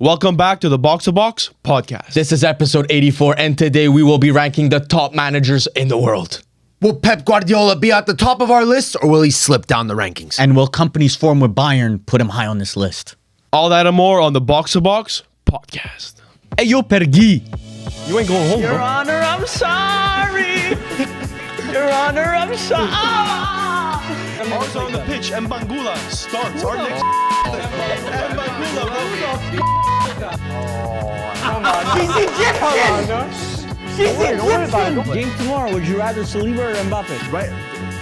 Welcome back to the Box to Box podcast. This is episode 84, and today we will be ranking the top managers in the world. Will Pep Guardiola be at the top of our list, or will he slip down the rankings? And will companies formed with Bayern put him high on this list? All that and more on the Box to Box podcast. Hey, yo, Pergi. You ain't going home, Your bro. Honor, I'm sorry. Your Honor, I'm sorry. Also on the pitch, Mbangula starts. Our next Mbangula, bro. She's Egyptian. She's Egyptian. Game tomorrow, would you rather Saliba or Mbappe? Right,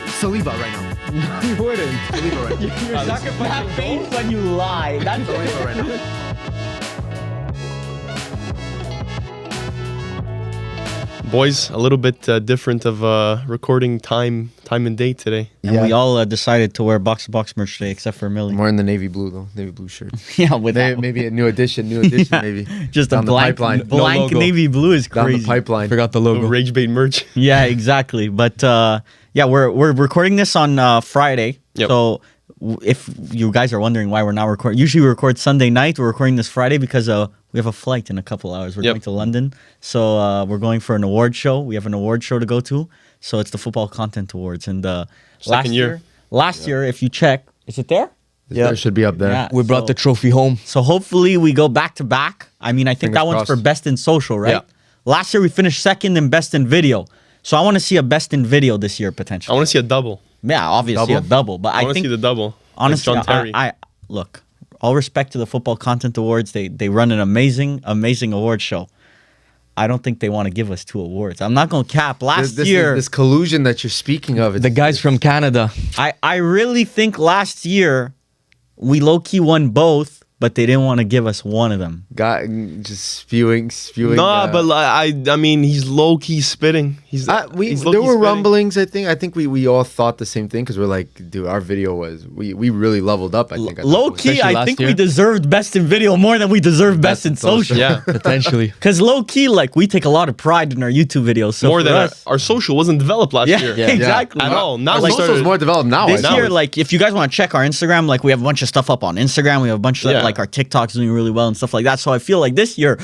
Saliba right now. You wouldn't. Saliba right now. You're sacrificing that face when you lie. That's Saliba right now. Boys, a little bit different of recording time and date today. And we all decided to wear box-to-box merch today, except for Mili. I'm wearing the navy blue though, navy blue shirt. Yeah, with that. Maybe a new edition, Yeah. maybe. Just a Down the blank, pipeline. blank No logo. navy blue is Down crazy. the pipeline. Forgot the logo. Rage bait merch. Yeah, exactly. But yeah, we're recording this on Friday. Yep. So if you guys are wondering why we're not recording, usually we record Sunday night. We're recording this Friday because we have a flight in a couple hours. We're Yep. going to London. So we're going for an award show. We have an award show to go to. So it's the Football Content Awards. And Second year. Last year, if you check, is it there? Yeah, it should be up there. Yeah. We brought So- the trophy home. So hopefully we go back to back. I mean, I think Fingers that one's crossed. for best in social, right? Yeah. Last year we finished second in best in video. So I want to see a best in video this year I potentially. want to see a double. Yeah, obviously Double? a double. But I I want to think see the double. honestly, like John Terry. I look, all respect to the Football Content Awards. They run an amazing award show. I don't think they want to give us 2 awards. I'm not going to cap. Last year, this collusion that you're speaking of. The guys from Canada. I really think last year we low-key won both, but they didn't want to give us one of them. got just spewing. Nah, but I mean, he's low key spitting. He's there low-key were spitting. rumblings. I think we all thought the same thing because we're like, dude, our video was we really leveled up. I think Low key, Especially I last think year. we deserved best in video more than we deserve best in social. Yeah, Potentially. Because low key, like we take a lot of pride in our YouTube videos. So more for than us, our social wasn't developed last yeah, year. exactly. At all. Now Our we social's started. more developed now. This I think. year, like if you guys want to check our Instagram, like we have a bunch of stuff up on Instagram. We have a bunch of Yeah. like our TikToks doing really well and stuff like that. So I feel like this year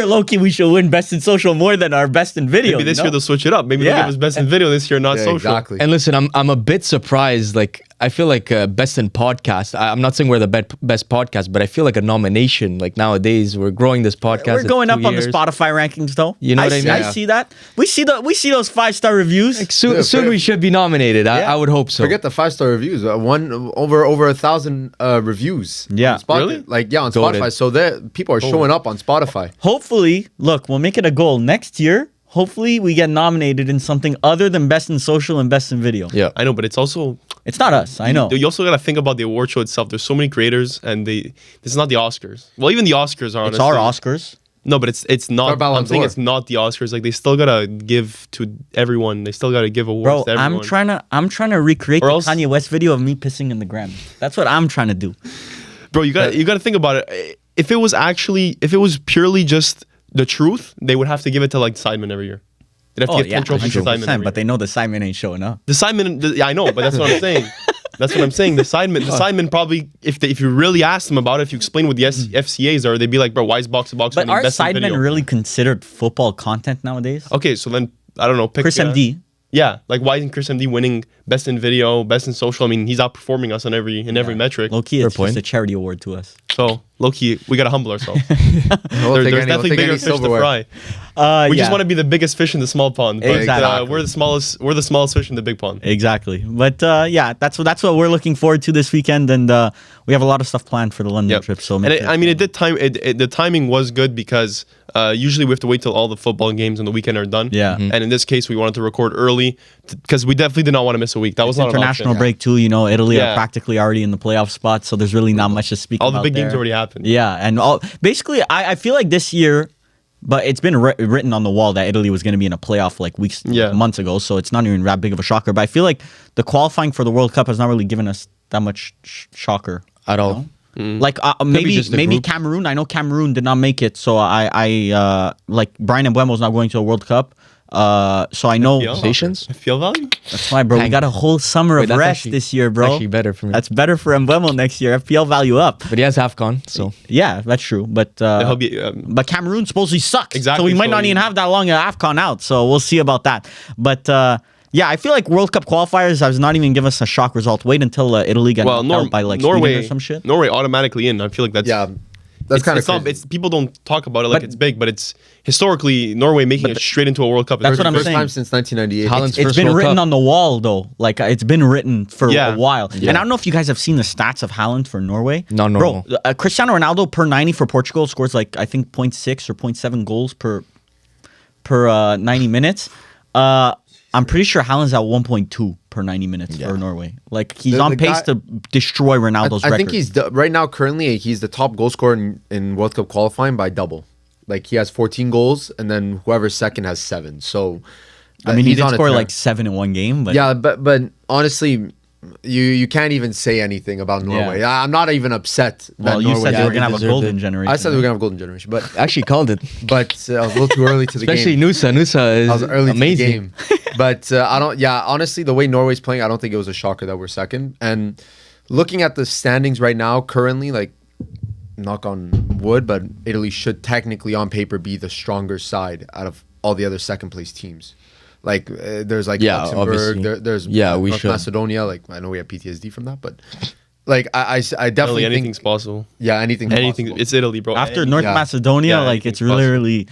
low key we should win best in social more than our best in video. Maybe this you year know? they'll switch it up. Maybe they'll Yeah. give us best in video this year, not Yeah, social. exactly. And listen, I'm a bit surprised. Like, I feel like best in podcast. I'm not saying we're the best podcast, but I feel like a nomination. Like nowadays, we're growing this podcast. We're at going 2 up on the years. Spotify rankings though. You know what I mean? I see that. We see those 5-star reviews. Like, soon, Yeah, soon fair. we should be nominated. I would hope so. Forget the 5-star reviews. One over 1,000 reviews. Yeah. on Spotify. Really? Like on Goated. Spotify. So people are showing up on Spotify. Hopefully, look, we'll make it a goal next year. Hopefully, we get nominated in something other than best in social and best in video. Yeah. I know, but it's also It's not us. I know. You also got to think about the award show itself. There's so many creators, and this is not the Oscars. Well, even the Oscars are It's honestly. our Oscars. No, but it's not. Our Ballon I'm saying d'Or. it's not the Oscars. Like they still gotta give to everyone. They still gotta give awards Bro, to everyone. I'm trying to recreate Or the else- Kanye West video of me pissing in the Grammy. That's what I'm trying to do. Bro, you gotta think about it. If it was purely just the truth, they would have to give it to like Simon every year. They'd have to give 10 trophies to Simon. 100%, Every but they year. know the Simon ain't showing up. The Simon, I know, but that's what I'm saying. That's what I'm saying. The Simon probably, if you really ask them about it, if you explain what the FCAs are, they'd be like, bro, why is box to box But winning are best in sidemen video? really considered football content nowadays? Okay, so then I don't know. Pick, Chris MD. Yeah, like why isn't Chris MD winning best in video, best in social? I mean, he's outperforming us in every metric. Low key, it's point. just a charity award to us. So low key, we gotta humble ourselves. We'll There's take any- definitely we'll take bigger any fish to silverware. fry. We just Yeah. want to be the biggest fish in the small pond. But, Exactly. we're the smallest. We're the smallest fish in the big pond. Exactly. But yeah, that's what we're looking forward to this weekend, and we have a lot of stuff planned for the London Yep. trip. So and the timing was good because usually we have to wait till all the football games on the weekend are done. Yeah. Mhm. And in this case, we wanted to record early because we definitely did not want to miss a week. That was not international an option. break too. You know, Italy Yeah. are practically already in the playoff spot, so there's really not much to speak All about. the big games there. already happened. Yeah, and basically, I feel like this year, but it's been written on the wall that Italy was going to be in a playoff like months ago, so it's not even that big of a shocker. But I feel like the qualifying for the World Cup has not really given us that much shocker At all. Like just the maybe group. Cameroon. I know Cameroon did not make it, so I like Brian Mbuemo's not going to a World Cup. So I know Patience? I feel value. that's why, bro. We got a whole summer of that's rest actually- this year, bro. actually better for me. That's better for Mbeumo next year. FPL value up. But he has AFCON, so. Yeah, that's true. But He'll be, but Cameroon supposedly sucks. Exactly, So we might so not he- even have that long of AFCON out. So we'll see about that. But yeah, I feel like World Cup qualifiers does not even give us a shock result. Wait until Italy get knocked out by like Sweden Norway or some shit. Norway automatically in. I feel like that's that's kind of it's not, it's people don't talk about it like it's big, but it's historically Norway making it straight into a World Cup. That's what I'm first saying. time since 1998. Haaland's It's first been World written Cup. on the wall though. Like it's been written for Yeah. a while. And I don't know if you guys have seen the stats of Haaland for Norway. No. Bro, Cristiano Ronaldo per 90 for Portugal scores like I think 0.6 or 0.7 goals per 90 minutes. I'm pretty sure Haaland's at 1.2 per 90 minutes for Norway. Like he's on The pace guy- to destroy Ronaldo's I record. think he's right now currently he's the top goal scorer in World Cup qualifying by double. Like he has 14 goals, and then whoever's second has 7. So I mean, he he's did on a score tear. like 7 in one game, but Yeah, but honestly, you can't even say anything about Norway. I'm not even upset. well, that you Norway said they were did. gonna have a deserved golden it. generation. I said we were gonna have a golden generation, but Actually called it. I was a little too early to the Especially game. Nusa. Nusa is I was early amazing. to the game. But I don't. Yeah, honestly, the way Norway's playing, I don't think it was a shocker that we're second. And looking at the standings right now, currently, like knock on wood, but Italy should technically, on paper, be the stronger side out of all the other second place teams. Like there's like Yeah, Luxembourg, obviously. there's We North should. Macedonia. Like I know we have PTSD from that, but like I Really, definitely anything's think possible. anything. Anything. It's Italy, bro. After North Macedonia, Yeah, like it's anything's possible. literally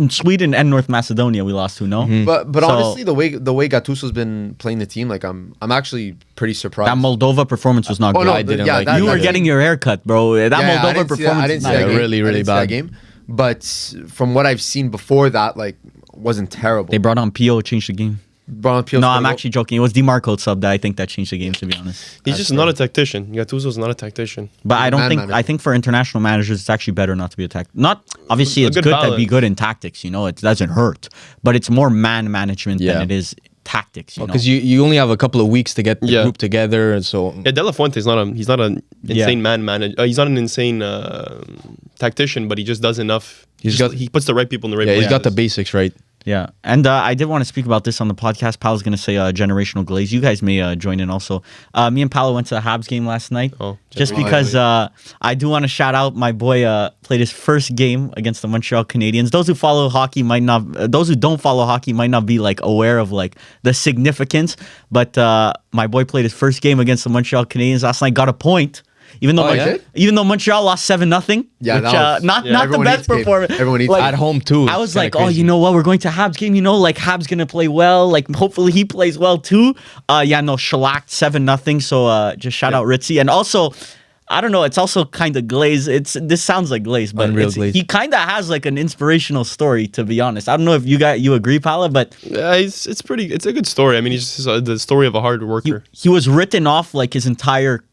Sweden and North Macedonia we lost to, no? But So- honestly, the way Gattuso's been playing the team, like I'm actually pretty surprised. That Moldova performance was not Oh, good. no, I didn't yeah, like that- it. You were that getting your hair cut, bro. That Yeah, I Moldova didn't see that- performance I didn't was see not that Yeah, good. game. really, I really didn't see that bad. game. But from what I've seen before that, like wasn't terrible. They brought on Pio, changed the game. Brought on Pio No, scored I'm a goal. actually joking. It was DiMarco sub that I think that changed the game, to be honest. He's just not a tactician. Gattuso's not a tactician. But I don't Man think manager. I think for international managers, it's actually better not to be attacked. Not obviously, A it's good good to be balance. good in tactics. You know, it doesn't hurt, but it's more man management Yeah. than it is tactics. You know, Because you only have a couple of weeks to get the Yeah. group together, and so Yeah, De La Fuente's he's not an insane man manager. He's not an insane tactician, but he just does enough. He puts the right people in the right yeah, places. he's got the basics right. yeah. And I did want to speak about this on the podcast. Pal's going to say generational glaze. You guys may join in also. Me and Palo went to the Habs game last night. Oh, just generational because I do want to shout out my boy played his first game against the Montreal Canadiens. Those who follow hockey might not, those who don't follow hockey might not be like aware of like the significance. But my boy played his first game against the Montreal Canadiens last night, got a point. Even though, yeah? even though Montreal lost 7-0, Yeah, which, that was- not the everyone best needs game. performance. Everyone needs Like, At home too. I was It's kinda like, oh, crazy. you know what? We're going to Habs game. You know, like Habs gonna play well. Like hopefully he plays well too. Yeah, no, shellacked 7-0. So just shout out Ritzy. And also, I don't know. It's also kind of Glaze. This sounds like Glaze, but Unreal Glaze. he kind of has like an inspirational story. To be honest, I don't know if you agree, Paula, but Yeah, it's a good story. I mean, he's just the story of a hard worker. he was written off like his entire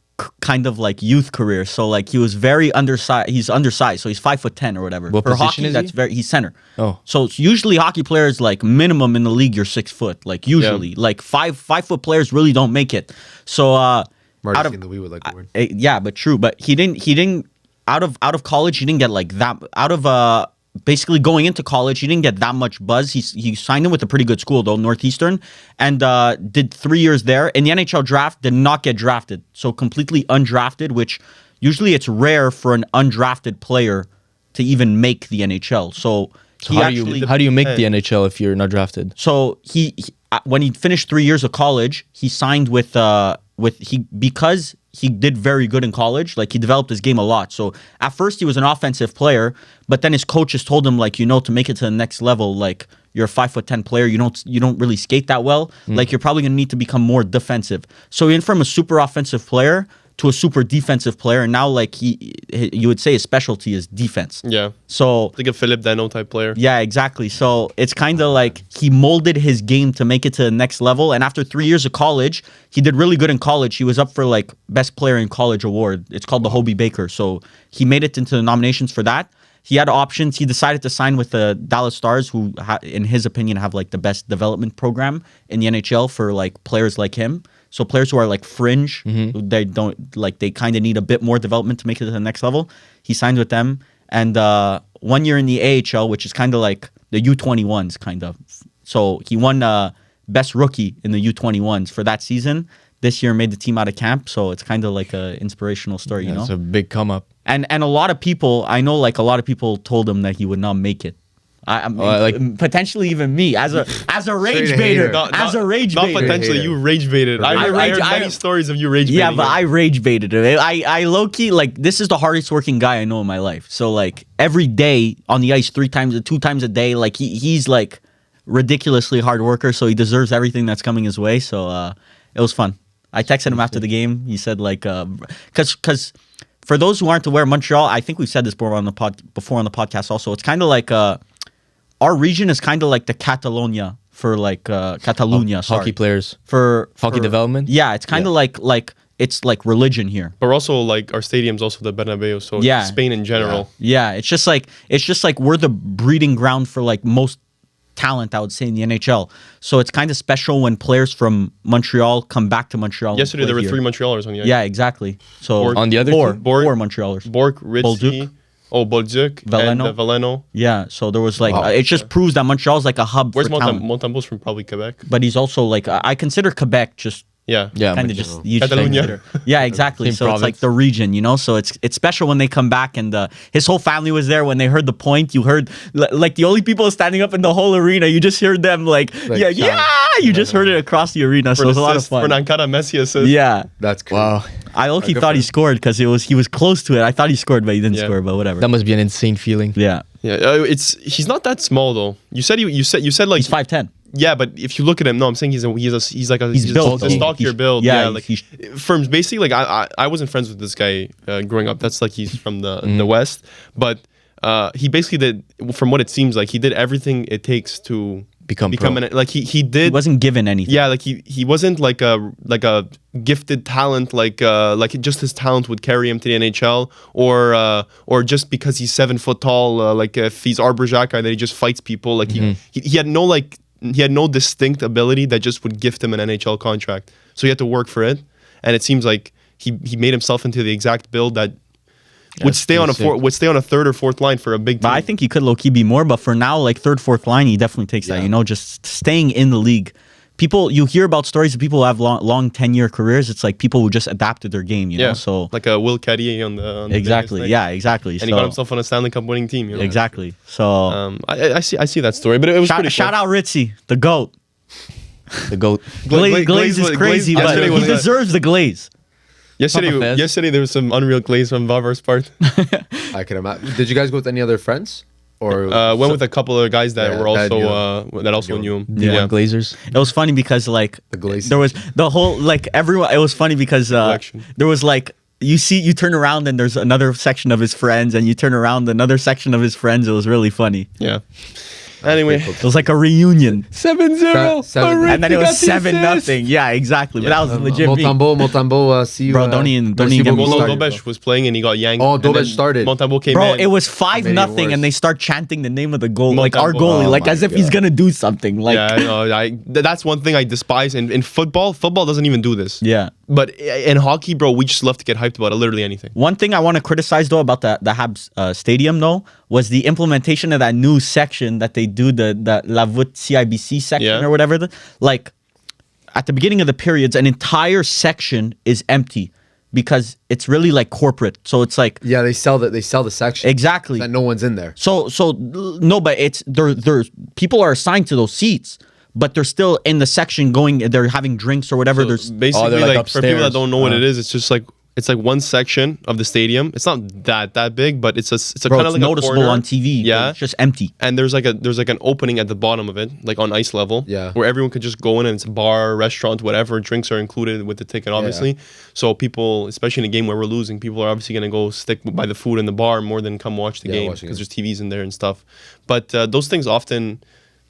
kind of like youth career. So like he was very undersized. He's undersized, so he's 5'10" or whatever. What For position hockey, is that's he? very he's center. Oh. So it's usually hockey players like minimum in the league you're 6 foot. Like usually, like 5'4" players really don't make it. So Marty's out of saying that we would like the word. yeah, but true. But he didn't out of college. He didn't get like that. Out of basically going into college, he didn't get that much buzz. He signed in with a pretty good school though, Northeastern, and did 3 years there. In the NHL draft, did not get drafted, so completely undrafted. Which usually it's rare for an undrafted player to even make the NHL. So he How do you make the NHL if you're not drafted? so he when he finished 3 years of college, he signed because he did very good in college. Like he developed his game a lot. So at first he was an offensive player, but then his coaches told him like, to make it to the next level, like you're a 5'10" player, you don't really skate that well. Like you're probably gonna need to become more defensive. So he went from a super offensive player to a super defensive player, and now like you would say his specialty is defense. Yeah, So like a Philippe Dano type player. yeah, exactly. So it's kind of like he molded his game to make it to the next level. And after 3 years of college, he did really good in college. He was up for like best player in college award. It's called the Hobie Baker. So he made it into the nominations for that. He had options. He decided to sign with the Dallas Stars, who, in his opinion, have like the best development program in the NHL for like players like him. So players who are like fringe, they don't like they kind of need a bit more development to make it to the next level. He signed with them, and 1 year in the AHL, which is kind of like the U21s, kind of. So he won best rookie in the U21s for that season. This year made the team out of camp, so it's kind of like an inspirational story, you know? It's a big come up. And a lot of people, I know like a lot of people told him that he would not make it. I mean, like potentially even me as a rage baiter, not potentially you rage baited. I heard many stories of you rage baiting. Yeah, but I rage baited it. I low key like this is the hardest working guy I know in my life. So like every day on the ice, 2 times a day, like he's like ridiculously hard worker. So he deserves everything that's coming his way. So it was fun. I texted him after the game. He said like because for those who aren't aware, Montreal, I think we've said this before on the podcast also. It's kind of like our region is kind of like the Catalonia for like Catalunya, hockey players for hockey development. Yeah, it's kind of like it's like religion here. But also like our stadium's also the Bernabeu, so Spain in general. Yeah, it's just like we're the breeding ground for like most talent, I would say, in the NHL. So it's kind of special when players from Montreal come back to Montreal. Yesterday there were 3 Montrealers on the ice. Yeah, exactly. So Borg, on the other four team? four Montrealers. Bork, Ritzy, Bolduc, and Valeno. Yeah, so there was like it just proves that Montreal's like a hub Where's for talent. Montembeau's from? Probably Quebec. But he's also like I consider Quebec just Yeah. kind of just you Catalonia. consider. Yeah, exactly. Same So province. it's like the region, you know. So it's special when they come back, and his whole family was there when they heard the point. You heard like the only people standing up in the whole arena. You just heard them like yeah. You just heard it across the arena. So it was a lot of fun. For Nankara Messi assist. Yeah, That's cool. Wow, I low-key thought he scored because he was close to it. I thought he scored, but he didn't score. But whatever. that must be an insane feeling. Yeah, Yeah. He's not that small though. You said like he's 5'10". Yeah, but if you look at him, no, I'm saying he's built, a stockier build. yeah, like Ferms. Basically, like I wasn't friends with this guy growing up. That's like he's from the West, but he basically did, from what it seems like, he did everything it takes to Become like he did. he wasn't given anything. Yeah, like he wasn't like a gifted talent, like just his talent would carry him to the NHL, or just because he's 7 foot tall, like if he's Arbor Xhekaj that he just fights people. Like he had no distinct ability that just would gift him an NHL contract. So he had to work for it, and it seems like he made himself into the exact build that would stay on a 3rd or 4th line for a big team. But I think he could low-key be more. But for now, like 3rd, 4th line, he definitely takes that. You know, just staying in the league. People, you hear about stories of people who have long 10-year careers. It's like people who just adapted their game. You know, so like a Will Carrier on the exactly, Vegas yeah, exactly. and he got himself on a Stanley Cup winning team. You know? Exactly. So I see that story, but it was pretty. Shout out Ritzy, the GOAT. The GOAT. Glaze is crazy, but he deserves the glaze. Yesterday there was some unreal glaze from Varvar's part. I can imagine. Did you guys go with any other friends? Or went with a couple of guys that were also that also knew him. Yeah, Glazers. It was funny because like Glazers. there was the whole like everyone. It was funny because there was like you turn around and there's another section of his friends, and you turn around another section of his friends. It was really funny. Yeah. Anyway, it was like a reunion. 7-0. And then it was 7-0. Yeah, exactly. But that was legit. Motambo, see you. Bro, don't even get me started. Dobesh was playing and he got yanked. Oh, Dobesh started. Motambo came Bro, in. it was 5-0 and they start chanting the name of the goal, like our Motambo. goalie, like as if he's gonna do something. Like yeah, no, that's one thing I despise. In football doesn't even do this. yeah. But in hockey, bro, we just love to get hyped about literally anything. One thing I want to criticize though about the Habs stadium though was the implementation of that new section that they do, the La Voûte CIBC section or whatever. Like at the beginning of the periods, an entire section is empty because it's really like corporate. So it's like they sell the section exactly that no one's in there. So no, but it's there's people are assigned to those seats. But they're still in the section they're having drinks or whatever. So there's basically like for people that don't know what it is, it's just like it's like one section of the stadium. It's not that big, but it's a kind of like noticeable a corner on TV. Yeah, it's just empty. And there's like an opening at the bottom of it, like on ice level. Yeah, where everyone could just go in and it's a bar, restaurant, whatever. Drinks are included with the ticket, obviously. Yeah. So people, especially in a game where we're losing, people are obviously gonna go stick by the food in the bar more than come watch the game because there's TVs in there and stuff. But those things often.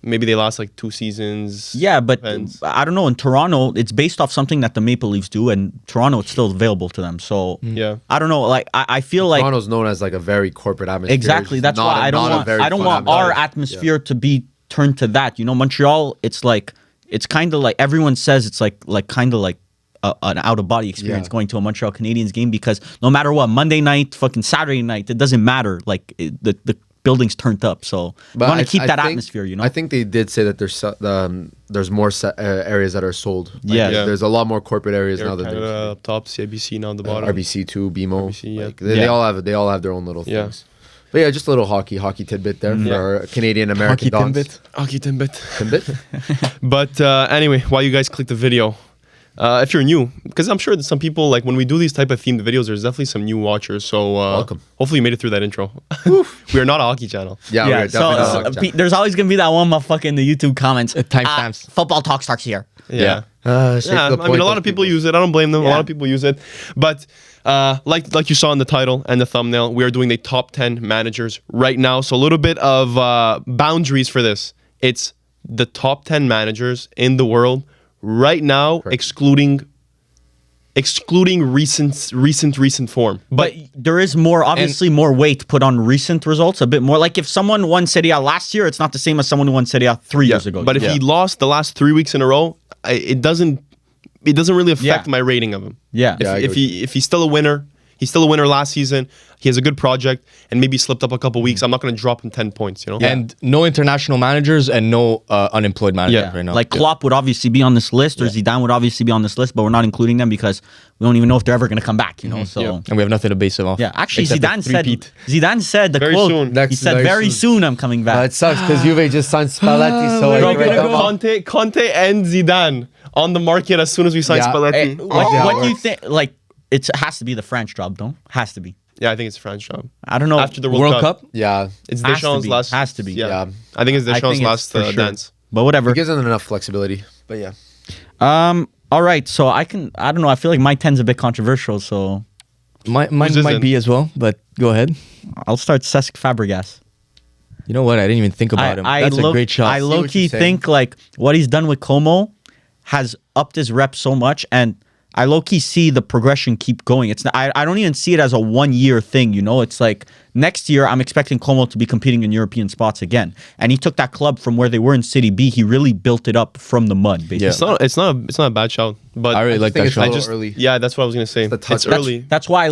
Maybe they last like 2 seasons. Yeah, but I don't know. In Toronto, it's based off something that the Maple Leafs do, and Toronto, it's still available to them. So yeah, I don't know. Like I feel like Toronto's known as like a very corporate atmosphere. Exactly. That's why I don't want our atmosphere to be turned to that. You know, Montreal, it's kind of like everyone says it's like kind of like an out of body experience going to a Montreal Canadiens game because no matter what, Monday night, fucking Saturday night, it doesn't matter. Like the building's turned up. So we want to keep that atmosphere, you know. I think they did say that there's more areas that are sold. Like, Yeah. there's a lot more corporate areas Air now than Canada there's up top, CIBC now on the bottom. RBC too, BMO. RBC, yeah. Like, they all have their own little Yeah. things. But yeah, just a little hockey tidbit there for our Canadian American dogs. Hockey tidbit. Tidbit. But anyway, while you guys click the video, if you're new, because I'm sure that some people, like when we do these type of themed videos, there's definitely some new watchers. So Welcome. Hopefully you made it through that intro. We are not a hockey channel. Yeah, Yeah, we're definitely not so like that. there's always gonna be that one motherfucker in the YouTube comments. Timestamps. Football talk starts here. Yeah. Straight Yeah, to the I mean, point a lot of of people use it. I don't blame them. A lot Yeah. of people use it. But like you saw in the title and the thumbnail, we are doing the top 10 managers right now. So a little bit of boundaries for this. It's the top 10 managers in the world right now, excluding recent form. But there is more weight put on recent results, a bit more. Like if someone won Serie A last year, it's not the same as someone who won Serie A 3 years ago. But if he lost the last 3 weeks in a row, it doesn't really affect my rating of him. Yeah. If he's still a winner, he's still a winner last season. He has a good project and maybe slipped up a couple weeks. I'm not going to drop him 10 points, you know? And no international managers and no unemployed managers right now. Like Klopp would obviously be on this list, or Zidane would obviously be on this list, but we're not including them because we don't even know if they're ever going to come back, you know? So And we have nothing to base them off. yeah, actually Except the Zidane said the Very quote. soon. He said Very very soon I'm coming back. It sucks because Juve just signed Spalletti. So Bro, like, Conte and Zidane on the market as soon as we sign Yeah. Spalletti. What do you think? Like, it has to be the French job, though. Has to be. Yeah, I think it's a French job. I don't know. After the World Cup? yeah, It's Has to Deschamps' be. last. Has to be. Yeah. Yeah. I think it's I Deschamps' think it's last for sure. dance. But whatever. it gives them enough flexibility. But yeah, All right. So I don't know. I feel like my 10's a bit controversial, so Mine Who's might isn't? be as well, but go ahead. I'll start Cesc Fabregas. You know what? I didn't even think about him. That's a great shot. I what low-key you're saying. think like what he's done with Como has upped his rep so much, and I low-key see the progression keep going. It's not, I don't even see it as a 1 year thing, you know? It's like next year I'm expecting Como to be competing in European spots again. And he took that club from where they were in City B. He really built it up from the mud, basically. Yeah. It's not a bad shout. But I really like think that it's a shot. little early. Yeah, that's what I was gonna say. the touch. It's early. That's why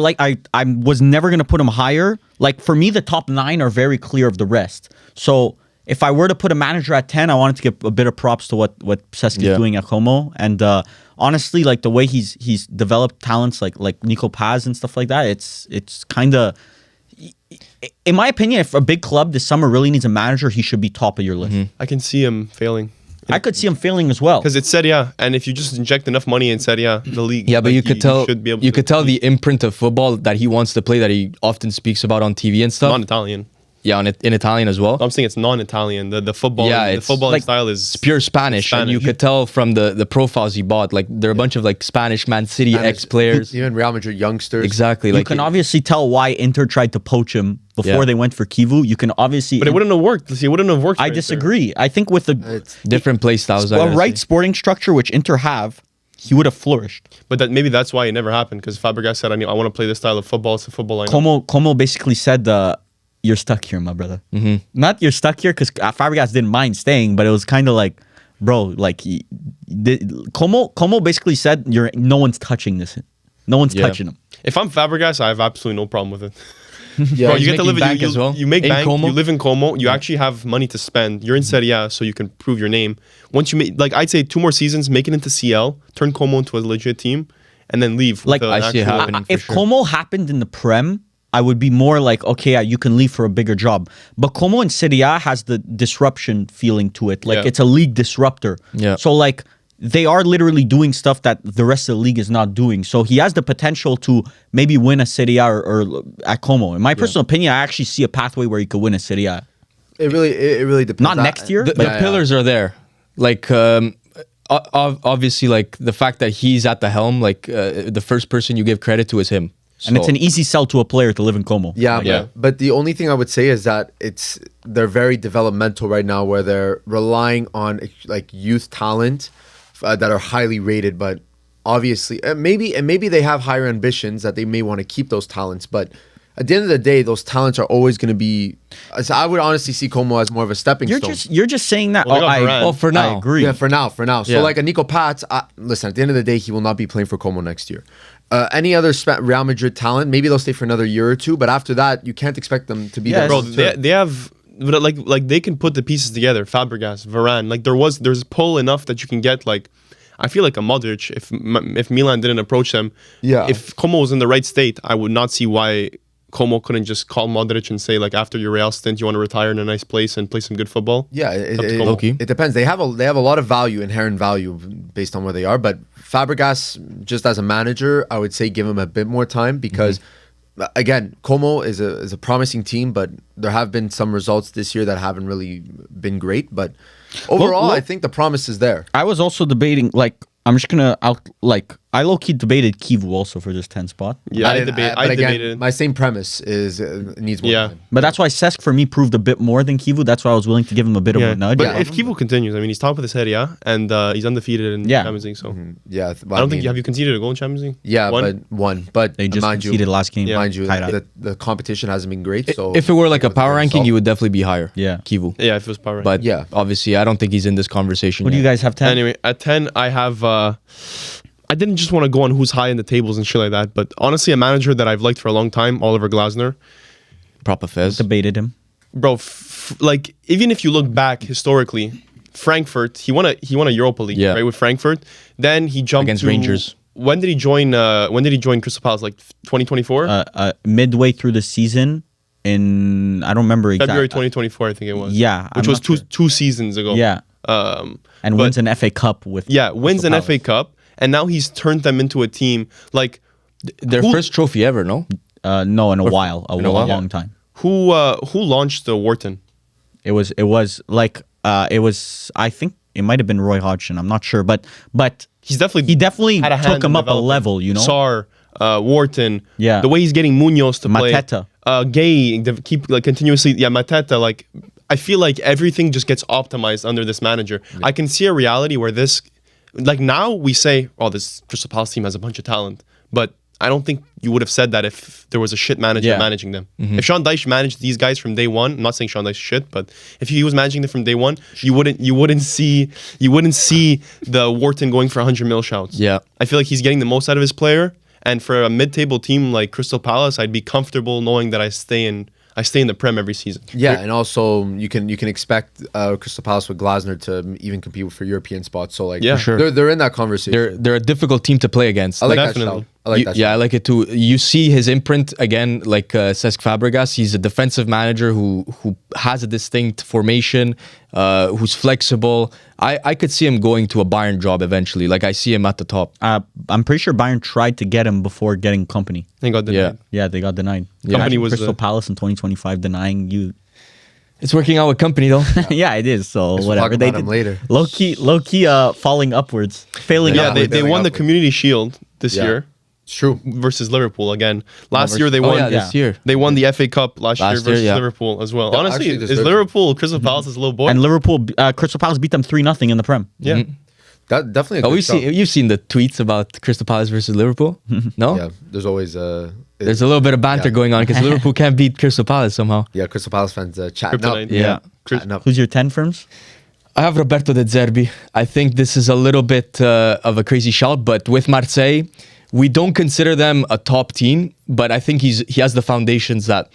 I was never gonna put him higher. Like for me, the top 9 are very clear of the rest. So if I were to put a manager at 10, I wanted to give a bit of props to what Cesc is doing at Como. And honestly, like the way he's developed talents like Nico Paz and stuff like that, it's kind of, in my opinion, if a big club this summer really needs a manager, he should be top of your list. I can see him failing. I could see him failing as well. Because it's Serie A, and if you just inject enough money in Serie A, the league. Yeah, but like, you could tell should be able you to could tell the imprint of football that he wants to play, that he often speaks about on TV and stuff. non-Italian. Yeah, in Italian as well. I'm saying it's non-Italian. The football, Yeah, the it's footballing like style is It's pure Spanish, and you could tell from the profiles he bought. Like there are a bunch of like Spanish Man City ex-players. Even Real Madrid youngsters. Exactly. You Like can obviously tell why Inter tried to poach him before they went for Kivu. You can obviously... But it wouldn't have worked. See, it wouldn't have worked. I right there. disagree. I think with the It's different play styles. I a gotta right say. sporting structure, which Inter have, he would have flourished. But maybe that's why it never happened. Because Fabregas said, I want to play this style of football. It's the football I know. Como basically said, "You're stuck here, my brother." Mm-hmm. Not you're stuck here because Fabregas didn't mind staying, but it was kind of like, bro, like Como basically said, no one's touching this. No one's touching him. If I'm Fabregas, I have absolutely no problem with it. yeah, Bro, he's you get to live making bank as well. You make In bank. Como? You live in Como. You actually have money to spend. You're in Serie A, so you can prove your name. Once you make, like I'd say, 2 more seasons, make it into CL, turn Como into a legit team, and then leave. Like, with I see it actual- happening. For If sure. Como happened in the Prem, I would be more like, okay, yeah, you can leave for a bigger job. But Como in Serie A has the disruption feeling to it. Like, Yeah. it's a league disruptor. Yeah. So, like, they are literally doing stuff that the rest of the league is not doing. So he has the potential to maybe win a Serie A or at Como. In my personal opinion, I actually see a pathway where he could win a Serie A. it really depends. Not next year, The Yeah, pillars are there. Like obviously, like the fact that he's at the helm, like the first person you give credit to is him. And it's So- an easy sell to a player to live in Como. Yeah, Yeah. but the only thing I would say is that they're very developmental right now, where they're relying on like youth talent that are highly rated. But obviously, maybe they have higher ambitions that they may want to keep those talents. But at the end of the day, those talents are always going to be. So I would honestly see Como as more of a stepping stone. You're just saying that. Well, they got Varane. Well, for now. I agree. Yeah, for now. So Yeah. like a Nico Paz, listen, at the end of the day, he will not be playing for Como next year. Any other Real Madrid talent, maybe they'll stay for another year or two, but after that, you can't expect them to be there. Bro, they have but like they can put the pieces together. Fabregas, Varane, like there's pull enough that you can get like. I feel like a Modric, if Milan didn't approach them, if Como was in the right state, I would not see why Como couldn't just call Modric and say, like, after your Real stint, you want to retire in a nice place and play some good football. Yeah, it depends. They have a lot of value, inherent value, based on where they are. But Fabregas, just as a manager, I would say give him a bit more time because, again, Como is a promising team, but there have been some results this year that haven't really been great. But overall, I think the promise is there. I was also debating, like, I'm just gonna I low-key debated Kivu also for this 10 spot. Yeah, I debated. My same premise is needs more time. But that's why Cesc for me proved a bit more than Kivu. That's why I was willing to give him a bit of a nudge. But if Kivu continues, I mean, he's top of the Serie and he's undefeated in Champions League. So yeah, I don't think have you conceded a goal in Champions League? Yeah, but they just conceded last game. Mind you, the competition hasn't been great. So if it were like a power ranking, you would definitely be higher. Yeah, Kivu. Yeah, if it was power ranking. But yeah, obviously, I don't think he's in this conversation. What do you guys have 10? Anyway, at 10, I have. I didn't just want to go on who's high in the tables and shit like that, but honestly, a manager that I've liked for a long time, Oliver Glazner. Proper Fez. Debated him. Bro, like, even if you look back historically, Frankfurt, he won a Europa League, right, with Frankfurt. Then he jumped against Rangers. When did he join Crystal Palace? Like 2024? Midway through the season in, I don't remember exactly. February 2024, I think it was. Yeah. Which was two seasons ago. Yeah. And wins an FA Cup with wins an FA Cup. And now he's turned them into a team like their first trophy ever. No, no, in a while, a long time. Who launched the Wharton? It was I think it might have been Roy Hodgson. I'm not sure, but he definitely took him up a level. You know, Sarr, Wharton. Yeah, the way he's getting Munoz to play. Mateta. Gay keep like continuously. Yeah, Mateta. Like I feel like everything just gets optimized under this manager. Yeah. I can see a reality where this. Like now we say, oh, this Crystal Palace team has a bunch of talent, but I don't think you would have said that if there was a shit manager managing them. If Sean Dyche managed these guys from day one, I'm not saying Sean Dyche shit, but if he was managing them from day one, you wouldn't see the Wharton going for 100 mil shouts. Yeah, I feel like he's getting the most out of his player, and for a mid-table team like Crystal Palace, I'd be comfortable knowing that I stay in the Prem every season. Yeah, and also you can expect Crystal Palace with Glazner to even compete for European spots. So like, for sure. they're in that conversation. They're a difficult team to play against. I like that shout. I like that. Yeah, I like it too. You see his imprint again, like Cesc Fabregas. He's a defensive manager who has a distinct formation, who's flexible. I could see him going to a Bayern job eventually. Like I see him at the top. I'm pretty sure Bayern tried to get him before getting Company. They got denied. Yeah, they got denied. Yeah. Company was Crystal Palace in 2025 denying you. It's working out with Company though. Yeah, it is. So we'll whatever they did later. Low key, falling upwards, failing. Yeah, they won the Community Shield this year. It's true. Versus Liverpool again. Last year they won. This year they won the FA Cup last year versus Liverpool as well. Honestly, is Liverpool Crystal Palace's little boy? And Liverpool, Crystal Palace beat them 3-0 in the Prem. Yeah. That definitely. You've seen the tweets about Crystal Palace versus Liverpool? No. Yeah, there's always there's a little bit of banter going on because Liverpool can't beat Crystal Palace somehow. Yeah, Crystal Palace fans chatting up. Yeah. Chatting up. Who's your 10 Ferms? I have Roberto De Zerbi. I think this is a little bit of a crazy shout, but with Marseille, we don't consider them a top team, but I think he has the foundations that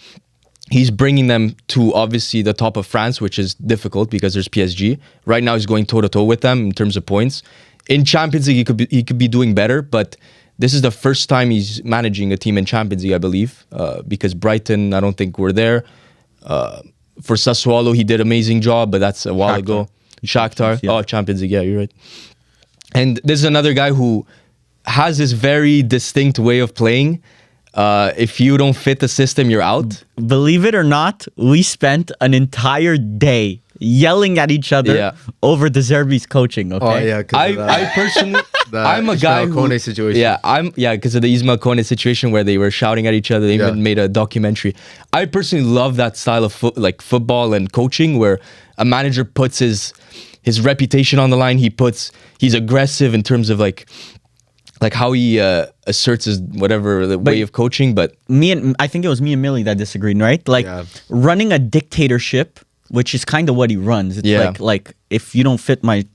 he's bringing them to obviously the top of France, which is difficult because there's PSG. Right now he's going toe-to-toe with them in terms of points. In Champions League, he could be doing better, but this is the first time he's managing a team in Champions League, I believe, because Brighton, I don't think were there. For Sassuolo, he did an amazing job, but that's a while ago. Shakhtar. Yeah. Oh, Champions League. Yeah, you're right. And this is another guy who has this very distinct way of playing. If you don't fit the system, you're out. Believe it or not, we spent an entire day yelling at each other over De Zerbi's coaching. Okay. Oh yeah, I personally, I'm a guy who Kone situation. Because of the Ismail Kone situation where they were shouting at each other. They even made a documentary. I personally love that style of football and coaching where a manager puts his reputation on the line. He's aggressive in terms of like how he asserts his way of coaching. But I think it was me and Mili that disagreed, right? Like running a dictatorship, which is kind of what he runs. It's like if you don't fit my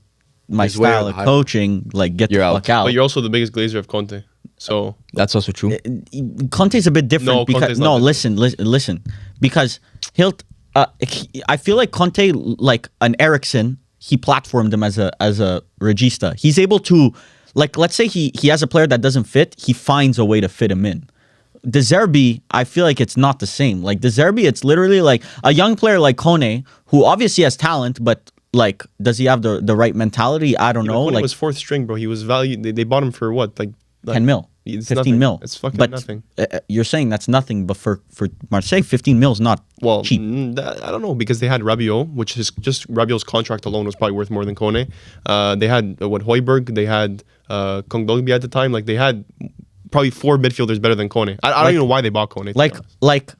style of coaching, like get the fuck out. But you're also the biggest glazer of Conte. So That's also true. Conte's a bit different No, because Conte's not listen, because I feel like Conte, like an Ericsson, he platformed him as a regista. He's able to, like, let's say he has a player that doesn't fit, he finds a way to fit him in. De Zerbi, I feel like it's not the same. Like De Zerbi, it's literally like a young player like Kone, who obviously has talent, but like, does he have the right mentality? I don't know. When Like, he was fourth string, bro, he was valued. They bought him for what, like 10 mil, It's 15 nothing. mil. It's fucking but, nothing. You're saying that's nothing, but for Marseille, 15 mil is not Well, cheap. I don't know, because they had Rabiot, which is just Rabiot's contract alone was probably worth more than Kone. They had Højbjerg, they had Kongdogby at the time. Like, they had probably 4 midfielders better than Kone. I don't even know why they bought Kone. Like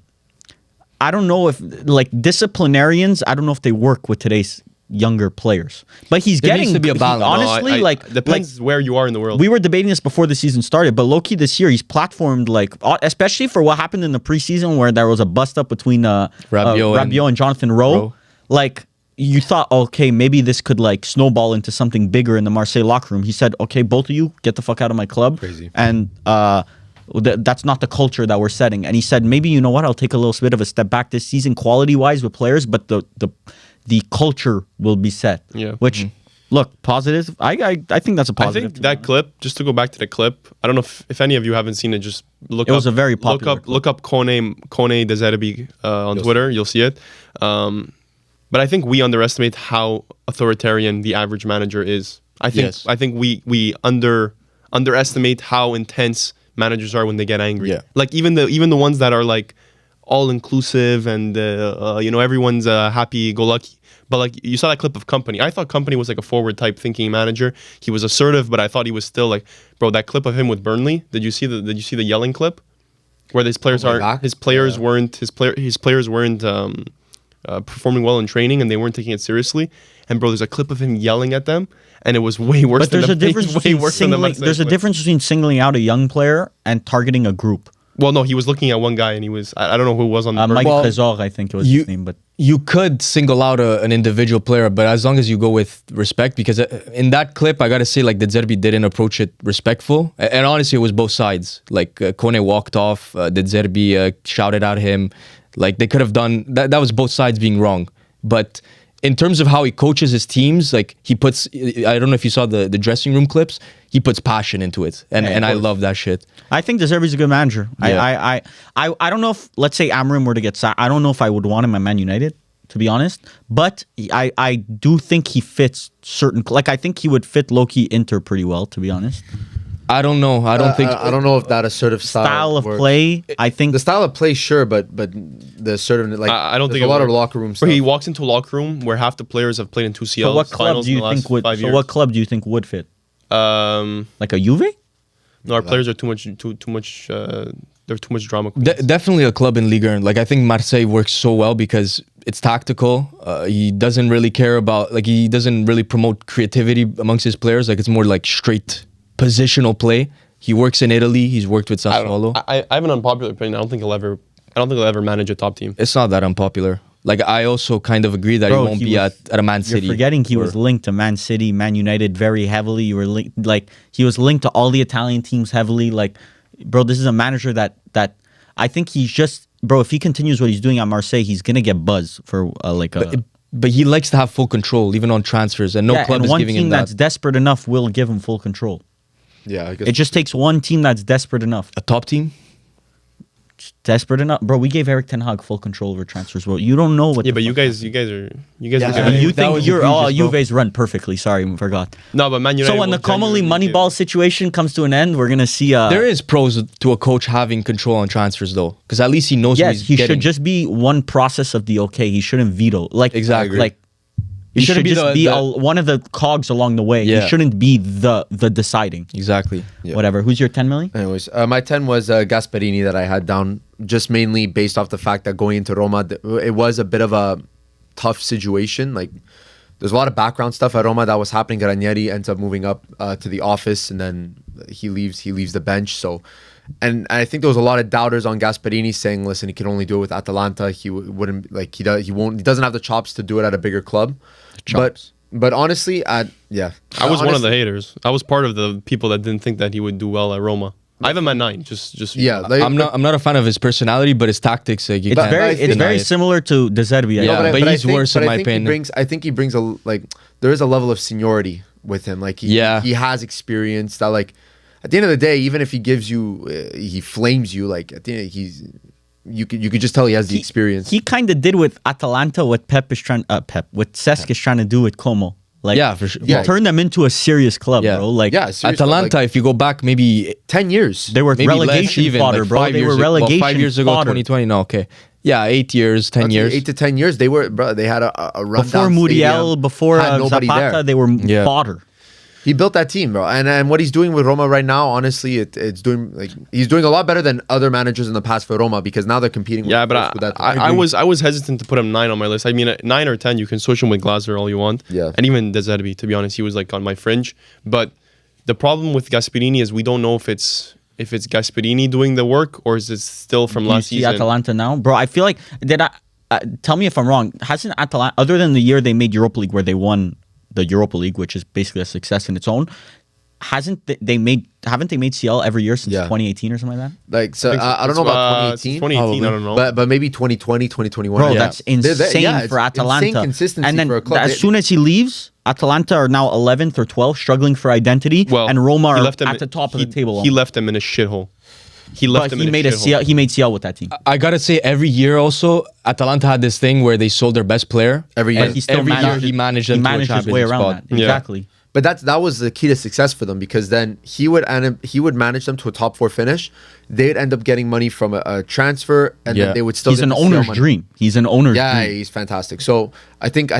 I don't know if, like, disciplinarians, I don't know if they work with today's younger players, but he's There getting needs to be a balance. honestly, depends where you are in the world. we were debating this before the season started, but low-key this year he's platformed, like, especially for what happened in the preseason where there was a bust up between Rabiot and Jonathan Rowe. Like, you thought, okay, maybe this could like snowball into something bigger in the Marseille locker room. He said, okay, both of you get the fuck out of my club. Crazy. And that's not the culture that we're setting. And he said, maybe, you know what, I'll take a little bit of a step back this season quality-wise with players, but the culture will be set. Yeah. Which, look, positive. I think that's a I positive. think that clip, just to go back to the clip, I don't know if any of you haven't seen it, just look It up. was a very popular Look up Kone De Zerbi on Twitter. You'll see it. But I think we underestimate how authoritarian the average manager is. I think we underestimate how intense managers are when they get angry. Yeah. Like even the ones that are like all inclusive and everyone's happy go lucky. But like you saw that clip of Company. I thought Company was like a forward type thinking manager. He was assertive, but I thought he was still like, bro, that clip of him with Burnley. Did you see the yelling clip where his players weren't performing well in training and they weren't taking it seriously? And bro, there's a clip of him yelling at them, and it was way worse. But there's a difference between singling out a young player and targeting a group. Well, no, he was looking at one guy, and he was I don't know who it was on the Mike Well, Trésor, I think it was his name, but You could single out an individual player, but as long as you go with respect, because in that clip, I gotta say, like, De Zerbi didn't approach it respectful, and honestly, it was both sides. Like, Kone walked off, De Zerbi shouted at him, like, they could have done that. That was both sides being wrong. But in terms of how he coaches his teams, like, he puts, I don't know if you saw the dressing room clips, he puts passion into it, and I love that shit. I think De Zerbi's a good manager. Yeah. I don't know if, let's say Amorim were to get sacked, I don't know if I would want him at Man United, to be honest. But I do think he fits certain, like, I think he would fit low-key Inter pretty well, to be honest. I don't know. I don't know if that assertive style of works. play, I think The style of play, sure, but the assertive, like, I don't there's think a lot of works. locker room Where stuff. he walks into a locker room where half the players have played in 2 CL So what club finals do in you the last think would? 5 So years. what club do you think would fit? Like a Juve? No, our players are too much. They're too much drama queens. Definitely a club in Liga. Like, I think Marseille works so well because it's tactical. He doesn't really care about, like, he doesn't really promote creativity amongst his players. Like, it's more like straight positional play. He works in Italy. He's worked with Sassuolo. I have an unpopular opinion. I don't think he'll ever manage a top team. It's not that unpopular. Like, I also kind of agree that Bro, he won't he be was- at a Man City. You're forgetting he was linked to Man City, Man United very heavily. You were like he was linked to all the Italian teams heavily. Like, bro, this is a manager that I think he's just, bro. If he continues what he's doing at Marseille, he's gonna get buzz for But he likes to have full control, even on transfers, and no club and is one giving team him that's that. desperate enough will give him full control. Yeah, I guess. It just takes one team that's desperate enough. A top team? Desperate enough, bro. We gave Eric Ten Hag full control over transfers, bro. You don't know what. Yeah, the but you fuck guys are You That was think you're egregious, bro. Juve's run perfectly. Sorry, I forgot. no, but Man United. So when the Commonly Moneyball situation comes to an end, we're gonna see. There is pros to a coach having control on transfers, though, because at least he knows what Yes, he's he getting. should just be one process of the okay. He shouldn't veto. Like Exactly. Like he should shouldn't be just the- be the- one of the cogs along the way. Yeah. He shouldn't be the deciding. Exactly. Whatever. Who's your 10 million? Anyways, my 10 was Gasparini that I had down, just mainly based off the fact that going into Roma, it was a bit of a tough situation. Like, there's a lot of background stuff at Roma that was happening. Ranieri ends up moving up to the office, and then he leaves the bench. So, and I think there was a lot of doubters on Gasparini saying, listen, he can only do it with Atalanta. He wouldn't, like, he doesn't have the chops to do it at a bigger club. But honestly, I was one of the haters. I was part of the people that didn't think that he would do well at Roma. I have him at 9. Just Yeah, like, I'm not a fan of his personality, but his tactics. Like, It's very it. similar to De Zerbi. Yeah, but I he's think- worse but in I my think he opinion. I think he brings there is a level of seniority with him. Like he has experience that like at the end of the day, even if he gives you he flames you, like at the end you could just tell he has the experience. He kind of did with Atalanta what what Cesc is trying to do with Como. Like, Yeah, for sure. He turned them into a serious club, Yeah. bro. Like, yeah, seriously, Atalanta, like, if you go back maybe 10 years. they were maybe relegation less even, fodder, like bro. 5 They years were relegation 5 years ago, fodder. 2020. No, okay. Yeah, 8 years, 10 years. 8 to 10 years, they were, bro. They had a rundown Before Muriel, stadium, before had nobody Zapata, there. they were Yeah. fodder. He built that team, bro, and what he's doing with Roma right now, honestly, it's doing like he's doing a lot better than other managers in the past for Roma because now they're competing. Yeah, with but Scudetto. I was hesitant to put him 9 on my list. I mean, 9 or 10, you can switch him with Glazner all you want. Yeah. And even De Zerbi, to be honest, he was like on my fringe. But the problem with Gasparini is we don't know if it's Gasparini doing the work or is it still from You last see season. Atalanta now, bro. I feel like tell me if I'm wrong. Hasn't Atalanta, other than the year they made Europa League where they won the Europa League, which is basically a success in its own, haven't they made CL every year since 2018 or something like that? Like so, I don't know about 2018, 2018, I don't know. but maybe 2020, 2021. Bro, Yeah. that's insane it's for Atalanta. Insane consistency and then for a club. as soon as he leaves, Atalanta are now 11th or 12th, struggling for identity, Well, and Roma he are left him- at the top of the table. He left them in a shithole. He left but them he in made a a shithole. CL. He made CL with that team. I gotta say, every year also, Atalanta had this thing where they sold their best player. Every year. And He still every year managed- he managed them he to a managed his Champions way League around spot. that. Yeah. Exactly. But that was the key to success for them because then he would manage them to a top 4 finish. They'd end up getting money from a transfer, and Yeah. then they would still. He's get an the CL owner's money. dream. He's an owner's Yeah, dream. he's fantastic. So I think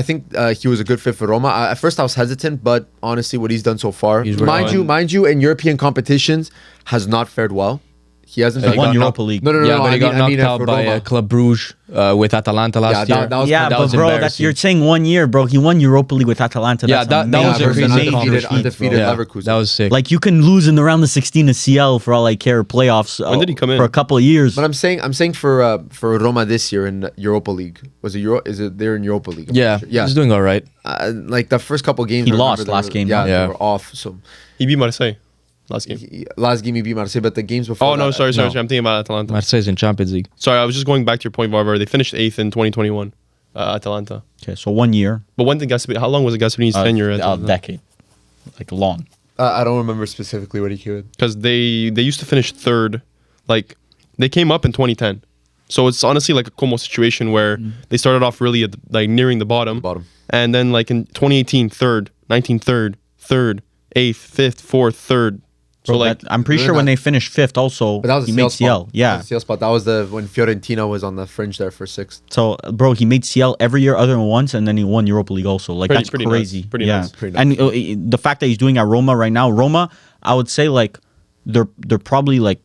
he was a good fit for Roma. At first, I was hesitant, but honestly, what he's done so far, He's mind you, in European competitions, has not fared well. He hasn't He done won got Europa League. No, Yeah, but he got knocked out for by Roma. Club Brugge with Atalanta last Yeah, year. that was- Yeah, that but was bro, embarrassing. you're saying 1 year, bro. He won Europa League with Atalanta. Yeah, That's that was a versus crazy undefeated Yeah, Leverkusen. that was sick. Like you can lose in the round of 16 of CL for all I care, playoffs. When did he come in? For a couple of years. But I'm saying for Roma this year in Europa League. Was it Euro? Is it they're in Europa League? I'm yeah, not sure. Yeah. he's doing all right. Like the first couple games, He I remember lost they last were- game, Yeah, no? Yeah. they were off. So He beat Marseille last game. last game he beat Marseille, but the games before. Oh, no, that- sorry. I'm thinking about Atalanta. Marseille's in Champions League. Sorry, I was just going back to your point, Varvar. They finished 8th in 2021, Atalanta. Okay, so 1 year, But when did Gasparini, how long was Gasparini's tenure at a Atalanta? decade, like long. I don't remember specifically what he came in. Because they used to finish 3rd. Like, they came up in 2010. So it's honestly like a Como situation where they started off really at like nearing the bottom. And then like in 2018, 3rd, 19 3rd, 3rd, 8th, 5th, 4th, 3rd. So Bro, like, I'm pretty they're sure when not- they finished 5th, also But that was he a made CL CL. spot. Yeah. That was a CL spot. That was when Fiorentina was on the fringe there for 6th. So, bro, he made CL every year other than once, and then he won Europa League also. Like Pretty- that's pretty crazy. nice. Pretty yeah. nice. Pretty And the fact that he's doing at Roma right now, Roma, I would say like they're probably like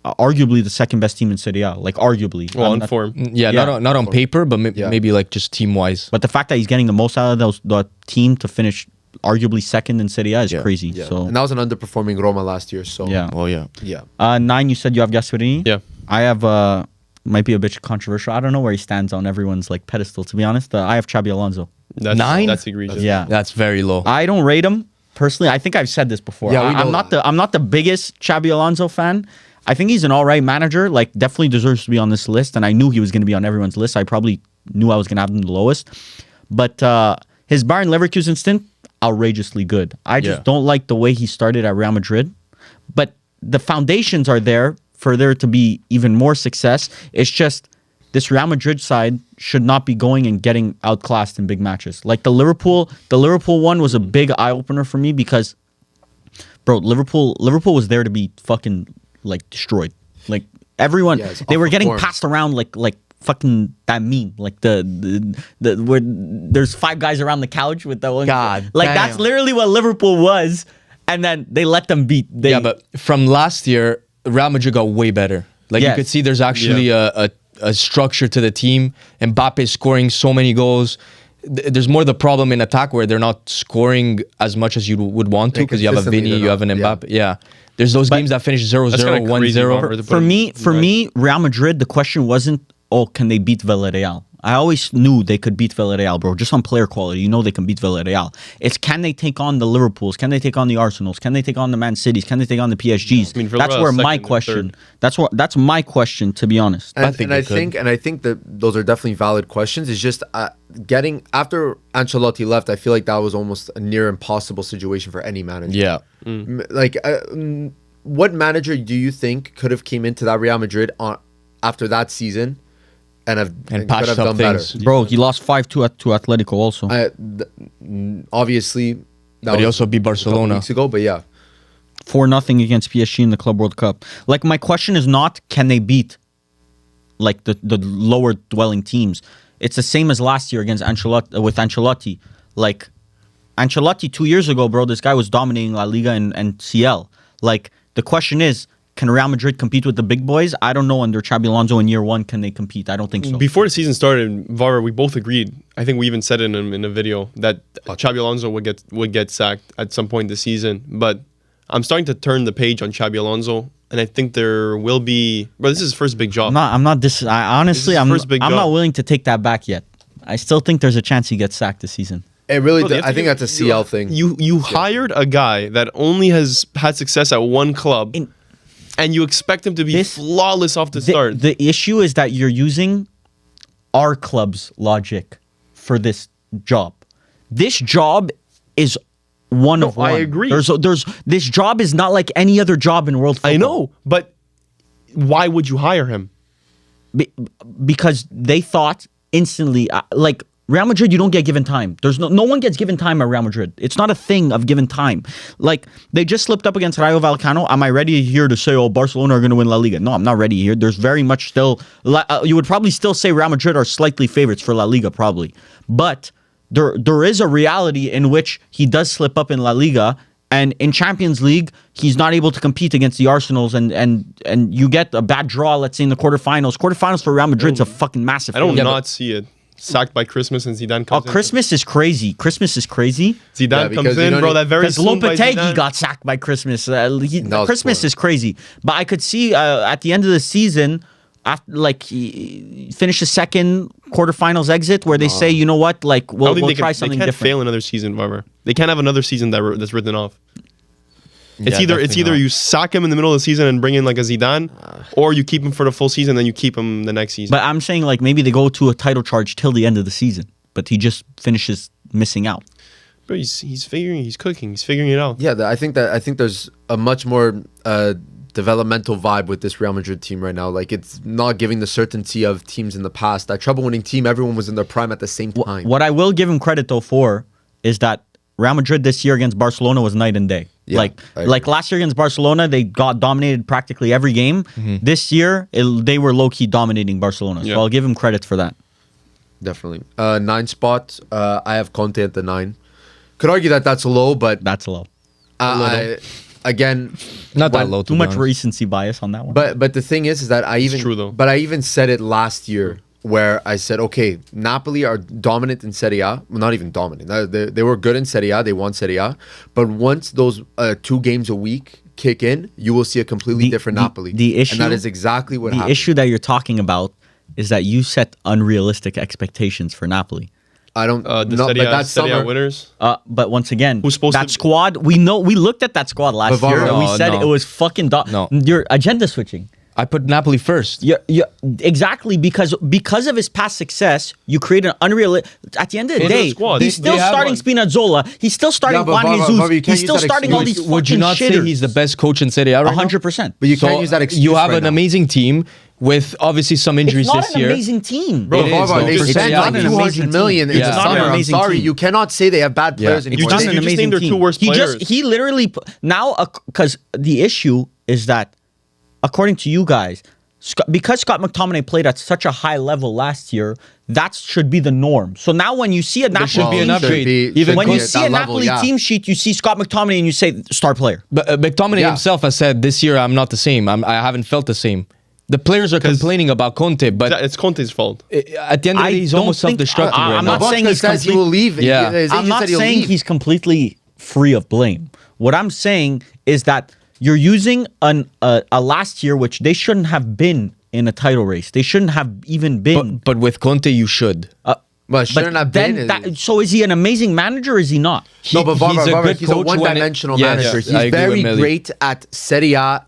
arguably the second best team in Serie A. Like arguably. well, I'm in not- form. Yeah, Yeah. not on paper, but Yeah. maybe like just team wise. But the fact that he's getting the most out of the team to finish arguably second in Serie A is Yeah. crazy. Yeah. So And that was an underperforming Roma last year. So yeah. Oh yeah. yeah. 9, you said you have Gasparini? Yeah. I have, might be a bit controversial. I don't know where he stands on everyone's like pedestal, to be honest. I have Xabi Alonso. That's, 9? That's egregious. Yeah. That's very low. I don't rate him personally. I think I've said this before. Yeah, we know I'm not the biggest Xabi Alonso fan. I think he's an all right manager. Like definitely deserves to be on this list, and I knew he was going to be on everyone's list. I probably knew I was going to have him the lowest. But his Bayern Leverkusen stint, outrageously good. I just Yeah. don't like the way he started at Real Madrid. But the foundations are there for there to be even more success. It's just this Real Madrid side should not be going and getting outclassed in big matches. Like the Liverpool one was a big eye opener for me because, bro, Liverpool was there to be fucking like destroyed. Like everyone, Yeah, it's they were getting outperformed. passed around like fucking that meme. Like the where there's 5 guys around the couch with that one. God like damn. that's literally what Liverpool was, and then they let them beat. Yeah, but from last year, Real Madrid got way better. Like Yes. you could see there's actually a structure to the team. Mbappe scoring so many goals. There's more the problem in attack where they're not scoring as much as you would want to Yeah, because you have a consistently Vini, you they're have an not. Mbappe. Yeah. There's those games that finish 0-0, That's kinda crazy, 1-0. Robert. For me, Real Madrid, the question wasn't oh, can they beat Villarreal? I always knew they could beat Villarreal, bro. Just on player quality, you know they can beat Villarreal. It's can they take on the Liverpools? Can they take on the Arsenals? Can they take on the Man Cities? Can they take on the PSGs? I mean, that's where my question. That's my question, to be honest. I think that those are definitely valid questions. It's just getting after Ancelotti left. I feel like that was almost a near impossible situation for any manager. Yeah. Like, what manager do you think could have came into that Real Madrid after that season? And could have done things. better. Bro, he lost 5-2 to Atletico also. Obviously, but he also beat Barcelona weeks ago. But yeah, 4-0 against PSG in the Club World Cup. Like, my question is not can they beat like the lower dwelling teams. It's the same as last year against Ancelotti. Like, Ancelotti 2 years ago, bro, this guy was dominating La Liga and CL. Like, the question is, can Real Madrid compete with the big boys? I don't know. Under Xabi Alonso in year one, can they compete? I don't think so. Before the season started, Varvar, we both agreed. I think we even said it in a video that Xabi Alonso would get sacked at some point this season. But I'm starting to turn the page on Xabi Alonso, and I think there will be. But this is his first big job. I'm not willing to take that back yet. I still think there's a chance he gets sacked this season. It really. I think that's a CL thing. You hired a guy that only has had success at one club. And you expect him to be flawless off the start. The issue is that you're using our club's logic for this job. This job is one of one. I agree. There's this job is not like any other job in world football. I know, but why would you hire him? Because they thought instantly, like, Real Madrid, you don't get given time. There's no one gets given time at Real Madrid. It's not a thing of given time. Like, they just slipped up against Rayo Vallecano. Am I ready here to say, oh, Barcelona are going to win La Liga? No, I'm not ready here. There's very much still, you would probably still say Real Madrid are slightly favorites for La Liga, probably. But there is a reality in which he does slip up in La Liga, and in Champions League, he's not able to compete against the Arsenals, and you get a bad draw, let's say, in the quarterfinals. Quarterfinals for Real Madrid's a fucking massive I don't not see it. Sacked by Christmas and Zidane comes in. Christmas is crazy. Zidane comes in, bro. That very soon by Zidane. Lopetegui got sacked by Christmas. Christmas is crazy. But I could see at the end of the season, after, like, he finished the second quarterfinals exit where they say, you know what, like, we'll try something different. They can't fail another season, Varvar. They can't have another season that's written off. It's either you sack him in the middle of the season and bring in like a Zidane, or you keep him for the full season, then you keep him the next season. But I'm saying, like, maybe they go to a title charge till the end of the season, but he just finishes missing out. But he's figuring it out. Yeah, I think there's a much more developmental vibe with this Real Madrid team right now. Like, it's not giving the certainty of teams in the past. That trouble-winning team, everyone was in their prime at the same time. What I will give him credit though for is that Real Madrid this year against Barcelona was night and day. Yeah, like last year against Barcelona, they got dominated practically every game. Mm-hmm. This year, they were low-key dominating Barcelona. So I'll give him credit for that. Definitely. 9 spot, I have Conte at the 9. Could argue that that's low, but... That's low. Again... Not that low, too much recency bias on that one. But the thing is that I even said it last year, where I said, okay, Napoli are dominant in Serie A. Well, not even dominant. They were good in Serie A. They won Serie A. But once those 2 games a week kick in, you will see a completely different Napoli. And that is exactly what happened. The issue that you're talking about is that you set unrealistic expectations for Napoli. I don't Serie A winners. But once again, who's supposed that squad, we looked at that squad last year and we said it was fucking You're agenda switching. I put Napoli first. Yeah, exactly, because of his past success, you create an unrealistic. At the end of the day, he's still starting Spinazzola. He's still starting Juan Jesus. He's still starting all these fucking shitters. Would you not say he's the best coach in Serie A right 100%. But you can't use that excuse. You have an amazing team with obviously some injuries this year. It's not an amazing team. Bro, they spent like 200 million in the summer. I'm sorry, you cannot say they have bad players anymore. You just named their 2 worst players. He literally now, because the issue is that, according to you guys, because Scott McTominay played at such a high level last year, that should be the norm. So now when you see a Napoli team sheet, you see Scott McTominay and you say star player. But McTominay himself has said this year I'm not the same. I haven't felt the same. The players are complaining about Conte, but it's Conte's fault. At the end of the day, he's almost self-destructive right now. I'm not saying he will leave. Yeah. I'm not saying he's completely free of blame. What I'm saying is that you're using a last year, which they shouldn't have been in a title race. They shouldn't have even been. But with Conte, you should. Well, shouldn't have been. So is he an amazing manager or is he not? No, but He's a good he's a coach when one-dimensional yes, manager. yes, I He's agree with very Mili. great at Serie A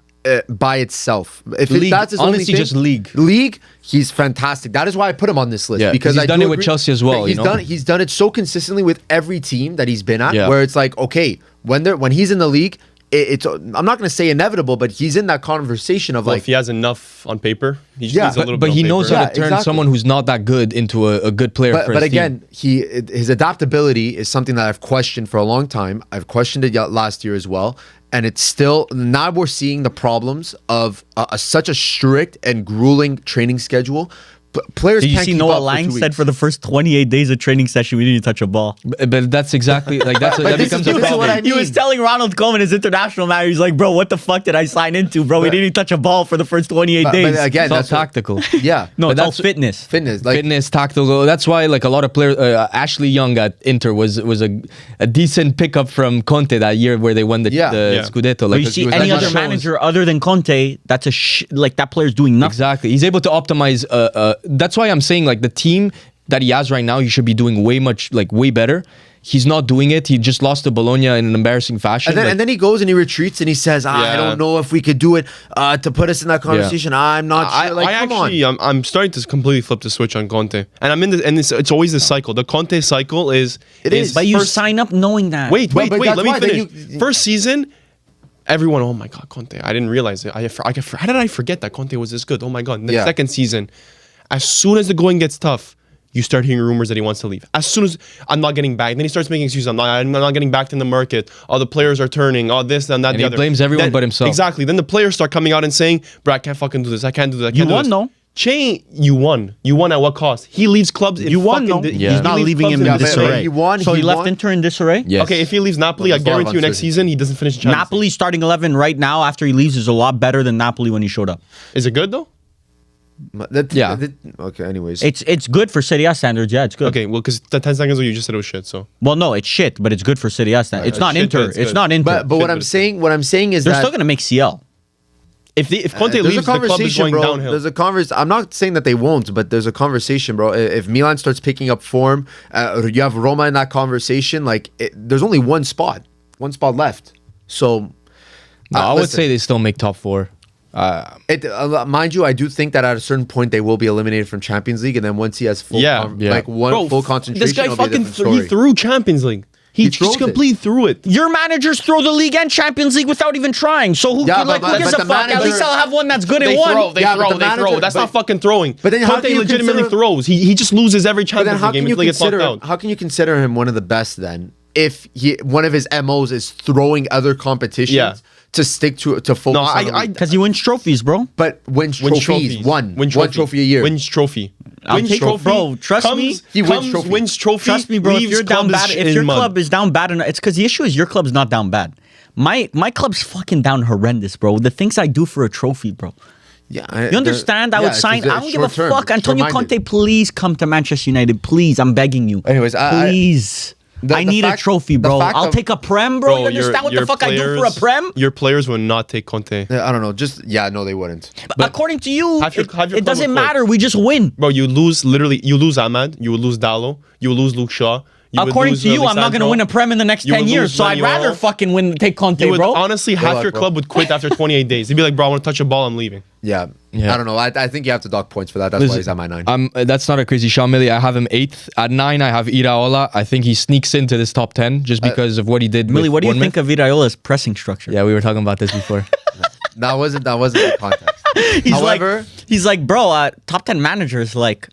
by itself. If League. that's his Honestly, only thing, just League. League, he's fantastic. That is why I put him on this list. Yeah, because he's I done do it with agree- Chelsea as well, He's you know? he's done it so consistently with every team that he's been at. Yeah. Where it's like, okay, when he's in the league, it's I'm not going to say inevitable, but he's in that conversation of Well, like, if he has enough on paper, he just Yeah, needs a little But bit he on knows paper. how Yeah, to turn exactly. someone who's not that good into a good player for but his team. again, his adaptability is something that I've questioned for a long time. I've questioned it last year as well, and it's still now we're seeing the problems of such a strict and grueling training schedule. Players Did you can't see keep Noah up for Lang 2 said weeks. for the first 28 days of training session, we didn't even touch a ball. But that's exactly like that But this becomes is a what problem. I He was telling Ronald Koeman, his international manager, he's like, bro, what the fuck did I sign into, bro? We didn't even touch a ball for the first 28 days. But again, It's all that's what- tactical. yeah, no, but it's all that's- fitness. fitness. Like Fitness, tactical. That's why like a lot of players. Ashley Young at Inter was a decent pickup from Conte that year where they won the Yeah. Scudetto. But Like you he see was any like- other shows- manager other than Conte, that's like that player's doing nothing. exactly, he's able to optimize. That's why I'm saying like the team that he has right now, he should be doing way better. He's not doing it. He just lost to Bologna in an embarrassing fashion. And then, Like, and then he goes and he retreats and he says, I Yeah. don't know if we could do it to put us in that conversation. I'm not sure. Like, come on. I'm starting to completely flip the switch on Conte, and I'm in the, and it's always the cycle. The Conte cycle is It is. But you first- sign up knowing that. Wait, But that's let me why then finish. First season, everyone, oh my god, Conte! I didn't realize it. How did I forget that Conte was this good? Oh my god! The Yeah. second season, as soon as the going gets tough, you start hearing rumors that he wants to leave. As soon as I'm not getting back, then he starts making excuses. I'm not getting back in the market. Oh, the players are turning. Oh, this and that. And the he other. blames everyone Then- but himself. Exactly. Then the players start coming out and saying, "Bro, I can't fucking do this. I can't do that. I can't You do won, this." though. You won. You won at what cost? He leaves clubs. In You won, fucking though. di- Yeah. He's he not leaves leaving clubs him in in but disarray. he won. So he left won. Inter in disarray? Yes. Okay, if he leaves Napoli, But I there's a lot of guarantee you next uncertainty. season he doesn't finish the Champions League. Napoli starting 11 right now after he leaves is a lot better than Napoli when he showed up. Is it good though? Yeah. Okay, anyways. It's good for Serie A standards. Yeah, it's good. Okay, well, because the 10 seconds ago you just said it was shit, so. Well, no, it's shit, but it's good for Serie A standards. It's not shit, but Inter. it's It's good. not Inter. but what Shit, I'm but- saying, is They're that still going to make CL. If Conte there's leaves, the club is going downhill. There's a conversation. I'm not saying that they won't, but there's a conversation, bro. If Milan starts picking up form, you have Roma in that conversation. Like, there's only one spot left. So, No, I would listen, say they still make top four. mind you, I do think that at a certain point they will be eliminated from Champions League, and then once he has full, Yeah. like one full concentration, This guy it'll be a fucking different story. he threw Champions League. He throws just it. completely threw it. Your managers throw the league and Champions League without even trying. So who, Yeah, like, but- who gives but a the fuck? At manager- least I'll have one that's good They and one. throw, they Yeah, but throw, the they throw. manager- That's but- not fucking throwing. but then how Conte can you legitimately consider- throws. He just loses every But then Champions how League game can you until he gets knocked consider out. how can you consider him one of the best then? If one of his MOs is throwing other competitions Yeah. to stick to focus No, on the league. Because he wins trophies, bro. But wins Wins trophies, one Wins trophy a year. Wins trophy. I'll Wins take- trophy. bro, trust me, he wins trophy. Wins trophy. Trust me, bro. If leaves you're down club bad, is if in your mud. club is down bad enough, it's because the issue is your club's not down bad. My club's fucking down horrendous, bro. The things I do for a trophy, bro. Yeah, You understand? I would sign. I don't give a fuck. Antonio Conte, please come to Manchester United. Please, I'm begging you. Anyways, please. I need a trophy, bro. I'll take a prem, bro. You understand what the fuck I do for a prem? Your players would not take Conte. I don't know. No, they wouldn't. But according to you, Have your it club doesn't quit. matter. We just win. Bro, you lose Ahmad, you will lose Dallo, you will lose Luke Shaw. You would According lose, to you, I'm not going to Lisandro. win a prem in the next You 10 would years. lose So I'd Manuel. rather fucking take Conte, You would, bro. honestly, half luck, your bro. club would quit after 28 days. They'd be like, bro, I want to touch a ball, I'm leaving. Yeah. Yeah. I don't know. I think you have to dock points for that. That's why he's at my 9. That's not a crazy shot, Mili. I have him 8th. At 9, I have Iraola. I think he sneaks into this top 10 just because of what he did. Millie, with what do you Bournemouth. think of Iraiola's pressing structure? Yeah, we were talking about this before. That wasn't the context. However, he's like, bro, top 10 managers, like,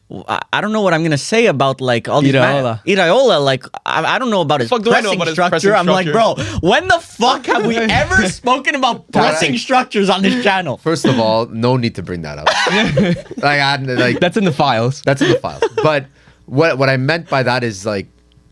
I don't know what I'm going to say about, like, all these Iraola, like, I don't know about his Fuck do I know pressing about his structure. pressing I'm like, bro, structure? when the fuck have we ever spoken about pressing structures on this channel? first of all, no need to bring that up. That's in the files. That's in the files. But what I meant by that is like,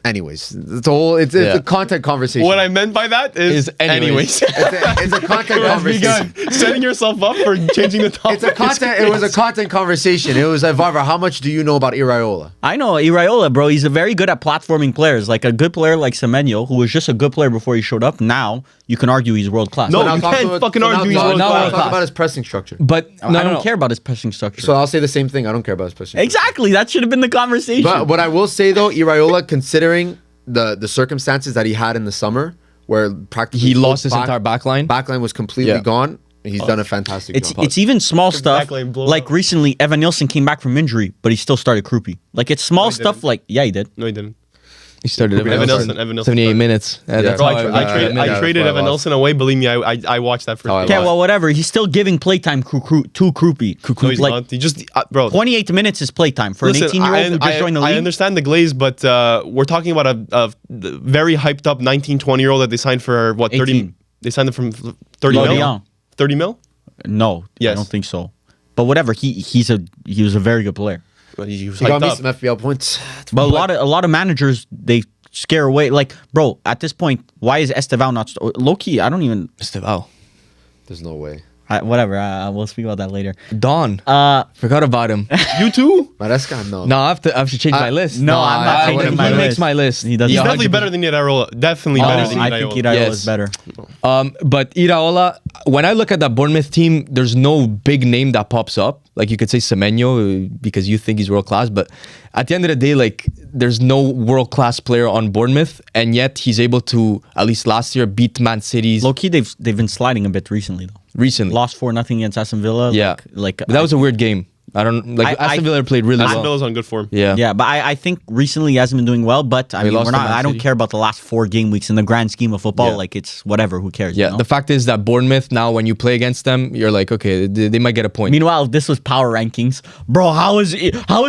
anyways, it's a content conversation. What I meant by that is anyways. it's a content conversation. Setting yourself up for changing the topic. It was a content conversation. It was like, Varvar, how much do you know about Iraola? I know Iraola, bro. He's very good at platforming players. Like a good player like Semenyo, who was just a good player before he showed up. Now you can argue he's world class. No, Now you talk can't about- fucking so now- argue he's now world talk class. about his pressing structure. But I don't care about his pressing structure. So I'll say the same thing. I don't care about his pressing structure. Exactly. That should have been the conversation. But what I will say though, Iraola, considering the circumstances that he had in the summer, where practically he lost his entire backline. backline was completely Yeah. gone. He's done a fantastic job. It's even small stuff. backline blow Like up. recently, Evan Nielsen came back from injury, but he still started Krupi. Like it's small stuff. didn't. Like yeah, he did. No, he didn't. He started Evan Nelson. 78 minutes. That's Bro, how I traded why I Evan lost. Nelson away. Believe me, I watched that first How I game. Okay, lost. well, whatever. He's still giving playtime to Krupi. No, he's Like not. He just, bro. 28 minutes is playtime for Listen, an 18-year-old who just joined the I league. understand the glaze, but we're talking about a very hyped up 19, 20-year-old that they signed for what 30? 18. They signed him from 30 Lorient. mil. 30 mil. No, I Yes. don't think so. But whatever. He was a very good player. But he was He got hyped me up. some FPL points. But a lot of managers they scare away. Like, bro, at this point, why is Esteval not low key? I don't even. Estevao. There's no way. Whatever. We'll speak about that later. Don. Forgot about him. You too? Maresca, no. No, I have to change my list. No, I'm not I changing wouldn't- my he list. makes my list. He does. He's Yeah, definitely 100%. better than Iraola. Definitely better than I think Iraola. Iraola Yes. is better. But Iraola, when I look at that Bournemouth team, there's no big name that pops up. Like you could say Semenyo because you think he's world class, but at the end of the day, like there's no world class player on Bournemouth, and yet he's able to at least last year beat Man City's Low key, they've been sliding a bit recently though. recently. Lost 4-0 against Aston Villa. Yeah, like but that was a weird game. I don't like I- Aston Villa played really Aston well. Villa's on good form. Yeah, Yeah, but I think recently he hasn't been doing well. But I mean, lost we're to not. Man I don't City. care about the last 4 game weeks in the grand scheme of football. Yeah. Like it's whatever. Who cares? Yeah, You know? the fact is that Bournemouth now, when you play against them, you're like, okay, they might get a point. Meanwhile, if this was power rankings, bro, how is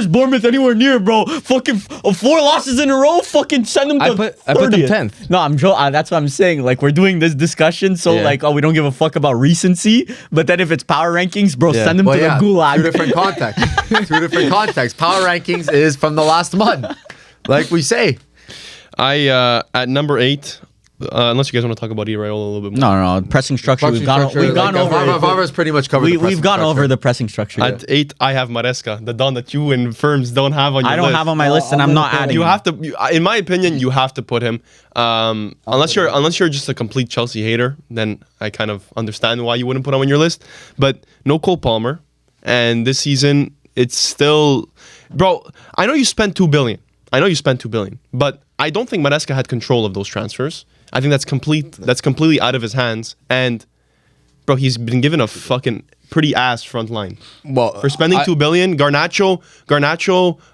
Bournemouth anywhere near, bro? Fucking 4 losses in a row. Fucking send them to I put them 30th. 10th. No, that's what I'm saying. Like we're doing this discussion, so Yeah. like, oh, we don't give a fuck about recency. But then if it's power rankings, bro, Yeah. send them Well, to yeah, the gulag. 2 different contexts. 2 different contexts. Power rankings is from the last month. Like we say. I at number 8. Unless you guys want to talk about Iraola a little bit more. No, pressing structure. We've gone over Varvar's pretty much covered. We've gone over the pressing structure. At 8, I have Maresca, the Don that you and Ferms don't have on your I list. don't have on my list, and I'm not adding. You him. have to, in my opinion, you have to put him. Unless you're just a complete Chelsea hater, then I kind of understand why you wouldn't put him on your list. But no Cole Palmer, and this season it's still, bro. I know you spent $2 billion. But I don't think Maresca had control of those transfers. I think that's completely out of his hands. And bro, he's been given a fucking pretty ass front line. Well, For spending $2 billion, Garnacho,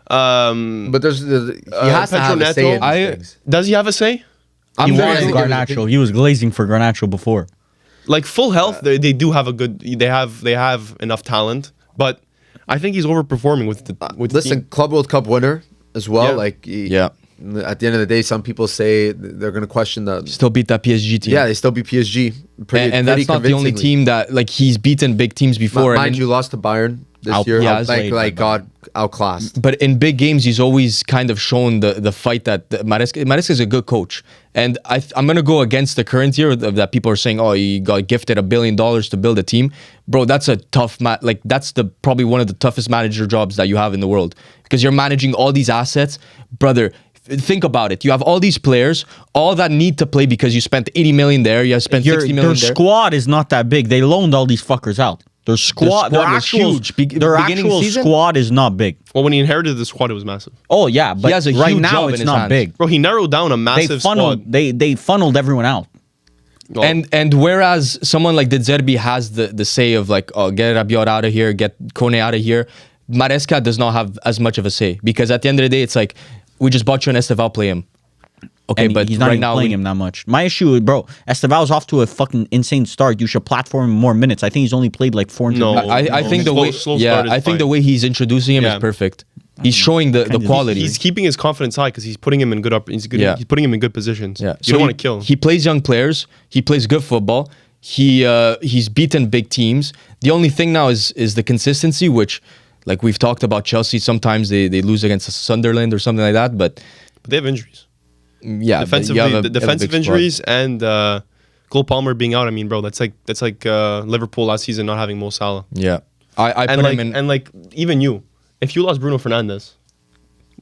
But he has to have a say in Pedro these Neto, things. does he have a say? I'm He very was good. Garnacho. He was glazing for Garnacho before. Like full health, they do have a good. They have enough talent, but I think he's overperforming with the Listen, team. Club World Cup winner as well. Yeah. Like Yeah. At the end of the day, some people say they're going to question the. still beat that PSG team. Yeah, they still beat PSG. and that's not the only team that like he's beaten big teams before. Mind and you, lost to Bayern this Out- year. yeah, like outplayed by God outclassed. but in big games, he's always kind of shown the fight that Maresca is a good coach. And I'm going to go against the current year that people are saying, oh, he got gifted $1 billion to build a team. Bro, that's a tough, that's probably one of the toughest manager jobs that you have in the world. Because you're managing all these assets. Brother, think about it. You have all these players, all that need to play because you spent 80 million there. You have spent 60 million Their there. squad is not that big. They loaned all these fuckers out. Their squad was actual, huge. Their Beginning actual season? squad is not big. Well, when he inherited the squad, it was massive. Oh yeah, but has a right huge now job in it's his not hands. big. Bro, he narrowed down a They massive funneled. squad. They funneled everyone out. Well, And whereas someone like De Zerbi has the say of like, oh, get Rabiot out of here, get Kone out of here, Maresca does not have as much of a say because at the end of the day, it's like we just bought you an Esteval, play him. Okay, And but he's not right even now playing him that much. My issue, bro, Esteval's off to a fucking insane start. You should platform him more minutes. I think he's only played like 400 No. minutes. I think the way Slow start is I think the fine. way he's introducing him Yeah. is perfect. He's showing the quality. he's keeping his confidence high because he's putting him in good He's Yeah. putting him in good positions. Yeah, You don't want to kill him. He plays young players. He plays good football. He's beaten big teams. The only thing now is the consistency, which, like we've talked about Chelsea, sometimes they lose against Sunderland or something like that. But But they have injuries. yeah, but Defensively, you have the you have a defensive big squad. injuries and Cole Palmer being out. I mean, bro, that's like Liverpool last season not having Mo Salah. Yeah, I And put like him in. and like even you, if you lost Bruno Fernandes,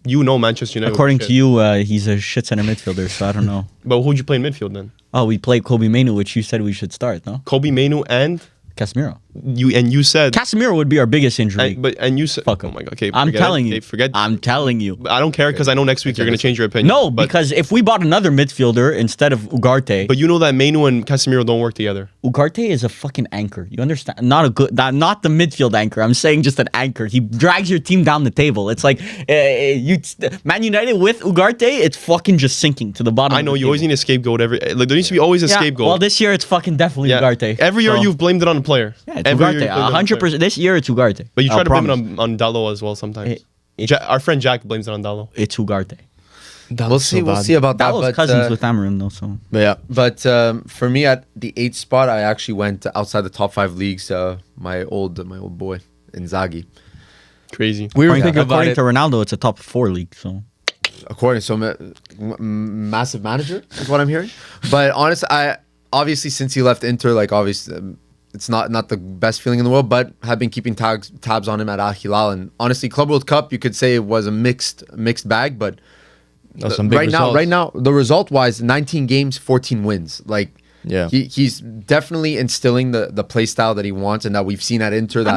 you know Manchester United. According would to be shit. you, he's a shit center midfielder, so I don't know. But who'd you play in midfield then? Oh, we played Kobe Mainu, which you said we should start, no? Kobe Mainu and Casemiro. you said Casemiro would be our biggest injury. and you said Fuck oh him. my god. Okay, I'm forget telling it. you. Okay, forget. I'm telling you. I don't care because I know next week you're gonna change your opinion. No, but, because if we bought another midfielder instead of Ugarte, but you know that Mainu and Casemiro don't work together. Ugarte is a fucking anchor. You understand? Not the midfield anchor. I'm saying just an anchor. He drags your team down the table. It's like Man United with Ugarte, it's fucking just sinking to the bottom. I know of the you always table. need a scapegoat. Like there needs to be always a Yeah, scapegoat. well, this year it's fucking definitely yeah. Ugarte. Every year So- you've blamed it on a player. Yeah, it's Every year Ugarte. you've blamed it on a player. 100%. This year it's Ugarte. But you try I'll to blame promise. it on Dallo as well sometimes. It- Our friend Jack blames it on Dallo. It's Ugarte. We'll see. We'll see about that. That was But, cousins with Amarin though, so yeah. But for me, at the 8th spot, I actually went outside the top 5 leagues. My old boy Inzaghi. Crazy. We were thinking about according it. to Ronaldo, it's a top 4 league. So According to massive manager is what I'm hearing. But honestly, I obviously since he left Inter, like obviously. It's not the best feeling in the world, but have been keeping tabs on him at Al Hilal. And honestly, Club World Cup, you could say it was a mixed bag, but Some big results. right now, the result wise, 19 games, 14 wins. Like, Yeah. he's definitely instilling the play style that he wants and that we've seen at Inter. I That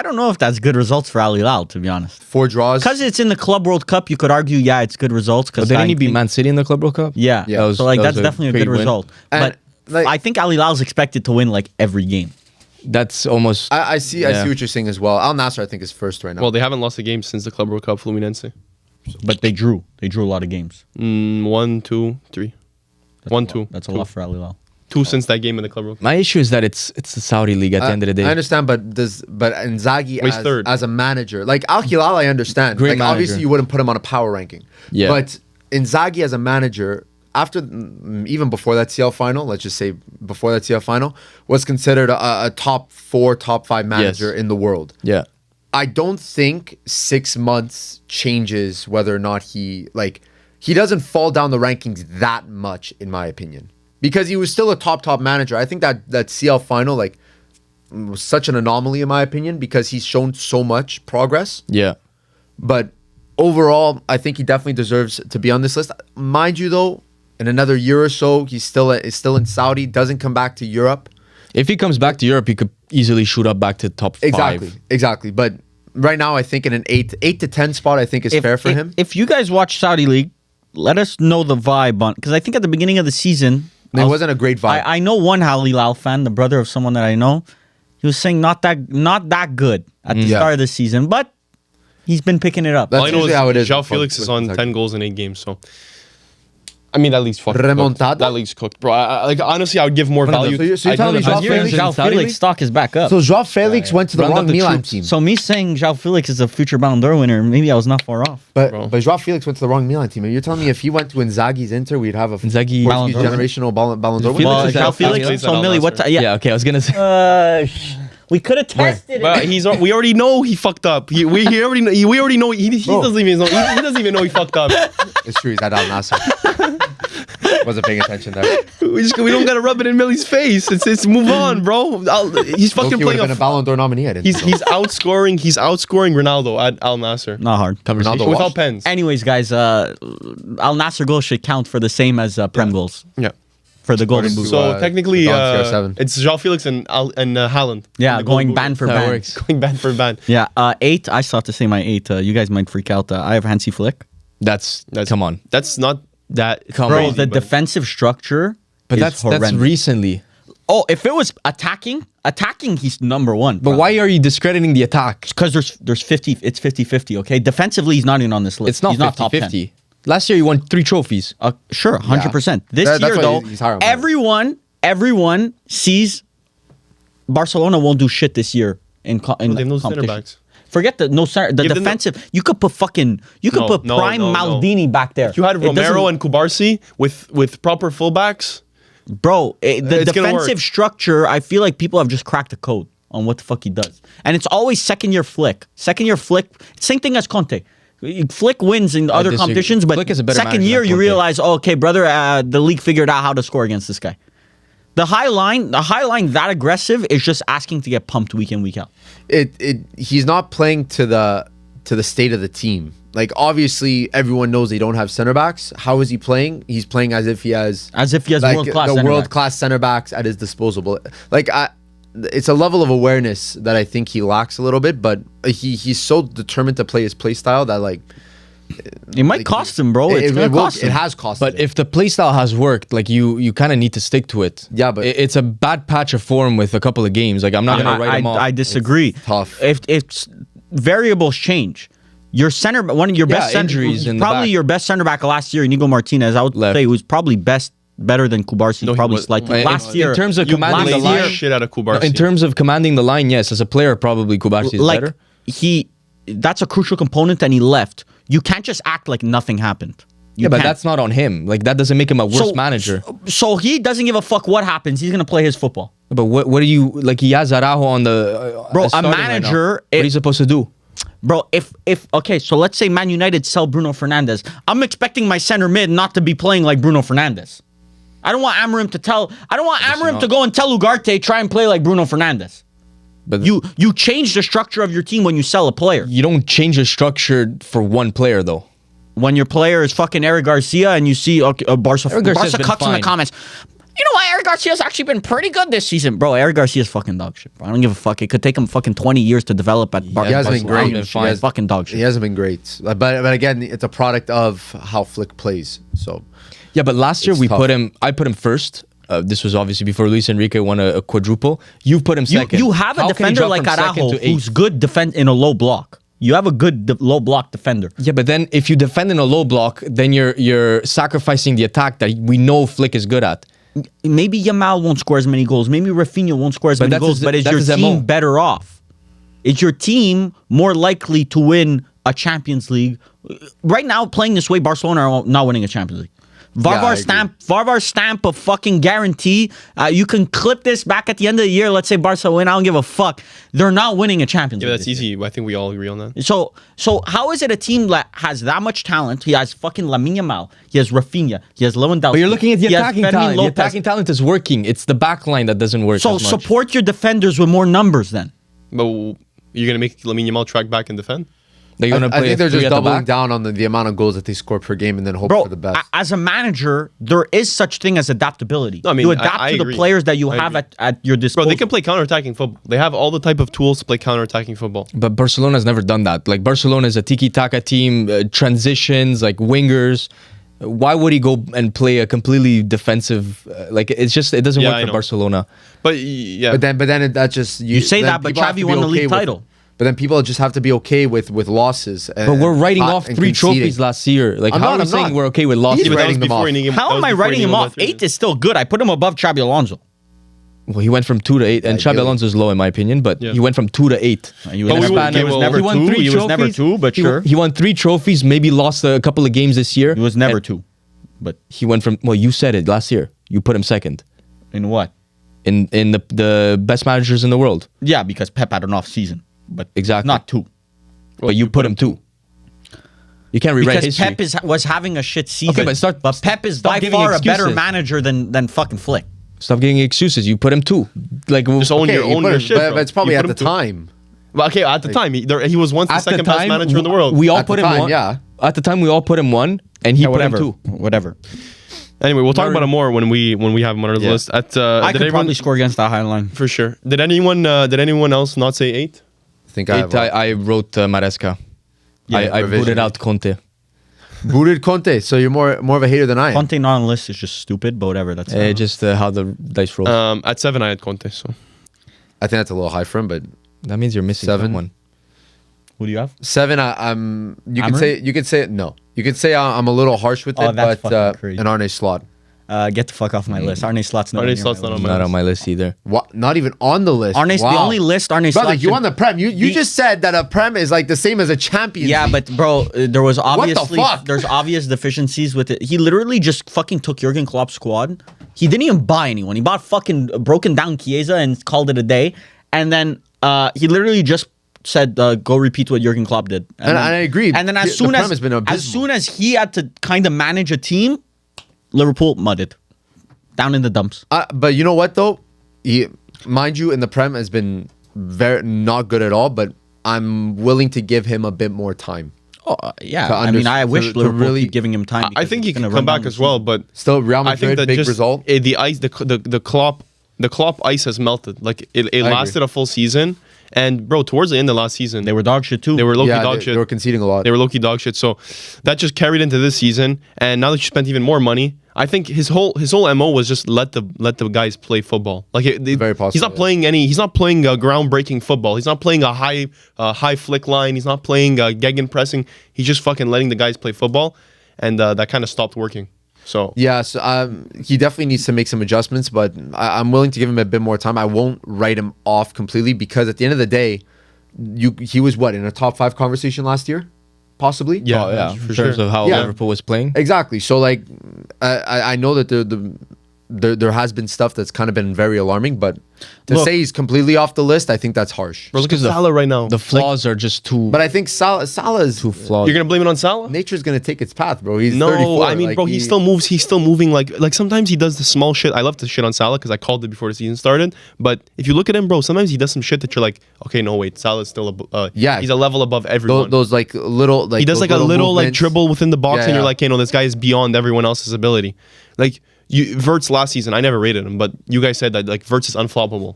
don't know if that's good results for Al Hilal, to be honest. 4 draws. Because it's in the Club World Cup, you could argue, yeah, it's good results. But Because didn't he beat Man City in the Club World Cup? Yeah, Yeah. That was- so like that that's was a definitely a great good win. result. And, But like- I think Al Hilal is expected to win like every game. That's almost. I see Yeah. what you're saying as well. Al Nassr, I think, is first right now. Well, they haven't lost a game since the Club World Cup, Fluminense. But they drew. They drew a lot of games. 1, 2, 3. That's 1, a lot. 2. That's a 2. lot for Al Hilal. 2 since that game in the Club World Cup. My issue is that it's the Saudi league at the end of the day. I understand, but Inzaghi He's third. as a manager, like Al Hilal, I understand. Great Like manager. obviously, you wouldn't put him on a power ranking. Yeah. But Inzaghi as a manager, after even before that CL final, let's just say before that CL final, was considered a top 4, top 5 manager Yes. in the world. Yeah. I don't think 6 months changes whether or not he doesn't fall down the rankings that much, in my opinion, because he was still a top manager. I think that CL final was such an anomaly, in my opinion, because he's shown so much progress. Yeah. But overall, I think he definitely deserves to be on this list. Mind you, though, in another year or so, is still in Saudi, doesn't come back to Europe. If he comes back to Europe, he could easily shoot up back to top 5. Exactly. But right now, I think in an 8 to 10 spot, I think is fair for him. If you guys watch Saudi League, let us know the vibe on, because I think at the beginning of the season, It wasn't a great vibe. I know one Al Hilal fan, the brother of someone that I know. He was saying not that good at the Yeah. start of the season, but he's been picking it up. That's All I know usually how it is João with- Felix is with on Inzaghi. 10 goals in 8 games, so... I mean, that league's fucking Remontada? cooked. That league's cooked, bro. Like, honestly, I would give more value. So you're I'd telling me give- João Felix- João Saudi Felix League? stock is back up. So João Felix went to the Round wrong up the Milan troops. team. So me saying João Felix is a future Ballon d'Or winner, maybe I was not far off. But Bro. João Felix went to the wrong Milan team. And you're telling me if he went to Inzaghi's Inter, we'd have a Inzaghi- Portuguese Ballon d'Or. generational Ballon d'Or Felix winner? Well, is João at- Felix. Felix So at Al Millie, what? Nassr. Yeah. Okay, I was gonna say. We could have tested But we already know he fucked up. We already know he doesn't even know he doesn't even know he fucked up. It's true. He's at Al Nassr. Wasn't paying attention there. We don't gotta rub it in Millie's face. It's move on, bro. He's fucking He would playing have been a Ballon d'Or nominee. I didn't He's know. outscoring Ronaldo at Al Nassr Not hard. Ronaldo without washed? pens. Anyways, guys, Al Nassr goals should count for the same as Prem goals Yeah. for the golden boot. So technically, the Don CR7. it's João Felix and Haaland. Yeah, The going goal- ban for That ban. works. Going ban for ban. Yeah, 8. I still have to say my 8. You guys might freak out. I have Hansi Flick. That's come on. That's not that Come Bro, on. crazy, the but- defensive structure But is that's horrendous. recently. Oh, if it was attacking, he's number 1. But why are you discrediting the attack? Because there's 50. It's 50-50. Okay, defensively he's not even on this list. It's not he's not top 10. 50-50. Last year he won 3 trophies. Sure, 100%. This That's year why though, he's higher on my everyone sees Barcelona won't do shit this year in They have no center competition. backs. Forget the center, the Give them the- defensive. You could put prime Maldini back there. You had It doesn't- Romero and Kubarsi with proper fullbacks. Bro, the It's gonna defensive work. structure, I feel like people have just cracked the code on what the fuck he does. And it's always second year Flick. Same thing as Conte. Flick wins in other disagree. competitions, but Flick is a better second manager year than you Conte. realize, oh, okay, brother, the league figured out how to score against this guy. The high line that aggressive is just asking to get pumped week in, week out. He's not playing to the state of the team. like obviously everyone knows they don't have center backs. How is he playing? He's playing as if he has like, world class the world class center backs at his disposal. Like it's a level of awareness that I think he lacks a little bit, but he's so determined to play his play style that like it might cost him, bro. It's gonna cost him. It has cost him. But if the playstyle has worked, like you kind of need to stick to it. Yeah, but it's a bad patch of form with a couple of games. Like I'm not gonna write him off. I disagree. It's tough. If variables change, your center, one of your best injuries in the probably back. your best center back last year, Inigo Martinez. I would say was probably better than Kubarsi. No, he probably was- slightly. Last year, in terms of commanding the Lazy line, shit out of Kubarsi. in terms of commanding the line, yes, as a player, probably Kubarsi is like better. that's a crucial component, and he left. You can't just act like nothing happened. You But can't. that's not on him. Like that doesn't make him a worse manager. So he doesn't give a fuck what happens. He's gonna play his football. But what do you like? He has Araujo on the Bro, a starting right now. manager, What are you supposed to do? Bro, if okay, so let's say Man United sell Bruno Fernandes. I'm expecting my center mid not to be playing like Bruno Fernandes. I don't want Amorim to go and tell Ugarte try and play like Bruno Fernandes. But You change the structure of your team when you sell a player. you don't change the structure for one player though. When your player is fucking Eric Garcia and you see Barca Eric Garcia's been cuts in the fine. comments. You know what? Eric Garcia's actually been pretty good this season. Bro, Eric Garcia's fucking dog shit, bro. I don't give a fuck. It could take him fucking 20 years to develop at Barca. He hasn't been great. Been fine. He's Fucking dog He shit. hasn't been great. But again, it's a product of how Flick plays. So Yeah, but last year It's we tough. put him. I put him first. This was obviously before Luis Enrique won a quadruple. You put him second. You have a How can you defender drop like from second Araujo to eighth? who's good defend in a low block. You have a good low block defender. Yeah, but then if you defend in a low block, then you're sacrificing the attack that we know Flick is good at. Maybe Yamal won't score as many goals. Maybe Rafinha won't score as But many that's goals. his- But is that's your his team MO. better off? Is your team more likely to win a Champions League? Right now, playing this way, Barcelona are not winning a Champions League. I Varvar stamp of fucking guarantee. You can clip this back at the end of the year. Let's say Barca win. I don't give a fuck. They're not winning a Champions Yeah, League. that's this year. easy. I think we all agree on that. So how is it a team that has that much talent? He has fucking Lamine Yamal. He has Rafinha. He has Lewandowski. But you're looking at the he has attacking Fermin talent. Lopez. The attacking talent is working. It's the back line that doesn't work So as much. support your defenders with more numbers then. But you're gonna make Lamine Yamal track back and defend? They're I gonna play think they're three just at the doubling back. down on the amount of goals that they score per game and then hope Bro, for the best. as a manager, there is such thing as adaptability. No, I mean, you adapt I to the agree. players that you I have agree. at your Bro, disposal. they can play counter-attacking football. They have all the type of tools to play counter-attacking football. But Barcelona's never done that. Like Barcelona is a tiki-taka team, transitions, like wingers. Why would he go and play a completely defensive? Like it doesn't Yeah, work I for know. Barcelona. But yeah, But then that just You say then that, but people have Xavi to be won the okay league with- title. But then people just have to be okay with losses. But we're writing off and 3 conceding. trophies last year. Like I'm how not, are we I'm saying not. we're okay with losses? He's but that was writing them before off. Inigo- How that am was I before writing him Inigo off? went 8 is still good. I put him above Xabi Alonso. Well, he went from 2 to 8, and Xabi Ideally. Alonso is low in my opinion, but Yeah. he went from 2 to 8. He But was, we never, will- he was well, never He won two. 3 He trophies. was never two, but He- sure. He won 3 trophies, maybe lost a couple of games this year. He was never and two. But He went from, well, you said it last year. You put him second in what? in the best managers in the world. Yeah, because Pep had an off season. But Exactly. not two. But you put him 2. You can't rewrite Because history. Pep was having a shit season. Okay, but Pep is stop by giving far a better excuses. manager than fucking Flick. Stop giving excuses. You put him 2. Like just own Okay, your you own put your him- shit. but bro. it's probably You at put the him to- time. Well, okay, at the time, he was once the at the second best time, manager in the world. we all At the put him time, 1. yeah. At the time, we all put him 1, and he put whatever. him 2. Whatever. Anyway, we'll talk Very- about it more when we have him on our Yeah. list. I Did could anyone probably score against that high line. for sure? Did anyone else not say 8? I think I have 8, I wrote Maresca. I revision. booted out Conte. booted Conte. So you're more of a hater than I am. Conte not on the list is just stupid, but whatever. That's Just how the dice roll. At 7, I had Conte. So I think that's a little high for him, but that means you're missing 7. someone. Who do you have? 7. I'm. You could Amorim? say no. You could say I'm a little harsh with Oh, it, that's but fucking crazy. an Arne Slot. Get the fuck off my list. Arne Slot's not Arne on Slot's my not on list. my Not on my list either. What? Not even on the list. Arne's the Wow. only list. Arne Brother, Slot. you won the Prem. You just said that a Prem is like the same as a Champions Yeah, League. but bro, there was the obviously fuck? there's obvious deficiencies with it. He literally just fucking took Jurgen Klopp's squad. He didn't even buy anyone. He bought fucking broken down Chiesa and called it a day. And then he literally just said, "Go repeat what Jurgen Klopp did." And I agree. And then The as soon Prem as has been abysmal. soon as he had to kind of manage a team, Liverpool mudded down in the dumps. But you know what though? Mind you, in the Prem has been very not good at all. But I'm willing to give him a bit more time. Yeah, To I mean, I under- wish to Liverpool really- keep giving him time. I because think he it's gonna can run come back down the as well, season. but Still, Real I think Madrid, that big just result. the ice, the Klopp ice has melted. Like it agree. lasted a full season, and bro, towards the end of last season, They were dog shit too. they were low-key Yeah, dog they shit. were conceding a lot. They were low-key dog shit. So that just carried into this season, and now that you spent even more money, I think his whole MO was just let the guys play football. Like Very possible, he's not playing he's not playing a groundbreaking football. He's not playing a high flick line. He's not playing gegen pressing. He's just fucking letting the guys play football, and that kind of stopped working. So Yeah, so he definitely needs to make some adjustments, but I'm willing to give him a bit more time. I won't write him off completely because at the end of the day, he was what in a top 5 conversation last year, possibly. yeah, Oh, yeah, for in terms sure. of how Yeah. Liverpool was playing. Exactly. So like, I know that there has been stuff that's kind of been very alarming, but to Look- say he's completely off the list, I think that's harsh. Bro, look at Because the- Salah right now. The flaws are just too But I think Salah is too flawed. You're gonna blame it on Salah? nature's gonna take its path, bro. He's No, 34. I mean, like, bro, he still moves. He's still moving. Like sometimes he does the small shit. I love to shit on Salah because I called it before the season started. But if you look at him, bro, sometimes he does some shit that you're like, okay, no, wait, Salah's still Yeah. he's a level above everyone. those like little like He does those like a little like movements. dribble within the box, Yeah, and you're yeah. like, hey, no, this guy is beyond everyone else's ability. Like Verts last season, I never rated him, but you guys said that like Verts is unfloppable.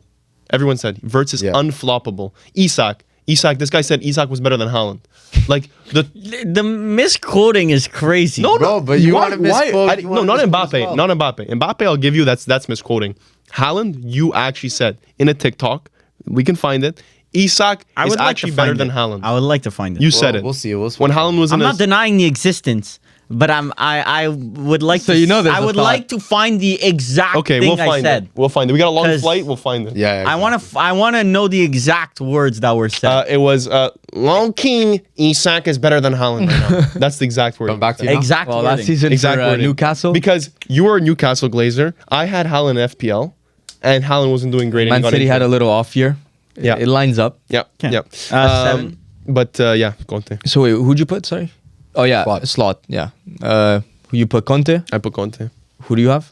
Everyone said Verts is Yeah. unfloppable. Isak, this guy said Isak was better than Haaland. Like the misquoting is crazy. no, Bro, but you wanna misquote- you no, wanna not misquote Mbappe, as well. not Mbappe. Mbappe, I'll give you that's misquoting. Haaland, you actually said in a TikTok, we can find it. Isak I is would like actually to better find than it. Haaland. I would like to find it. You said it. We'll see. When Haaland was in I'm his, not denying the existence, but I would like So to. you know there's I a would thought. like to find the exact okay, thing we'll find I said. it. We'll find it. We got a long 'Cause- flight. We'll find it. Yeah, I want to know the exact words that were said. It was low key. Isak is better than Haaland right now. That's the exact word. Come back to you. now? exact well, wording. last season Exact for wording. Newcastle. Because you were a Newcastle Glazer. I had Haaland in FPL, and Haaland wasn't doing great. and he Man got City had a injured. little off year. Yeah. It lines up. Yep. Okay. Yep. 7. But yeah, Conte. So wait, who'd you put? Sorry. Oh yeah, Slot. slot. Yeah. Who you put? Conte. I put Conte. Who do you have?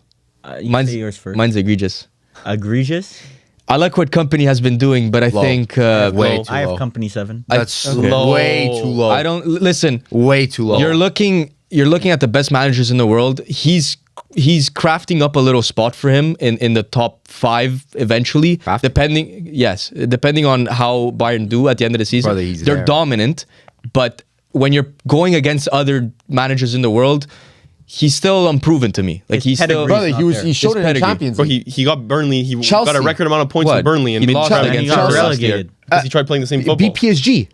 You Mine's say yours first. Mine's egregious. Egregious. I like what company has been doing, but I Low. think Way low. too I have low. company 7. That's Okay. way too low. I don't listen. Way too low. You're looking at the best managers in the world. He's crafting up a little spot for him in the top 5 eventually. Crafting? Depending on how Bayern do at the end of the season. Brother, he's They're there. dominant, but when you're going against other managers in the world, he's still unproven to me. Like His he's still pedigree. Brother, Not he there. showed it in pedigree. Champions Bro, League. he got Burnley. He got a Chelsea. record amount of points What? with Burnley and He mid lost Champions against And he got Chelsea last year. relegated. because he tried playing the same football. beat PSG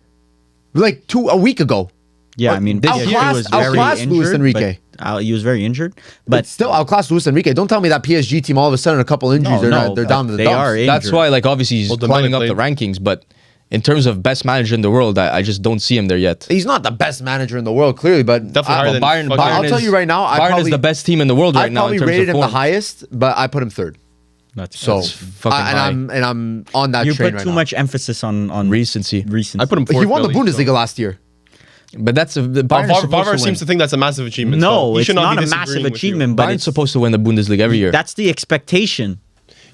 like a week ago. Yeah, I mean, This PSG year- was very outclassed injured. Luis Enrique. But, he was very injured. But But still outclassed Luis Enrique. Don't tell me that PSG team all of a sudden a couple injuries they're down to the they dumps. are That's injured. why, like, obviously he's Well, the climbing man up the played- rankings, but in terms of best manager in the world, I just don't see him there yet. He's not the best manager in the world, clearly, but Definitely higher than Bayern, fucking- Bayern I'll tell is- you right now, I Bayern probably- is the best team in the world I right now in probably terms rated of him the form. highest, but I put him third. That's So fucking and high. I'm on that you train put right too now. much emphasis on Recency. recency. I put him fourth. He won the Billy, Bundesliga last year. But that's the Bayern is supposed Varvar to seems win. to think that's a massive achievement. so No, he it's should not be a massive disagreeing with you. achievement, but Bayern's it's, supposed to win the Bundesliga every year. that's the expectation.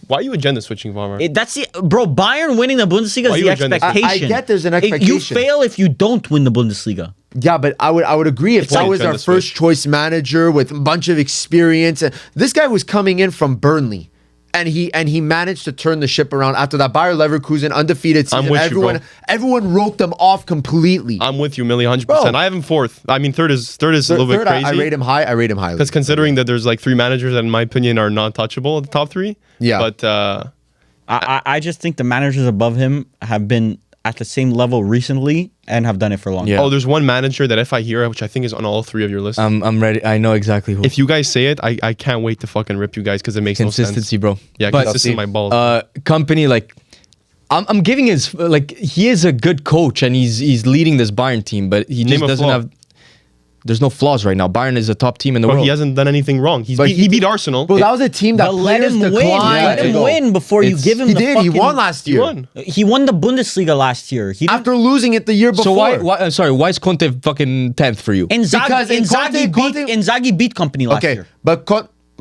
Why are you agenda switching, Varvar? That's the bro. Bayern winning the Bundesliga Why is you the agenda- expectation. I get there's an You expectation. fail if you don't win the Bundesliga. Yeah, but I would agree if It's that like was our agenda first switch. choice manager with a bunch of experience. And this guy was coming in from Burnley. And he managed to turn the ship around after that Bayer Leverkusen undefeated season. I'm with you, bro. Everyone wrote them off completely. I'm with you, Millie, 100%. Bro. I have him fourth. I mean, third is a little bit Third, crazy. I rate him high. I rate him highly. Because considering that there's like 3 managers that, in my opinion, are not touchable at the top 3. Yeah. But I just think the managers above him have been at the same level recently and have done it for long. Yeah. there's one manager that if I hear, which I think is on all 3 of your lists. I'm ready. I know exactly who. If you guys say it, I can't wait to fucking rip you guys because it makes Consistency, no sense. bro. Yeah, But, consistency my balls. company like I'm giving his like he is a good coach and he's leading this Bayern team, but he just Name a doesn't flaw. have. There's no flaws right now. Bayern is a top team in the Bro, world. he hasn't done anything wrong. But He beat Arsenal. Bro, that was a team that But let players him win. declined Let to him go. win before you It's- give him He the did. He fucking- won last He year. won. He won the Bundesliga last year. He didn't- After losing it the year before. So why is Conte fucking 10th for you? Inzaghi, Because Inzaghi beat Company last Okay, year. but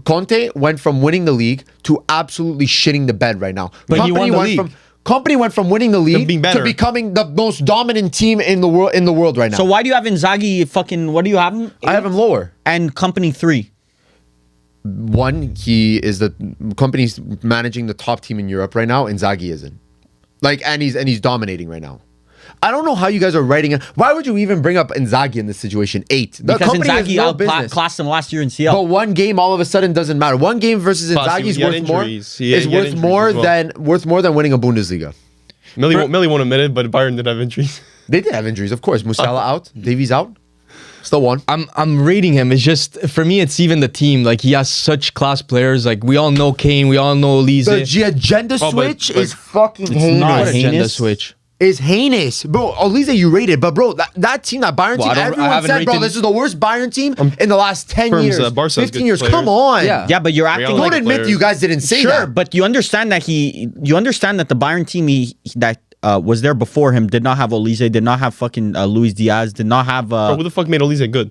Conte went from winning the league to absolutely shitting the bed right now. But he won the league. Company went from winning the league being better. to becoming the most dominant team in the world right now. So why do you have Inzaghi fucking, what do you have him? I have him lower. And Company 3. One, he is the company's managing the top team in Europe right now. Inzaghi isn't. And he's dominating right now. I don't know how you guys are writing it. Why would you even bring up Inzaghi in this situation? 8. The Because company has Inzaghi no business. outclassed him last year in CL. But one game all of a sudden doesn't matter. One game versus Plus, Inzaghi is he had worth more. injuries. He had injuries as well. worth more than winning a Bundesliga. Millie won't admit it, but Bayern did have injuries. They did have injuries, of course. Musiala out, Davies out. Still won. I'm rating him. It's just for me, it's even the team. Like he has such class players. Like we all know Kane, we all know Elise. The agenda switch is fucking heinous. not Agenda heinous. switch. Is heinous, bro. Elise, you rated, but bro, that team, that Bayern Well, team, I everyone haven't said, bro, rated- this is the worst Bayern team in the last 10 Ferms, years, Barca has 15 good years. players. Come on. Yeah. But you're acting Real Don't like... admit players. you guys didn't say Sure, that. but you understand that the Bayern team that was there before him did not have Olise, did not have fucking Luis Diaz, did not have... Bro, who the fuck made Elise good?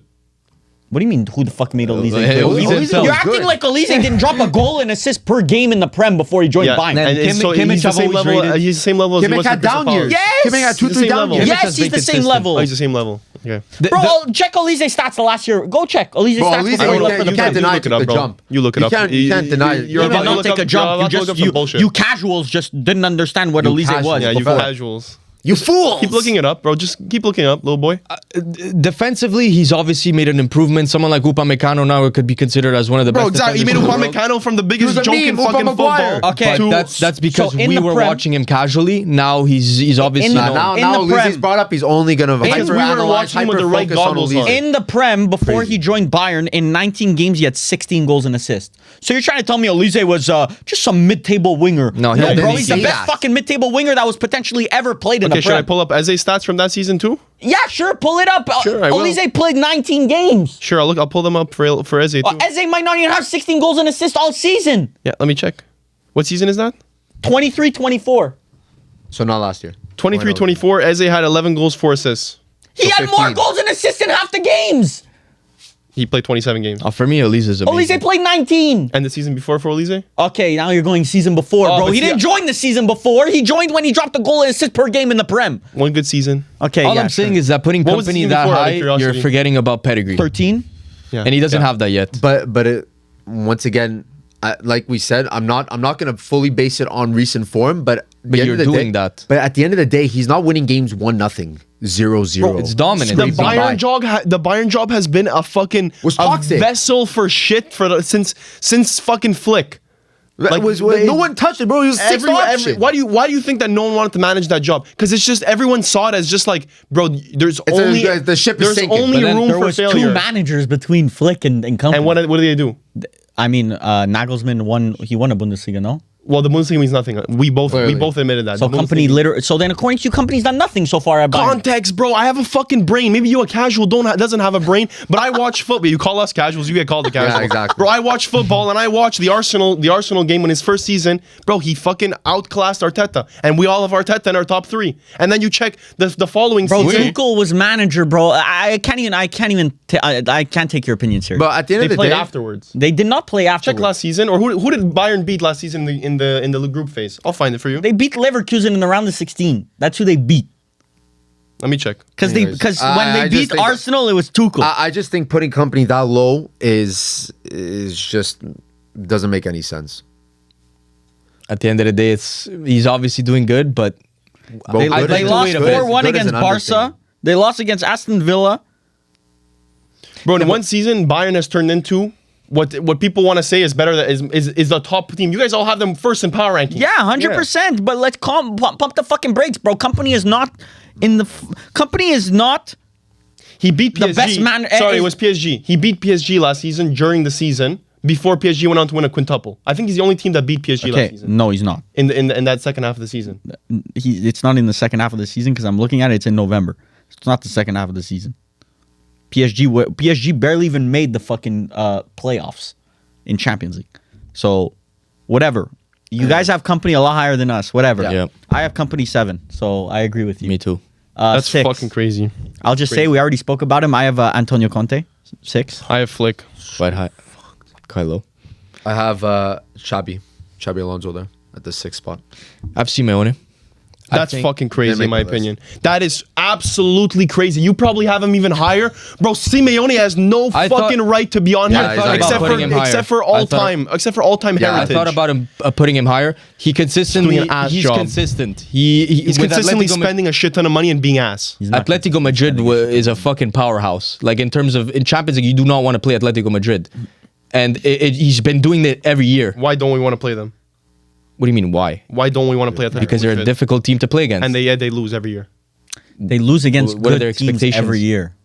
What do you mean, who the fuck made Olise Hey, good? Olise himself. You're is acting good. like Olise didn't drop a goal and assist per game in the Prem before he joined Bayern. and Kim- so Kimmich he's the I've same always level. rated. He's the same level as he Kimmich was had with Crystal down years. Palace. Yes! Kimmich had 2-3 He's the same down level. years. Kimmich Yes, has he's been the same consistent. level. Oh, he's the same level. Okay. Bro, check Olise stats the last year. Go check Olise Bro, stats Elise, before he you left for the can't Prem. deny look it took up, the bro. jump. You look it up. You can't deny it. You're You about did to not look take a up- jump. you're You about to look just up some bullshit. you casuals just didn't understand what You Olise casuals. was. Yeah, you before. casuals. You fools. Keep looking it up, bro. Just keep looking it up, little boy. Defensively, he's obviously made an improvement. Someone like Upamecano now could be considered as one of the Bro, best. exactly. You made defenders in the world. Upamecano from the biggest He was a joke in meme, fucking Upamecano. football. Okay. But that's because So in we the were Prem- watching him casually. Now he's obviously the- known. Now In the Elise's Prem. brought up, he's only going to Because we were watching him with the right goggles on. In the Prem, before he joined Bayern, in 19 games, he had 16 goals and assists. So you're trying to tell me Olise was just some mid-table winger? No, he bro, didn't he's the say best that. fucking mid-table winger that was potentially ever played in Okay, the should I Prem. pull up Eze's stats from that season too? Yeah, sure, pull it up. Sure, I will. Olise played 19 games. Sure, I'll pull them up for Eze too. Eze might not even have 16 goals and assists all season. Yeah, let me check. What season is that? 23-24. So not last year. 23-24. Eze had 11 goals, 4 assists. He had 15. more goals and assists in half the games. He played 27 games. For me, Elise is amazing. Olise played 19. And the season before for Elise? Okay, now you're going season before, Oh, bro. but He see, didn't join the season before. He joined when he dropped a goal and assist per game in the Prem. One good season. Okay, All yeah, I'm sure. saying is that putting What was the company season that before, out of high, you're curiosity? forgetting about pedigree. 13. Yeah. And he doesn't Yeah. have that yet. But once again, like we said, I'm not going to fully base it on recent form, but you're doing that. But at the end of the day, he's not winning games 1-0, 0-0. It's dominant. The He's been by. Bayern job has been a fucking Was a toxic. vessel for shit since fucking Flick. Like, no one touched it, bro. He was sixth option. Why do you think that no one wanted to manage that job? Because it's just everyone saw it as just like, bro, the ship is there's sinking. only But then room There for was failure. 2 managers between Flick and Company. And what do they do? I mean, Nagelsmann won a Bundesliga, no? Well, the Bundesliga means nothing. We both Clearly. admitted that. So The Company Bundesliga- so then according to you, Company's done nothing so far at Bayern. Context, bro. I have a fucking brain. Maybe you a casual doesn't have a brain, but I watch football. You call us casuals, you get called a casual. Yeah, exactly. Bro, I watch football and I watch the Arsenal game in his first season. Bro, he fucking outclassed Arteta, and we all have Arteta in our top 3. And then you check the following Bro, season. Tuchel was manager, bro. I can't take your opinion seriously. But at the end They of the played day, afterwards. They did not play after. Check last season, or who did Bayern beat last season in the group phase? I'll find it for you. They beat Leverkusen in the round of 16. That's who they beat. Let me check. Because Anyways, when they I just beat think- Arsenal, it was Tuchel. I just think putting Company that low is just doesn't make any sense. At the end of the day, he's obviously doing good, but they good they is- lost good is- 4-1 good is against an Barca. understatement. They lost against Aston Villa. Bro, in one season, Bayern has turned into what people want to say is better is the top team. You guys all have them first in power rankings. Yeah, 100%. But let's pump the fucking brakes, bro. Company is not in the. Company is not. He beat PSG. The best man- Sorry, it was PSG. He beat PSG last season during the season before PSG went on to win a quintuple. I think he's the only team that beat PSG last Okay, season. no, he's not. In that second half of the season. It's not in the second half of the season because I'm looking at it. It's in November. It's not the second half of the season. PSG barely even made the fucking playoffs in Champions League. So, whatever. You guys have Company a lot higher than us. Whatever. Yeah. I have Company 7, so I agree with you. me too. That's 6. fucking crazy. I'll just say we already spoke about him. I have Antonio Conte, 6. I have Flick. Quite high. Quite low. I have Xabi Alonso there at the 6th spot. I have Simeone. That's think fucking crazy, they in my make the list. opinion. That is absolutely crazy. You probably have him even higher, bro. Simeone has no I thought- fucking right to be on Yeah, here, I thought except about for putting him higher. except for I all thought- time, except for all time Yeah, I I heritage. thought about him putting him higher. He consistently, Doing an ass he's job. consistent. He's with consistently Atletico spending a shit ton of money and being ass. He's not Atletico Madrid is a fucking powerhouse. Like in terms of in Champions League, you do not want to play Atletico Madrid, and he's been doing it every year. Why don't we want to play them? What do you mean? Why? Why don't we want to play Atletico Because they're a Madrid? difficult team to play against. and they lose every year. They lose against What are good their teams expectations? every year.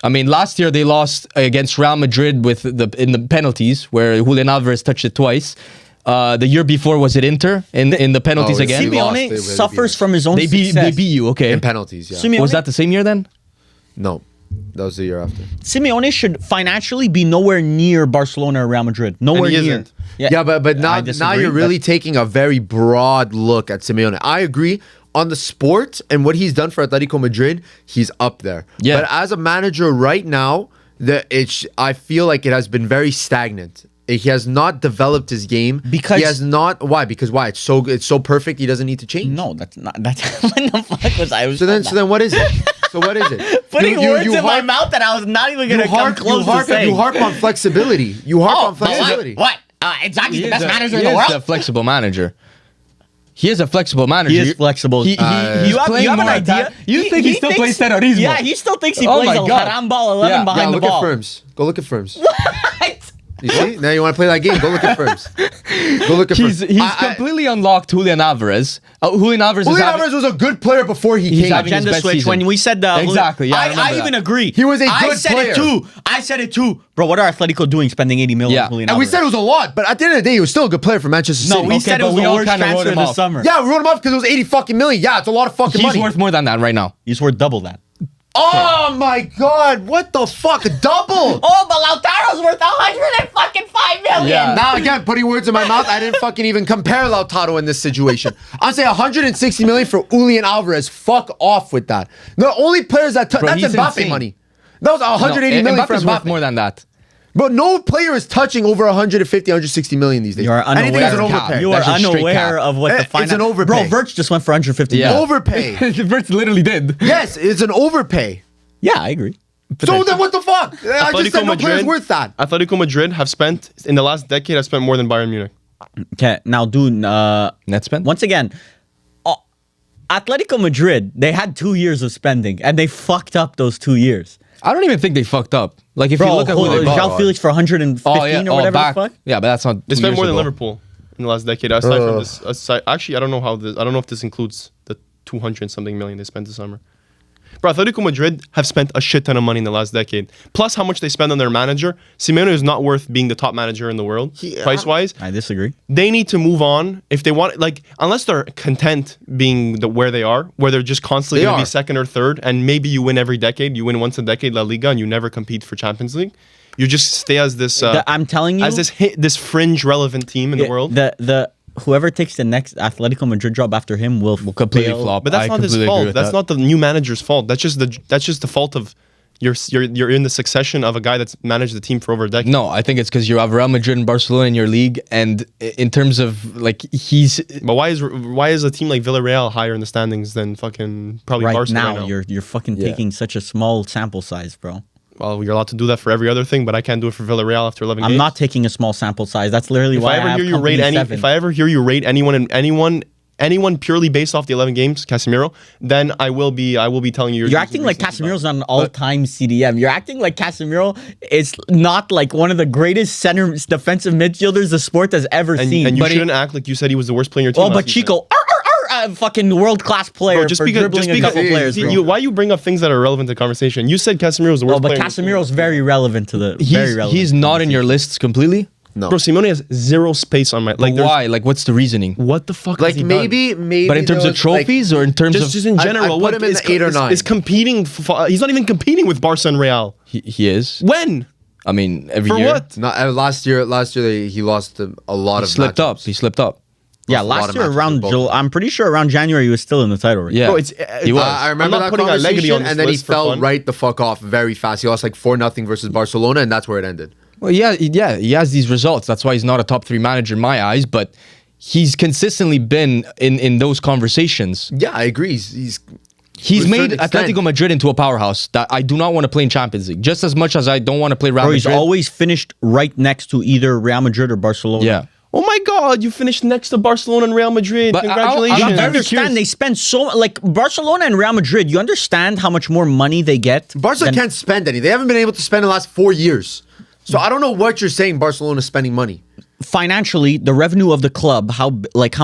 I mean, last year they lost against Real Madrid in the penalties where Julian Alvarez touched it twice. The year before was it Inter in the penalties Oh, again? They lost, Simeone they suffers beat from his own They beat success. you, okay? In penalties, yeah. Simeone- Was that the same year then? No, that was the year after. Simeone should financially be nowhere near Barcelona or Real Madrid. Nowhere he near. isn't. Yeah, but I now disagree, you're really but- taking a very broad look at Simeone. I agree on the sport and what he's done for Atletico Madrid. He's up there. Yeah. But as a manager right now, I feel like it has been very stagnant. He has not developed his game Because- he has not. Why? Because why? It's so perfect. He doesn't need to change. No, that's not. That's what the fuck was I? Was So then what is it? So what is it? putting words in my harp- mouth that I was not even You gonna come harp, close you harp, to saying. you harp on flexibility. You harp on flexibility. What? Exactly the best manager in He the is world. a flexible manager. He is a flexible manager. He is flexible. He's you have playing an more idea? attack. You think he still plays terrorismo? Yeah, he still thinks he Oh plays my a God. haram ball 11 Yeah. behind Yeah, the look ball. at Ferms. Go look at Ferms. What? You see? Now you want to play that game. Go look at Ferms. Go look at He's Ferms. completely unlocked Julian Alvarez. Julian Alvarez Julian is having- Alvarez was a good player before he He's came. having his Agenda best switch season. when we said Exactly, yeah, I remember I that. even agree. He was a I good said player. it too. I said it too, bro. What are Atletico doing spending 80 million? Yeah. on Julian And we Alvarez? said it was a lot, but at the end of the day, he was still a good player for Manchester no. City. We Okay, said it but was we the all worst kinda wrote transfer him this off. summer. Yeah, we wrote him off because it was 80 fucking million. Yeah, it's a lot of fucking He's money. worth more than that right now. He's worth double that. Oh my god, what the fuck? Double! Oh, but Lautaro's worth 105 million. Yeah. Now again, putting words in my mouth, I didn't fucking even compare Lautaro in this situation. I'd say 160 million for Julian Alvarez. Fuck off with that. The only players that Bro, that's he's Mbappe insane. money. That was 180 million for Mbappe's worth Mbappe. more than that. But no player is touching over 150, 160 million these days. You are Anything is an unaware. overpay. You are That's just straight unaware cap. of what the It's finance. an overpay. Bro, Virch just went for 150 Yeah. million. Overpay. Verts literally did. Yes, it's an overpay. Yeah, I agree. So then what the fuck? I just said no player's worth that. Atletico Madrid have spent in the last decade have spent more than Bayern Munich. Okay, now, dude. Net spend? Once again, Atletico Madrid, they had 2 years of spending, and they fucked up those 2 years. I don't even think they fucked up. Like if Bro, you look at who they bought. João Felix for 115 or whatever back. the fuck. Yeah, but that's not. They 2 spent years more than ago. Liverpool in the last decade. Aside from this, actually, I don't know if this includes the 200 something million they spent this summer. Bro, Atletico Madrid have spent a shit ton of money in the last decade. Plus, how much they spend on their manager. Simeone is not worth being the top manager in the world, price wise. I disagree. They need to move on if they want. Like, unless they're content being where they are, where they're just constantly They going to be are. second or third, and maybe you win every decade. You win once a decade La Liga, and you never compete for Champions League. You just stay as this. I'm telling you, as this fringe relevant team in the world. The whoever takes the next Atletico Madrid job after him will completely fail. flop. But that's I not his completely agree fault. with That's that. not the new manager's fault. That's just the fault of you're in the succession of a guy that's managed the team for over a decade. No, I think it's because you have Real Madrid and Barcelona in your league, and in terms of like he's But why is a team like Villarreal higher in the standings than fucking probably Right Barca now, right now? you're fucking Yeah. taking such a small sample size, bro. Well, you're allowed to do that for every other thing, but I can't do it for Villarreal after 11 I'm games. not taking a small sample size. That's literally If why I ever have hear you rate company 7. if I ever hear you rate anyone purely based off the 11 games, Casemiro, then I will be telling you You're acting like Casemiro's not an all-time CDM. You're acting like Casemiro is not like one of the greatest center defensive midfielders the sport has ever seen. and you But shouldn't act like you said he was the worst player in your team. oh, but last season. Chico, fucking world-class player Bro, just for because dribbling a couple players, bro. why you bring up things that are relevant to conversation? You said Casemiro was the worst Oh, but player. in your team. Casemiro's very relevant to the. Very relevant. he's not in your lists completely. No. Bro, Simone has zero space on my But there's- why? Like, what's the reasoning? What the fuck? Like has he done? maybe. But in terms there of was, like, trophies or in terms just of in I general, put what him in is the 8 or 9. is competing? He's not even competing with Barca and Real. he is. When? I mean, every For year what? No, last year he lost a lot he of slipped up. matchups. He slipped up. Yeah, Lost a lot last of year matches around with both. July, I'm pretty sure around January he was still in the title race. Yeah, Bro, he was. I remember I'm not that putting Allegri conversation, on this and then he list for fell fun. right the fuck off very fast. He lost like 4-0 versus Barcelona, and that's where it ended. Well, yeah, he has these results. That's why he's not a top 3 manager in my eyes. But he's consistently been in those conversations. Yeah, I agree. He's He's to a made certain extent. Atletico Madrid into a powerhouse that I do not want to play in Champions League, just as much as I don't want to play Real Bro, he's Madrid. always finished right next to either Real Madrid or Barcelona. Yeah. Oh my God, you finished next to Barcelona and Real Madrid. But Congratulations. I'm You very understand curious. they spend so like Barcelona and Real Madrid. You understand how much more money they get? Barca than- can't spend any. They haven't been able to spend in the last 4 years. So I don't know what you're saying. Barcelona's spending money. financially, the revenue of the club, how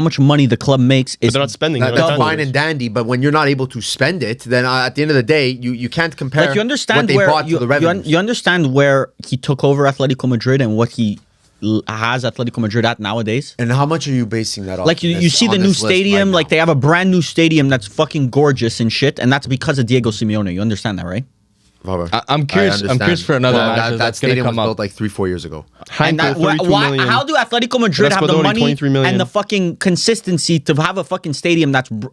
much money the club makes But is they're not spending. That's they're not fine spending. and dandy, but when you're not able to spend it, then at the end of the day, you can't compare like you understand what they where bought to the revenue. you understand where he took over Atletico Madrid and what he has Atletico Madrid at nowadays. And how much are you basing that off? Like you see the new stadium, like they have a brand new stadium that's fucking gorgeous and shit, and that's because of Diego Simeone. You understand that, right? I'm curious. I'm curious for another match that that's gonna stadium was come built up. like 3-4 years ago. And that, Hanko, 32 million. how do Atletico Madrid have the Raspadori, money 23 million. and the fucking consistency to have a fucking stadium that's And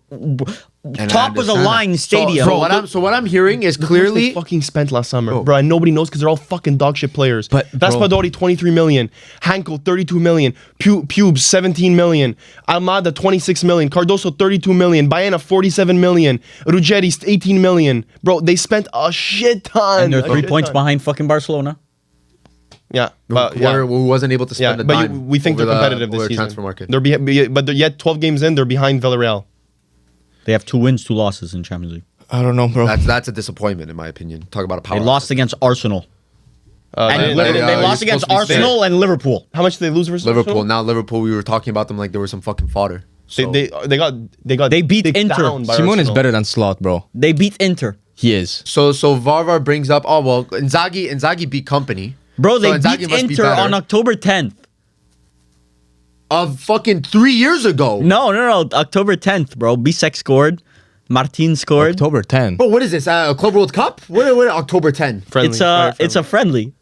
I top of the understand line that. stadium? So what I'm hearing is They clearly fucking spent last summer, Bro. bro. And nobody knows because they're all fucking dog shit players. But, bro. Raspadori 23 million, Hanko 32 million, Pubes 17 million, Almada 26 million, Cardoso 32 million, Baena 47 million, Ruggeri 18 million. Bro, they spent a shit ton. and they're A 3 shit points ton. behind fucking Barcelona. Yeah, but yeah. who wasn't able to Yeah, spend a but dime. we think over they're competitive over this the season. transfer market. But they're yet 12 games in, they're behind Villarreal. They have 2 wins, 2 losses in Champions League. I don't know, bro. That's a disappointment in my opinion. Talk about a power. They lost against Arsenal. And They- Liverpool- they- they you're lost against supposed to be Arsenal and Liverpool. How much did they lose versus Liverpool. Arsenal? Now Liverpool, we were talking about them like they were some fucking fodder. So, They They beat dicked Inter. down by Simone is Arsenal. better than Slot, bro. They beat Inter. He is. so Varvar brings up. Oh well, Inzaghi beat Company. Bro, they So Inzaghi beat must be Inter better. on October 10th. Of fucking 3 years ago. No, October 10th, bro. Bisek scored. Martin scored. October 10. Bro, what is this? Club World Cup? What October 10? Friendly, It's very a friendly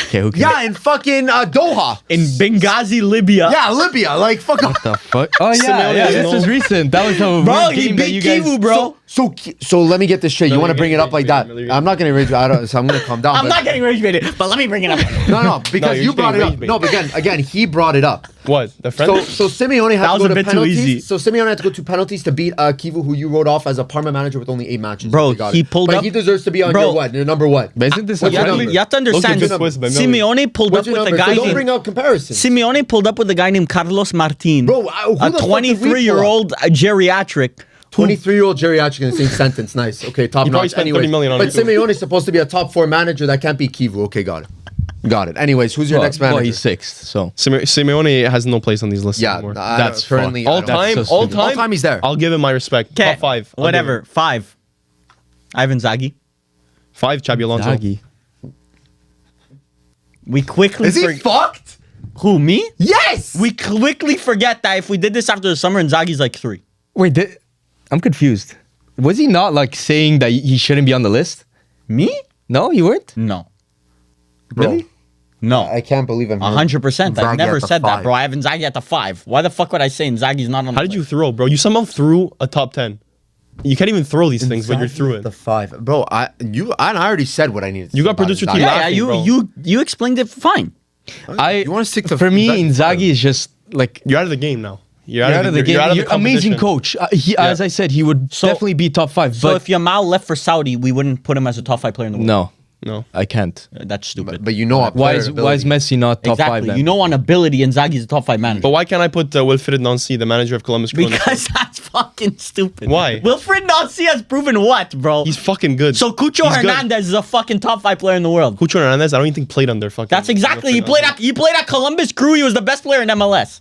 Okay, who cares? Yeah, in fucking Doha. in Benghazi, Libya. Yeah, Libya. Like fuck. What the fuck? Oh yeah, Simeone yeah. is This no- was recent. That was a Bro, weird he game that beat you guys. Kivu, bro. So let me get this straight. You No, want to you're bring it getting up like rage that? bait, Mili. I'm not gonna rage. So I'm gonna calm down. I'm but- not getting rage baited, but let me bring it up. No, because you're you brought it getting up. rage No, but again, he brought it up. What? The friendly? So Simeone had That to was go a to bit too penalties. easy. So Simeone had to go to penalties to beat Kivu, who you wrote off as a Parma manager with only 8 matches. Bro, They got he it. pulled but up- he deserves to be on Bro. your what? Your number what? But isn't this a What's your friendly? number? You have to understand, Look at this twist by Mili. Simeone pulled What's up your with a number? guy So don't named bring up comparisons. Simeone pulled up with a guy named Carlos Martin, Bro, who a the fuck did we pull up? 23-year-old geriatric. 23-year-old geriatric in the same sentence. Nice. Okay, top He probably notch. spent Anyways, 30 million on but it. Simeone is supposed to be a top 4 manager. That can't be Kivu. Okay, got it. Got it. Anyways, who's your next manager? Well, he's 6th, so. Simeone has no place on these lists Yeah, anymore. That's currently all I don't- time, so all stupid. time, All time he's there. I'll give him my respect. Okay, Top 5. I'll give whatever. him. 5. Ivan Zaghi. 5, Xabi Alonso. Zaghi. We quickly Is he fucked? Who, me? Yes. We quickly forget that if we did this after the summer and Zaghi's like 3. Wait, I'm confused. Was he not like saying that he shouldn't be on the list? Me? No, you weren't. No. Really? No. I can't believe I'm 100%. I Zaghi never at the said that, 5. bro. I have Inzaghi at the 5. Why the fuck would I say Inzaghi's not on How the did you list? throw, bro? You somehow threw a top 10. You can't even throw these things, but you're through The it. 5, bro. I already said what I needed. To You say got about producer Inzaghi. team Yeah, laughing, you, bro. you explained it fine. You wanna stick to For me, Inzaghi? Inzaghi is just like You're out of the game now. You're you're out of the game. You're out of the You're amazing competition. coach. As I said, he would definitely be top 5. So But if Yamal left for Saudi, we wouldn't put him as a top 5 player in the world. no, No. I can't. That's stupid. But you know Why is Messi not top 5 exactly. then? You know on ability, Inzaghi's a top 5 manager. But why can't I put Wilfried Nancy, the manager of Columbus Crew, on the Because that's fucking stupid. Why? Wilfried Nancy has proven what, bro? He's fucking good. So Cucho He's good. Hernandez is a fucking top 5 player in the world. Cucho Hernandez, I don't even think played under fucking. That's exactly. He Wilfried played at Columbus Crew. He was the best player in MLS.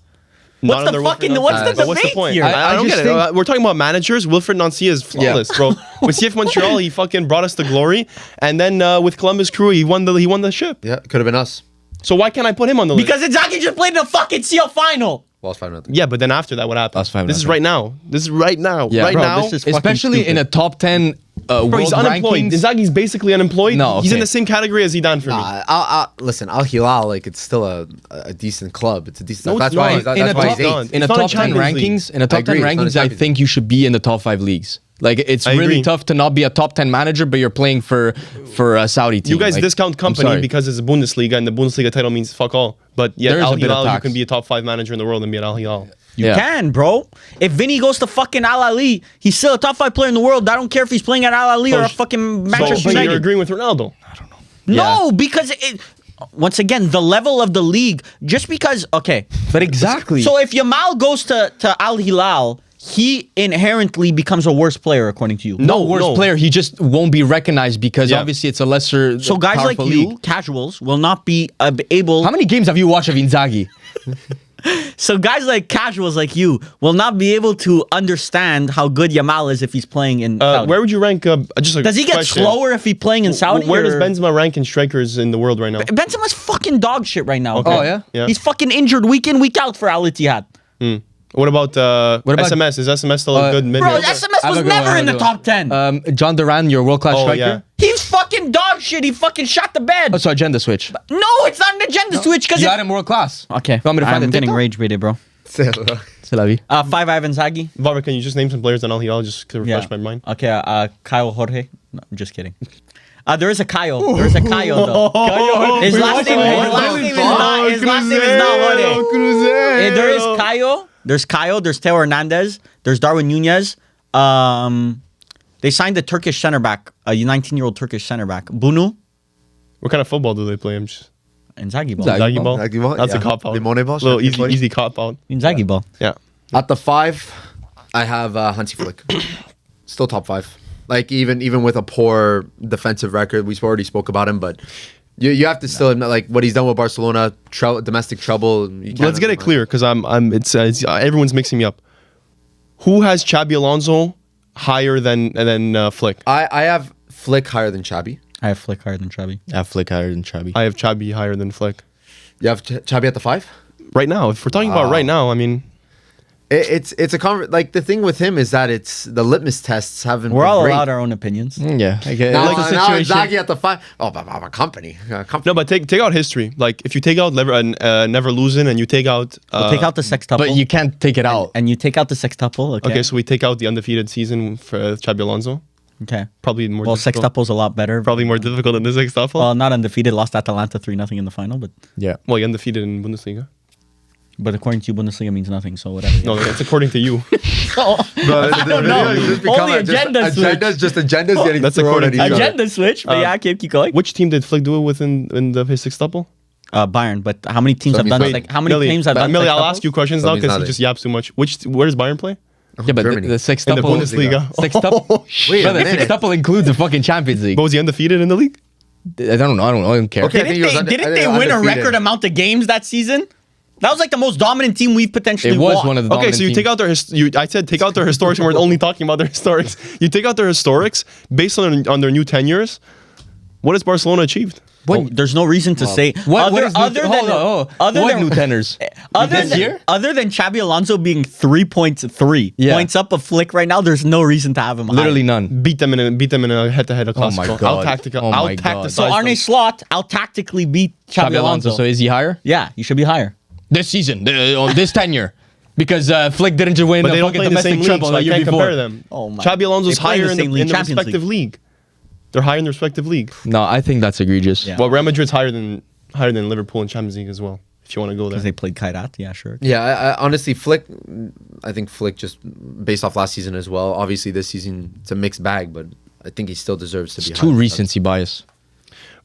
Not What's the under fucking? Wilfried What's Nancy. the But what's the debate point? here? I don't just get it. think- We're talking about managers. Wilfried Nancy is flawless, bro. With CF Montreal, he fucking brought us to glory, and then with Columbus Crew, he won the ship. Yeah, could have been us. So why can't I put him on the list? Because Inzaghi just played in the fucking CL final. Lost 5-0. Yeah, but then after that, what happened? That's fine, This is nothing. right now. This is right now. Yeah. Right Bro, now. this is fucking Especially in a stupid. top 10 Bro, world he's unemployed. rankings. Inzaghi's basically unemployed. No, He's in okay. the same category as Zidane for me. Listen, Al Hilal, like it's still a decent club. It's a decent. No, it's that's why. not. He's, that's in a why top, he's done. 8th. in a It's not a top 10 Champions League. rankings, in a I top 10 agree, it's not a rankings, I Champions think you should be in the top 5 leagues. Like it's I really agree. tough to not be a top 10 manager, but you're playing for a Saudi team. You guys Like, discount I'm company sorry. because it's a Bundesliga and the Bundesliga title means fuck all. But yet There is Al a bit of Hilal, you tax. can be a top 5 manager in the world and be at Al Hilal. You can, bro. If Vinny goes to fucking Al Ahly, he's still a top 5 player in the world. I don't care if he's playing at Al Ahly or a fucking Manchester So you're United. agreeing with Ronaldo? No, because once again, the level of the league, just because, okay. But exactly. So if Yamal goes to Al Hilal, he inherently becomes a worse player, according to you. no worse player. He just won't be recognized because Yeah. obviously it's a lesser. So guys like powerful you, league. casuals, will not be able. How many games have you watched of Inzaghi? So guys like casuals like you will not be able to understand how good Yamal is if he's playing in Saudi. Where would you rank? Just a Does he get question. slower if he's playing in Saudi? Where does or- Benzema rank in strikers in the world right now? Benzema's fucking dog shit right now. Okay. Oh, yeah? Yeah. He's fucking injured week in, week out for Al Ittihad. What about What about- SMS? Is SMS still a good mid? Bro, range? SMS I have was a good one, never I in have the a good top 10. John Duran, your world-class Oh, striker. yeah. He's fucking dog shit. He fucking shot the bed. Oh, so agenda switch. No, it's not an agenda switch because You had him world-class. Okay, You want me to find I'm the getting TikTok? rage baited, bro. C'est la vie. 5 Ivan Zaghi. Varvar, can you just name some players on Al Hilal just to refresh my mind? Okay, Kyle Jorge. No, I'm just kidding. There is a Kyle. There is a Kyle though. His last name is not. His last name is not Jorge. There is Kyle. There's Kyle. There's Teo Hernandez. There's Darwin Nunez. They signed a Turkish center back, a 19-year-old Turkish center back, Bunu. What kind of football do they play? I'm just Inzaghi ball. Zaghi. Zaghi ball. Zaghi ball, That's yeah. a cop out. Limone ball, Little Champions League. easy cop out. Inzaghi ball. Yeah. At the 5, I have Hansi Flick. Still top 5. Like even with a poor defensive record, we already spoke about him, but you have to still admit like what he's done with Barcelona, domestic trouble. You can't Let's get it clear because it's everyone's mixing me up. Who has Xabi Alonso higher than Flick? I have Flick higher than Xabi. I have Flick higher than Xabi. I have Flick higher than Xabi. I have Xabi higher than Flick. You have Xabi at the 5. Right now, if we're talking about right now, I mean, It's a like the thing with him is that it's the litmus tests haven't. We're been all great. allowed our own opinions. Yeah, I get Now, like the now situation. Inzaghi at the 5. Oh, but company. no, but take out history. Like if you take out never losing and you take out Take out the sextuple. But you can't take it out. and you take out the sextuple. Okay. okay, so we take out the undefeated season for Xabi Alonso. Okay. Probably more. Well, difficult. sextuple's a lot better. Probably more difficult than the sextuple. Well, not undefeated. Lost Atalanta 3-0 in the final, but Well, you're undefeated in Bundesliga. according to you, Bundesliga means nothing. So whatever. No, that's according to you. I don't know. Only agenda switch. Agendas getting That's thrown according at each to other. Agenda switch. But yeah, keep going. Which team did Flick do it with in his sextuple? Bayern. But how many teams So have that done? means Like how many Millie, teams have done? Millie, I'll sextuples? ask you questions So now that means because he nothing. just yaps too much. Where does Bayern play? Yeah, but Germany. the In sextuple. the Bundesliga. Sextuple. Wait a Brother, minute. sextuple includes the fucking Champions League. But was he undefeated in the league? I don't know. I don't care. Okay. I think he was Didn't they win a record amount of games that season? That was like the most dominant team we've potentially It was won. one of the Okay, dominant so you teams. take out their I said take out their historics, and we're only talking about their historics. You take out their historics based on their new tenures. What has Barcelona achieved? Oh, there's no reason to say What is other what new tenors? other than Xabi Alonso being 3.3 Yeah. points up a Flick right now. There's no reason to have him. Literally high. none. Beat them in a head-to-head of Oh my Clasico. God. Out-tactical. Oh my Out-tacticized So Arne them. Slot out tactically beat Xabi Alonso. So is he higher? Yeah, you should be higher. This season, on this tenure. Because Flick didn't just win But the they don't fucking play in the domestic same league, treble so the I year can't before. compare them. Oh my. Xabi Alonso's They play in higher the in same the league, Champions respective league. They're higher in the respective league. No, I think that's egregious. Yeah. Well, Real Madrid's higher than Liverpool in Champions League as well. If you want to go there. Because they played Kairat. Yeah, sure. Yeah, I honestly, Flick. I think Flick just based off last season as well. Obviously, this season it's a mixed bag, but I think he still deserves to be. It's too high. recency bias.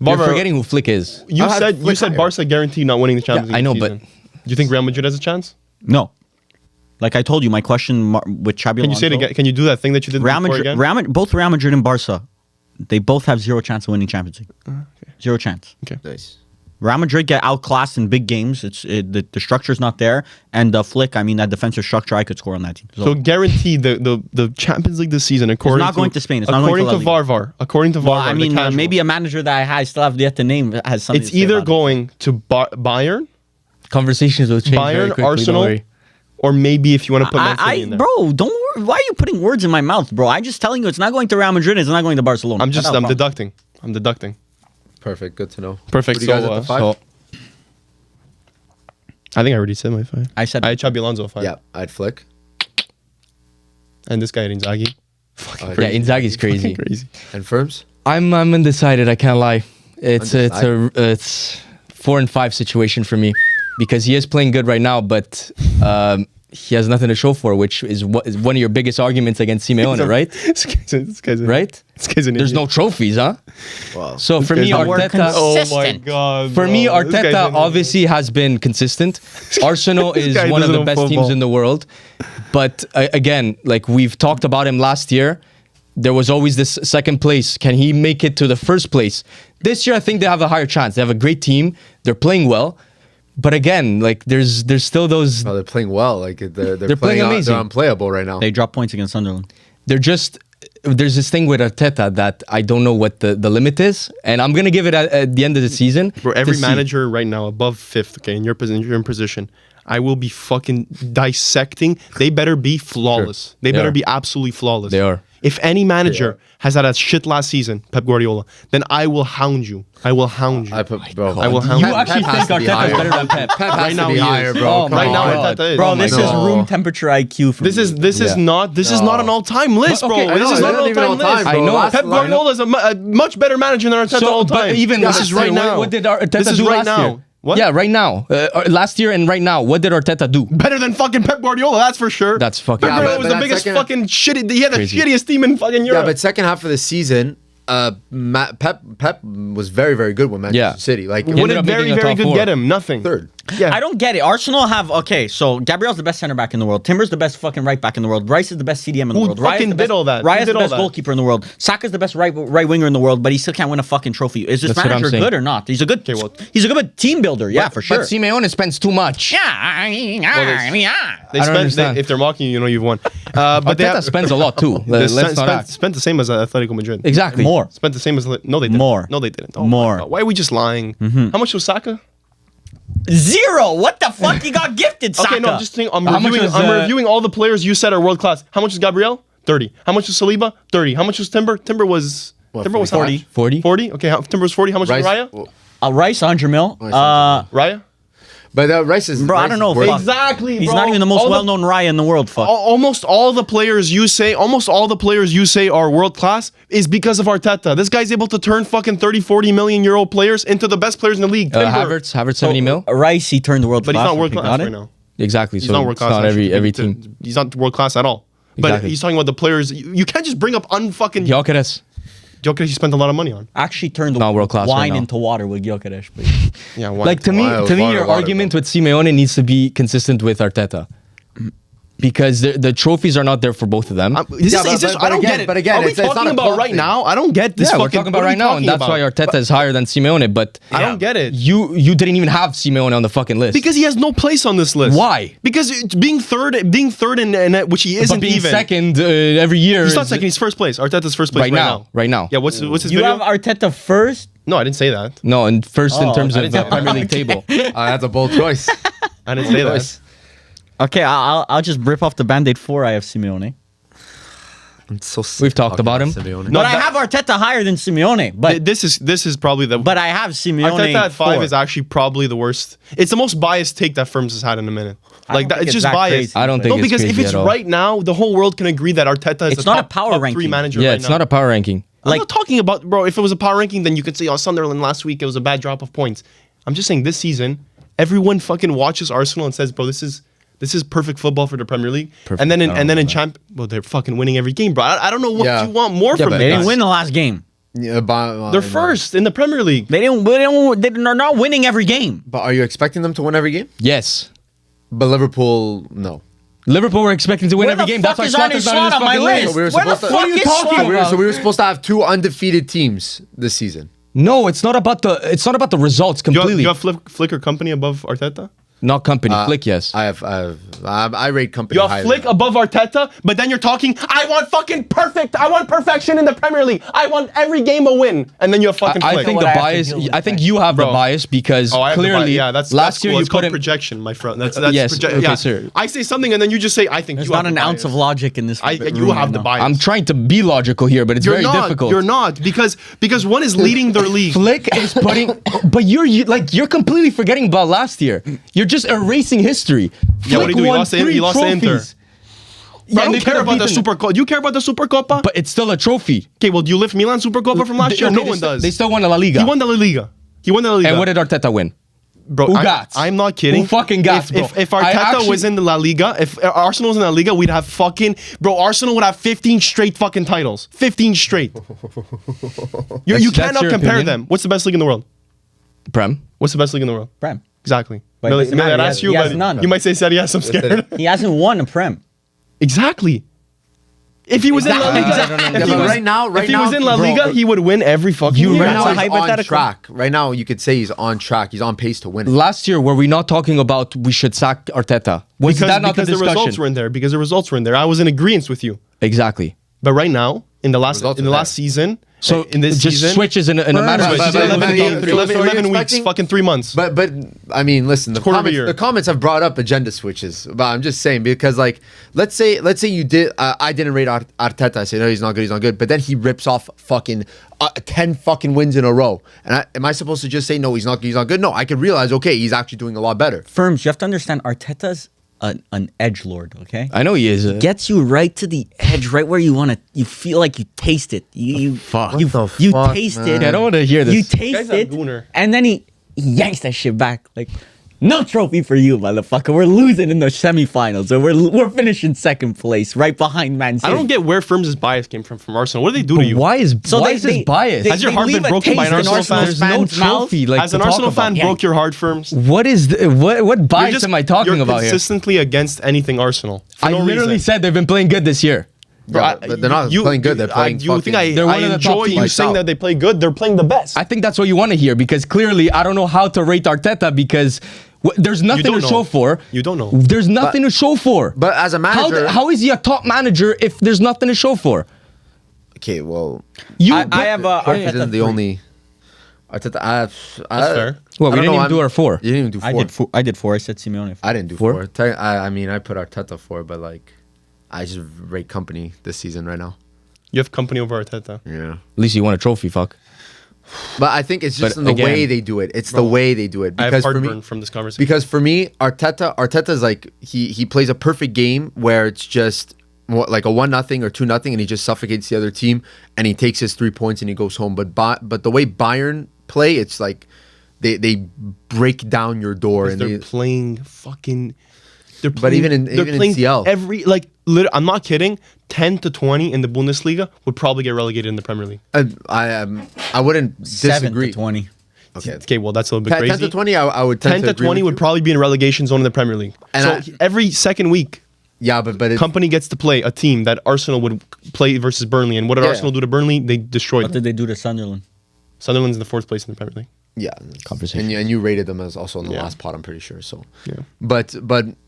You're Varvar, forgetting who Flick is. You I had said Flick higher. Barca guaranteed not winning the Champions Yeah, League. I know, this but- season. Do you think Real Madrid has a chance? No. Like I told you, my question with Xabi Can you say it again? Can you do that thing that you did Real before Madrid, again? both Real Madrid and Barca, they both have zero chance of winning Champions League. Zero chance. Nice. Real Madrid get outclassed in big games. The structure's not there, and Flick. I mean, that defensive structure, I could score on that team. So guaranteed the Champions League this season, according not to, going to Spain. It's not going according to to La Liga. Varvar. According to Varvar, Well, I the mean, casual. maybe a manager that I still have yet to name has something. it's to say either about it. going to Bayern, Conversations will change very Bayern, quickly. Arsenal, don't worry. or maybe if you want to put Man City in there. Bro, don't worry. Why are you putting words in my mouth, bro? I'm just telling you, it's not going to Real Madrid. It's not going to Barcelona. I'm That's not a problem. deducting. I'm deducting. Perfect. Good to know. Perfect. Who do you guys So, at the 5? so I think I already said my 5. I said I had Xabi Alonso 5. Yeah, I'd Flick. And this guy had Inzaghi. Yeah, Inzaghi's crazy. Crazy. And Ferms? I'm undecided. I can't lie. It's 4-5 situation for me because he is playing good right now, but he has nothing to show for, which is one of your biggest arguments against Simeone, right? This guy's Right? an There's idiot. no trophies, huh? Wow. So for me, guy's an Arteta. Oh my god. For me, bro. This guy's Arteta an obviously has been consistent. Arsenal This is guy one of doesn't the know best football. teams in the world. But again, like we've talked about him last year, there was always this second place. Can he make it to the first place? This year, I think they have a higher chance. They have a great team. They're playing well. But again, like there's still those. Oh, they're playing well. Like they're playing amazing. They're unplayable right now. They dropped points against Sunderland. They're just. There's this thing with Arteta that I don't know what the limit is, and I'm gonna give it at the end of the season. Bro, to every see. manager right now above 5th, okay, in your position, I will be fucking dissecting. They better be flawless. They better are. be absolutely flawless. They are. If any manager has had a shit last season, Pep Guardiola, then I will hound you. I will hound you. I put, bro. I will hound You you. actually has think to be Arteta's higher. better than Pep? Pep has Right to now be he higher, is. bro. Oh Come my Right now, on. Arteta is. Bro, Oh my this God. is room temperature IQ for This me. is Yeah. not an all-time list, But bro. okay, I This know, is it's not an not even all-time all-time, list. bro. I know. Last- Pep Guardiola is a much better manager than Arteta all but time. even this last is right year, now. What did Arteta This is do right last now. year? What? Yeah, right now. Last year and right now, what did Arteta do? Better than fucking Pep Guardiola, that's for sure. That's fucking. Pep Yeah, Guardiola but was the that biggest second- fucking shitty. He had the Crazy. shittiest team in fucking Yeah, Europe. but second half of the season, Pep was very, very good with Manchester Yeah. City. Like He what ended did up very, making a very top good four. get him? Nothing. third. Yeah. I don't get it. Arsenal have so Gabriel's the best center back in the world. Timber's the best fucking right back in the world. Rice is the best CDM in the Who world. Raya's fucking the did best, all that? Who Raya's did the all best that? goalkeeper in the world. Saka's the best right winger in the world, but he still can't win a fucking trophy. Is this That's what I'm manager saying. good or not? He's a good. well- he's a good team builder. Yeah, for sure. But Simeone spends too much. They I don't spent, understand. if they're mocking you, you know you've won. But Arteta spends a lot too. Let's not act. spent the same as Atletico Madrid. Exactly. More. Spent the same as no, they didn't. More. No, they didn't. Oh my More. God. Why are we just lying? How much was Saka? Zero. What the fuck? He got gifted. Saka. Okay, no, I'm just saying. I'm How much reviewing. was, I'm reviewing all the players you said are world class. How much was Gabriel? 30. How much was Saliba? 30. How much was Timber? Timber was. What, Timber was 40? 40. 40. Okay, Timber was 40. How much Rice, was Raya? well, Rice 100 mil. Raya? but Rice is. Bro, I Rice don't is know. worth- Fuck. Exactly. He's bro. not even the most All well-known Raya in the world. Fuck. Almost all the players you say are world class is because of Arteta. This guy's able to turn fucking 30, 40 million euro players into the best players in the league. Timber. Havertz 70 mil. Rice, he turned the world But he's class. not world He class got right it. now. Exactly. He's So not world it's class. not actually. every team. He's not world class at all. But Exactly. he's talking about the players. You can't just bring up unfucking Gyökeres. Jokic. He spent a lot of money on. Actually turned the Not world class right wine now. into water with Gyökeres. But Yeah, why? Like to me, Water, your water, argument with Simeone needs to be consistent with Arteta, because the trophies are not there for both of them. I don't get it. but again, are we it's not talking a about club right thing. now? I don't get this. Yeah, we're fucking, talking about what are right we now, and talking that's why about? Arteta is higher than Simeone. But I don't get it. you didn't even have Simeone on the fucking list. Because he has no place on this list. Why? Because being third and which he isn't but being even. second every year. He's not is- second. He's first place. Arteta's first place Right now. Right now. Yeah. What's his you video? have Arteta first. No, I didn't say that. No, and first in Oh, terms I of didn't say that. Premier League table. That's a bold choice. I didn't say that. Choice. Okay, I'll just rip off the Band-Aid 4. I have Simeone. I'm so sick We've of talked talking about him. Simeone. No, But I that- have Arteta higher than Simeone. But This is probably the. but I have Simeone. Arteta at 5 4. is actually probably the worst. It's the most biased take that Firms has had in a minute. I Like don't that, think it's it's just that biased. crazy. I don't think No, it's because if crazy it's at all. right now, the whole world can agree that Arteta is It's a not a top, power top 3 ranking. manager. Yeah, right it's now. not a power ranking. I'm Like- not talking about, bro. If it was a power ranking, then you could say, "Oh, Sunderland last week it was a bad drop of points." I'm just saying this season, everyone fucking watches Arsenal and says, "Bro, this is perfect football for the Premier League." Perfect. And then I don't in know champ, well, they're fucking winning every game, bro. I don't know what Yeah. you want more Yeah, from but them. They didn't guys. win the last game. Yeah, but, They're first in the Premier League. They're not winning every game. But are you expecting them to win every game? Yes. But Liverpool, no. Liverpool were expecting to win Where every the game. fuck That's why is Slotter's not Arne in this Slot on my fucking list? list. We were Where the supposed to- fuck What are you is talking Slot? about? So we were supposed to have 2 undefeated teams this season. No, it's not about the results You completely. have Flicker company above Arteta. Not company. Flick, yes. I rate company. You have highly. Flick above Arteta, but then you're talking, I want fucking perfect. I want perfection in the Premier League. I want every game a win. And then you have fucking I Flick. think What the I have to bias. deal with I think that. you have the Bro. bias because I have the clearly, bias. Yeah, that's last year cool. you It's put called him. projection, my friend. That's Yes, okay, yeah. sir. I say something and then you just say, I think There's you not have an the ounce bias. of logic in this. You have the bias. I'm trying to be logical here, but it's You're very not. difficult. You're not because one is leading their league. Flick is putting, but you're completely forgetting about last year. You're just erasing history. Yeah, what Flick did he do? won He lost to 3 Inter. trophies. Bro, I and don't they care could've about the beaten- Supercopa. Do you care about the Supercopa? But it's still a trophy. Okay, well, do you lift Milan Supercopa from last year? Okay, No they one still- does. They still won the La Liga. He won the La Liga. And what did Arteta win? Bro, Who got? I'm not kidding. Who fucking got, bro? If I Arteta actually- was in the La Liga, if Arsenal was in the La Liga, we'd have fucking... Bro, Arsenal would have 15 straight fucking titles. 15 straight. You That's cannot your compare opinion? them. What's the best league in the world? Prem. What's the best league in the world? Prem. Exactly. But it Mili, doesn't matter. I'd He ask has- you, he has but none. you might say Serie, yes, I'm scared. He hasn't won a Prem. Exactly. If he was in La Liga, Yeah, but right now, if he was in La bro, Liga, he would win every fucking You year. right That's now a he's on hypothetical. track. Right now, you could say he's on track. He's on pace to win it. Last year, were we not talking about we should sack Arteta? Was that not the because the discussion? results were in there. Because the results were in there. I was in agreement with you. Exactly. But right now, in the last Results are last there. season, So in this just season, switches in a matter of But- a season. but- but- 11 so you're 11 weeks, expecting- fucking 3 months. But I mean, listen, the quarter of a comments, year. the comments have brought up agenda switches. But I'm just saying because like let's say you did I didn't rate Arteta. I say no, he's not good. But then he rips off fucking 10 fucking wins in a row. And am I supposed to just say no, he's not good? No, I could realize okay, he's actually doing a lot better. Firms, you have to understand Arteta's an edge lord, okay? I know he is. Gets you right to the edge, right where you want to. You feel like you taste it. You fuck. You, What the you fuck, taste man? it. Yeah, I don't want to hear this. You Guy's taste a it, gooner. and then he yanks that shit back. Like, no trophy for you, motherfucker. We're losing in the semifinals, so we're finishing second place, right behind Man City. I don't get where Firms' bias came from Arsenal. What did they do to you? Why is So why they- is this they- bias? they- Has your heart been leave a broken by an taste in Arsenal Arsenal fan? There's no fans' mouth. trophy. Like As to an talk Arsenal fan, about. broke your heart, Firms. What is what bias am I talking you're about here? consistently against anything Arsenal. For I no literally reason. said they've been playing good this year. Bro, but they're not playing good. They're playing. You think fucking- They're one of the top enjoy teams. you Lights saying out. that they play good? They're playing the best. I think that's what you want to hear because clearly I don't know how to rate Arteta because there's nothing to don't know. show for. You don't know. There's nothing to show for. But as a manager, how is he a top manager if there's nothing to show for? okay, well, I have a Arteta Arteta isn't the 3. only. Arteta, That's fair. Well, I we don't didn't know, even do our 4. You didn't even do 4. I did 4. I said Simeone. I didn't do Four? 4. I mean, I put Arteta 4, but like, I just rate company this season right now. You have company over Arteta. Yeah. At least you won a trophy, fuck. But I think it's just But in the again- way they do it. It's the way they do it. I have Because for heartburn me, from this conversation. because for me, Arteta's like he plays a perfect game where it's just like a 1-0 or 2-0, and he just suffocates the other team, and he takes his 3 points and he goes home. But the way Bayern play, it's like they break down your door and they're they, playing fucking. They're But playing, even in- they're even in playing CL. every I'm not kidding. 10 to 20 in the Bundesliga would probably get relegated in the Premier League. I wouldn't 7 disagree. to 20. Okay. Okay, well that's a little bit 10 crazy. to 20, I would 10 tend to agree 20 with would you. probably be in relegation zone in the Premier League. And So every second week, Yeah, but it's, company gets to play a team that Arsenal would play versus Burnley. And what did Yeah. Arsenal do to Burnley? They destroyed What them. did they do to Sunderland? Sunderland's in the 4th place in the Premier League. yeah, Conversation. and you rated them as also in the Yeah. last pot, I'm pretty sure. So, Yeah. but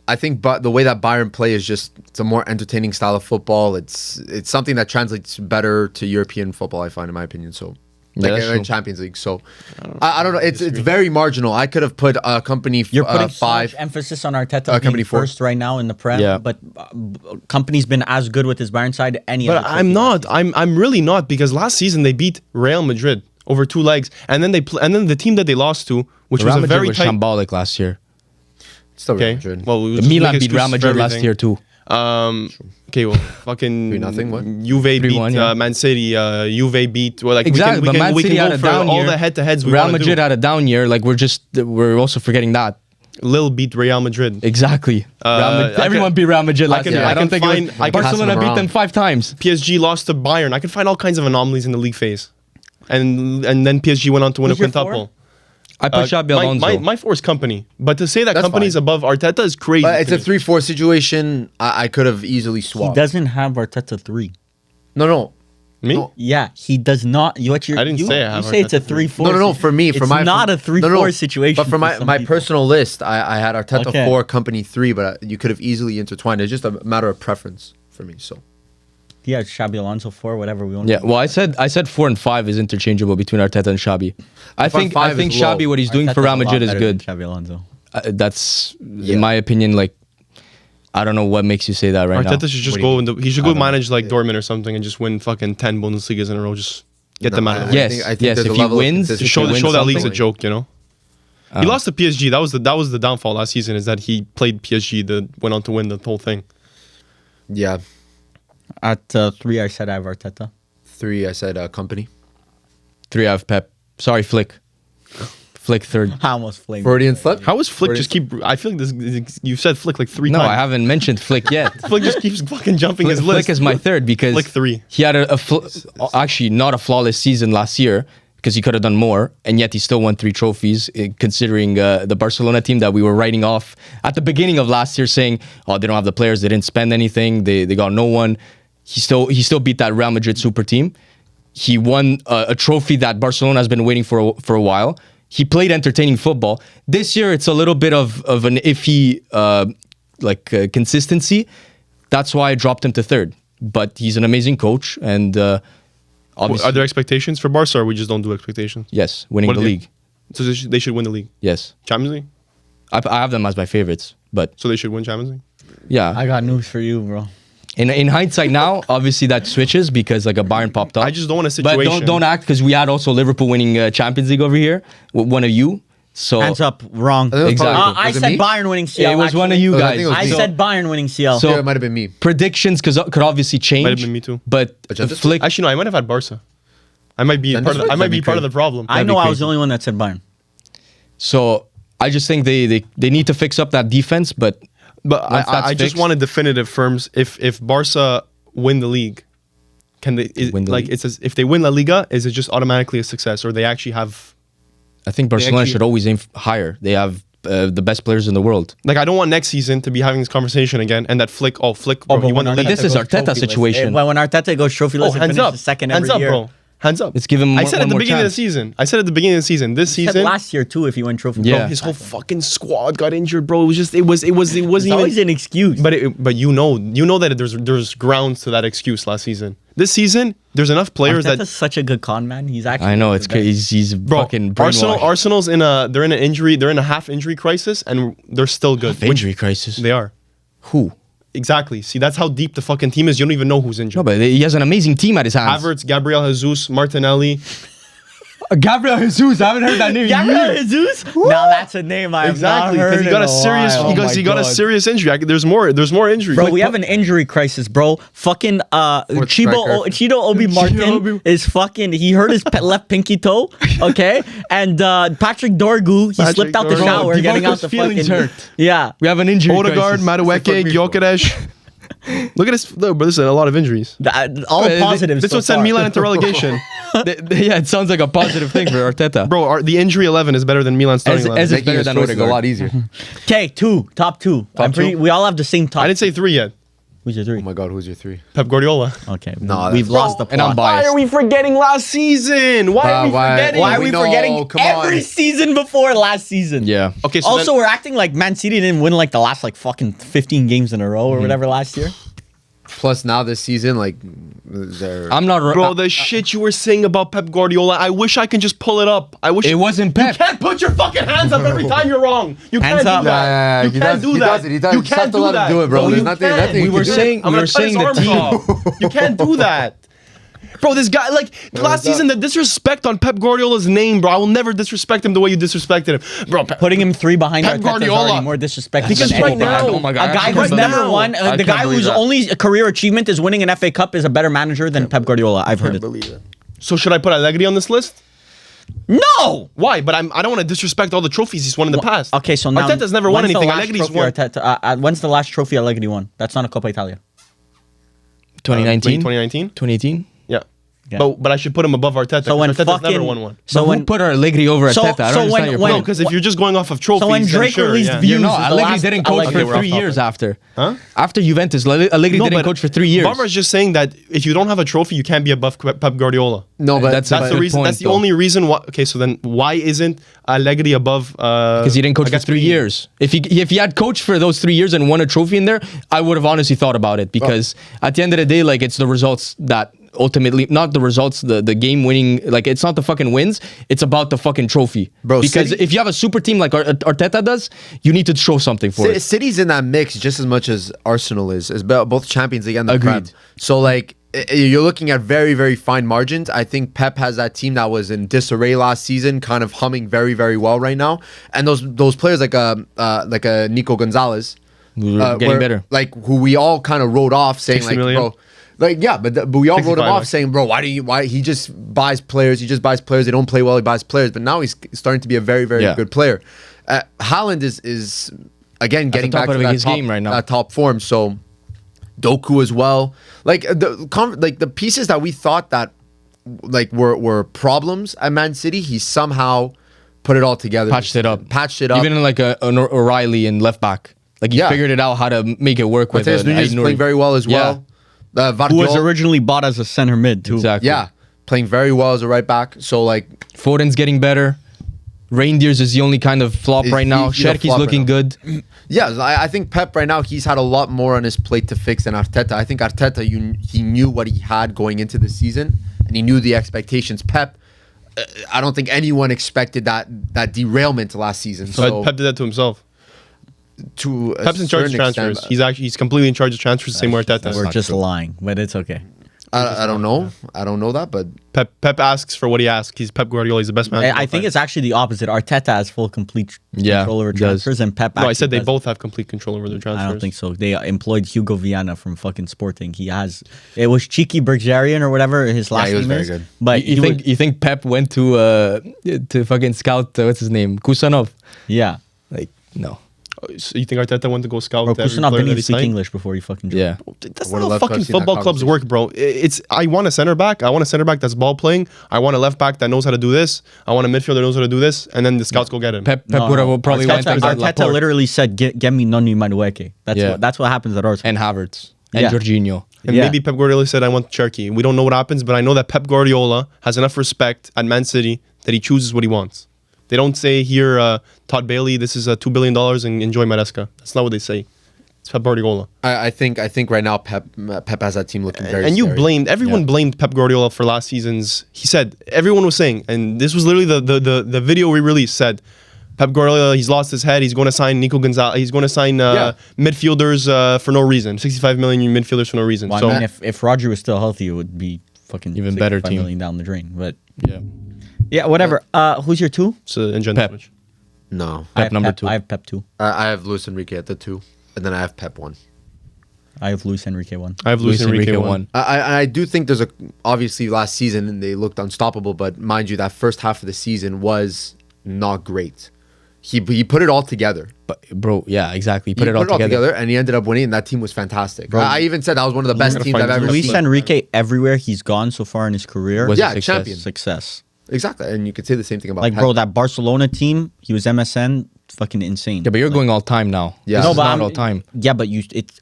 I think the way that Bayern play is just it's a more entertaining style of football. It's something that translates better to European football, I find, in my opinion. So. Like that's in true. Champions League, so I don't know. It's very marginal. I could have put a company You're putting so 5. much emphasis on Arteta Company being 4. first right now in the Prem, Yeah. but company's been as good with his Bayern side. But I'm not. I'm really not because last season they beat Real Madrid over 2 legs, and then and then the team that they lost to, which Real was a Madrid very was tight. shambolic last year. Still Real Okay. Madrid. Well, we The just Milan make beat Real excuses for Madrid last everything. year too. Okay, well, fucking 3-0, what? Juve beat 3-1, yeah. Man City. Juve beat. Well, like Exactly, we but can, Man we City can had go a for down all year. the head-to-heads we Real wanna Madrid do. had a down year. Like we're also forgetting that. Lille beat Real Madrid. Exactly. I Everyone can- beat Real Madrid last can- year. I I don't can think find- it was, I can- Barcelona Passing them beat them around. 5 times. PSG lost to Bayern. I can find all kinds of anomalies in the league phase, and then PSG went on to win Who's a your quintuple. I put Xabi Alonso. My 4 is company, but to say that That's company is fine. above Arteta is crazy. But it's to a me. 3-4 situation. I could have easily He swapped. doesn't have Arteta 3. No. Me? No. Yeah, he does not. I didn't say I have You say it's a Arteta 3. 3-4. No. For me, for it's my not a 3-4 situation. But for my some my people. personal list, I had Arteta Okay. 4, company 3, but you could have easily intertwined. It's just a matter of preference for me. So Yeah, Xabi Alonso 4, whatever we want. Yeah, well, I said 4 and 5 is interchangeable between Arteta and Xabi. I think 5 is Xabi, low. what he's doing for Real Madrid is good. Xabi Alonso. That's Yeah. in my opinion. Like, I don't know what makes you say that right now. Arteta should just What do go. He should go manage like Dortmund or something and just win fucking 10 Bundesligas in a row. Just get them out of the way. Yes, I think yes, there's if a he level of wins- consistency. To show, win that league's a something. joke, you know. He lost to PSG. That was the downfall last season. Is that he played PSG that went on to win the whole thing. Yeah. At 3, I said I have Arteta. 3, I said company. 3, I have Pep. Sorry, Flick. Flick third. I almost flamed. Freudian slip. How is Flick just keep? I feel like this. You said Flick like 3 No, times. I haven't mentioned Flick yet. Flick just keeps fucking jumping his Flick list. is my third because Flick 3. he had actually not a flawless season last year because he could have done more, and yet he still won 3 trophies. Considering the Barcelona team that we were writing off at the beginning of last year, saying, "Oh, they don't have the players, they didn't spend anything, they got no one." He still beat that Real Madrid super team. He won a trophy that Barcelona has been waiting for a while. He played entertaining football. This year, it's a little bit of an iffy consistency. That's why I dropped him to third. But he's an amazing coach, and obviously, Are there expectations for Barca, or we just don't do expectations? yes, winning What the do they- league. So they should win the league. Yes, Champions League? I have them as my favorites. But So they should win Champions League? yeah, I got news for you, bro. in hindsight now, obviously that switches because like a Bayern popped up. I just don't want a But situation. don't act because we had also Liverpool winning Champions League over here with one of you. So Hands up, wrong. I think it was Exactly. probably- I was it said me? Bayern winning CL. it was one of you I guys. think it was I me. said Bayern winning CL. So- Yeah, it might have been me. Predictions could obviously change. Might have been me too. But Agenda? Flick, Actually, no, I might have had Barca. I might be Then part of. this I would- might that'd be be part of crazy. the problem. I that'd know be I was crazy. the only one that said Bayern. so I just think they need to fix up that defense. But But once that's I just fixed- wanted definitive firms. If Barca win the league, can they Win the league? it's if they win La Liga, is it just automatically a success, or they actually have? I think Barcelona actually- should always aim higher. They have the best players in the world. Like, I don't want next season to be having this conversation again, and that Flick, bro, but he won the when league. This is goes Arteta trophyless, situation. When Arteta goes trophyless and hands finishes up, second hands every up, year. bro, hands up. Let's give him I one said at the more beginning of the chance. season. I said at the beginning of the season. This He said season, last year too, if he went trophy. Yeah. bro, his whole fucking squad got injured, bro. It was just, it wasn't It's always even. an excuse. But you know that there's grounds to that excuse last season. This season, there's enough players Arteta's that. such a good con man. He's actually. I know it's the best. crazy. He's Bro, fucking brainwashed. Arsenal's in a half injury crisis, and they're still good. Half injury crisis. They are. Who? Exactly. See, that's how deep the fucking team is. You don't even know who's No, injured. but he has an amazing team at his hands. Havertz, Gabriel Jesus, Martinelli. Gabriel Jesus. I haven't heard that name. Gabriel Jesus? Now that's a name I have Exactly, not heard because he got in a serious. while. He got a serious injury. There's more injuries. Bro, we have an injury crisis, bro. Fucking striker. Chido Obi Martin is fucking. He hurt his left pinky toe. Okay, and Patrick Dorgu, he Patrick slipped out the Dorgu. shower, Bro, getting out Divock's the feelings fucking. hurt. Yeah. We have an injury Odegaard, crisis. Madueke, Gyökeres. Look at this. Look, bro, this is a lot of injuries. All positives. This so would send far. Milan into relegation. Yeah, it sounds like a positive thing for Arteta. Bro, the injury 11 is better than Milan's starting 11. as- Making better his than choices a Odegaard. lot easier. Okay, top two. We all have the same top. I didn't say 3 yet. Who's your three? Oh my God, who's your 3? Pep Guardiola. Okay, No, we've that's- lost the plot. And I'm biased. Why are we forgetting last season? Why are we Why- forgetting? Why are we We know, forgetting come every on. season before last season? Yeah. Okay, so Also, then, we're acting like Man City didn't win like the last like fucking 15 games in a row or whatever last year. Plus now this season, like, they're... I'm not. bro, the shit you were saying about Pep Guardiola, I wish I can just pull it up. I wish It wasn't You Pep. can't put your fucking hands up every time you're wrong. You Hands can't up. do that. Yeah, You he can't does- do he that. does it. He does- You you just have can't to do let him that. do it, bro. There's you nothing- can't. nothing you We can were do. saying. I'm We gonna were cut his saying the arms team. off. You can't do that. Bro, this guy, like, last season, the disrespect on Pep Guardiola's name, bro. I will never disrespect him the way you disrespected him. Bro, Putting him 3 behind Pep Arteta is Guardiola. already more disrespectful Because than right anything. now- Oh my God, a I guy can't who's believe never that. won, I the can't guy believe whose that. only career achievement is winning an FA Cup is a better manager than Pep Guardiola. I've heard it. so should I put Allegri on this list? No. Why? But I don't want to disrespect all the trophies he's won in the past. Okay, so now Arteta's never won when's the anything. last Allegri's trophy won. Arteta, when's the last trophy Allegri won? That's not a Coppa Italia. 2019. 2019? 2018. Yeah. Yeah. But I should put him above Arteta. So when Arteta's fucking never won one. so So when who put Allegri over So- Arteta? I so don't when- understand your when- No, point. because if you're just going off of trophies, so when then Drake sure, released yeah. views, You're is not. the Allegri last didn't coach Allegri- for we're off 3 years topic. after. Huh? After Juventus, Allegri No, didn't but coach for 3 years. Varvar's just saying that if you don't have a trophy, you can't be above Pep Guardiola. No, but That's That's the good reason. point, That's the though. only reason why. Okay, so then why isn't Allegri above? Because he didn't coach for 3 years. If he had coached for those 3 years and won a trophy in there, I would have honestly thought about it. Because at the end of the day, like, it's the results that ultimately, not the results, the game winning, like, it's not the fucking wins, it's about the fucking trophy. Bro, because City- if you have a super team like Arteta does, you need to show something for it. City's in that mix just as much as Arsenal is both Champions League and the Prem. Agreed. So like you're looking at very, very fine margins. I think Pep has that team that was in disarray last season, kind of humming very, very well right now. And those players like a Nico Gonzalez, We're getting better. Like who we all kind of wrote off saying 60 like, million? bro, like yeah, but we all wrote him 65, off like. saying, bro, why he just buys players, they don't play well, he buys players, but now he's starting to be a very good player. Haaland is again getting top back to of that his game right now. that top form. So Doku as well, like the pieces that we thought that like were problems at Man City, he somehow put it all together, Patched it up. Even in like an O'Reilly in left back. Like he figured it out how to make it work with Mateus Nunes playing very well as well. Who was originally bought as a center mid too. Exactly. Yeah, playing very well as a right back. So like Foden's getting better. Reindeers is the only kind of flop right now. he's a Sherky's flop looking right good. yeah, I think Pep right now he's had a lot more on his plate to fix than Arteta. I think Arteta he knew what he had going into the season and he knew the expectations. Pep, I don't think anyone expected that derailment last season. So Pep did that to himself. to a Pep's in charge of certain transfers. extent, He's completely in charge of transfers. The same way Arteta. We're not just true. lying, but it's okay. I don't know. I don't know that, but Pep asks for what he asks. He's Pep Guardiola. He's the best man. I think it's actually the opposite. Arteta has full complete control over he does. transfers, and Pep. No, I actually said they does- both have complete control over their transfers. I don't think so. They employed Hugo Viana from fucking Sporting. He has. It was Cheeky Bergerian or whatever his last he was name very is. good. But You think Pep went to fucking scout what's his name? Kusanov? yeah. Like no. So you think Arteta went to go scout Bro, every Kusanov player didn't that even he speak signed? English before he fucking. Yeah. That's Would've not how loved to have fucking seen that football clubs conversation. work, bro. It's I want a center back. I want a center back that's ball playing. I want a left back that knows how to do this. I want a midfielder that knows how to do this. And then the scouts go get him. Pep would have probably went Arteta, and got Arteta Laporte literally said, "Get me Noni Madueke." That's what happens at Arsenal. and Havertz and Yeah. Jorginho. And Yeah. maybe Pep Guardiola said, I want Cherky. We don't know what happens, but I know that Pep Guardiola has enough respect at Man City that he chooses what he wants. They don't say here, Todd Bailey, this is $2 billion and enjoy Maresca. That's not what they say. It's Pep Guardiola. I think right now Pep has that team looking very. And you scary. everyone blamed Pep Guardiola for last season's. He said, everyone was saying, and this was literally the video we released said, Pep Guardiola, he's lost his head. He's going to sign Nico Gonzalez. He's going to sign midfielders for no reason. 65 million midfielders for no reason. Well, So I mean, if Roger was still healthy, it would be fucking Even better 65 team. million down the drain. But Yeah. yeah, whatever. Who's your two? it's an engine Pep. switch. No, I have number two. I have Pep two. I have Luis Enrique at the 2, and then I have Pep 1. I have Luis Enrique one. I have Luis Enrique one. I do think there's obviously last season and they looked unstoppable, but mind you, that first half of the season was not great. He put it all together. But bro, yeah, exactly. He Put it all together. and he ended up winning, and that team was fantastic. I even said that was one of the best gotta teams find I've ever Luis Luis seen. Enrique, everywhere he's gone so far in his career, Was Yeah, a success. champion. success. Exactly, and you could say the same thing about Like, Pep. bro, that Barcelona team, he was MSN, fucking insane. Yeah, but you're going all time now. Yeah. This No, is but not all time. Yeah, but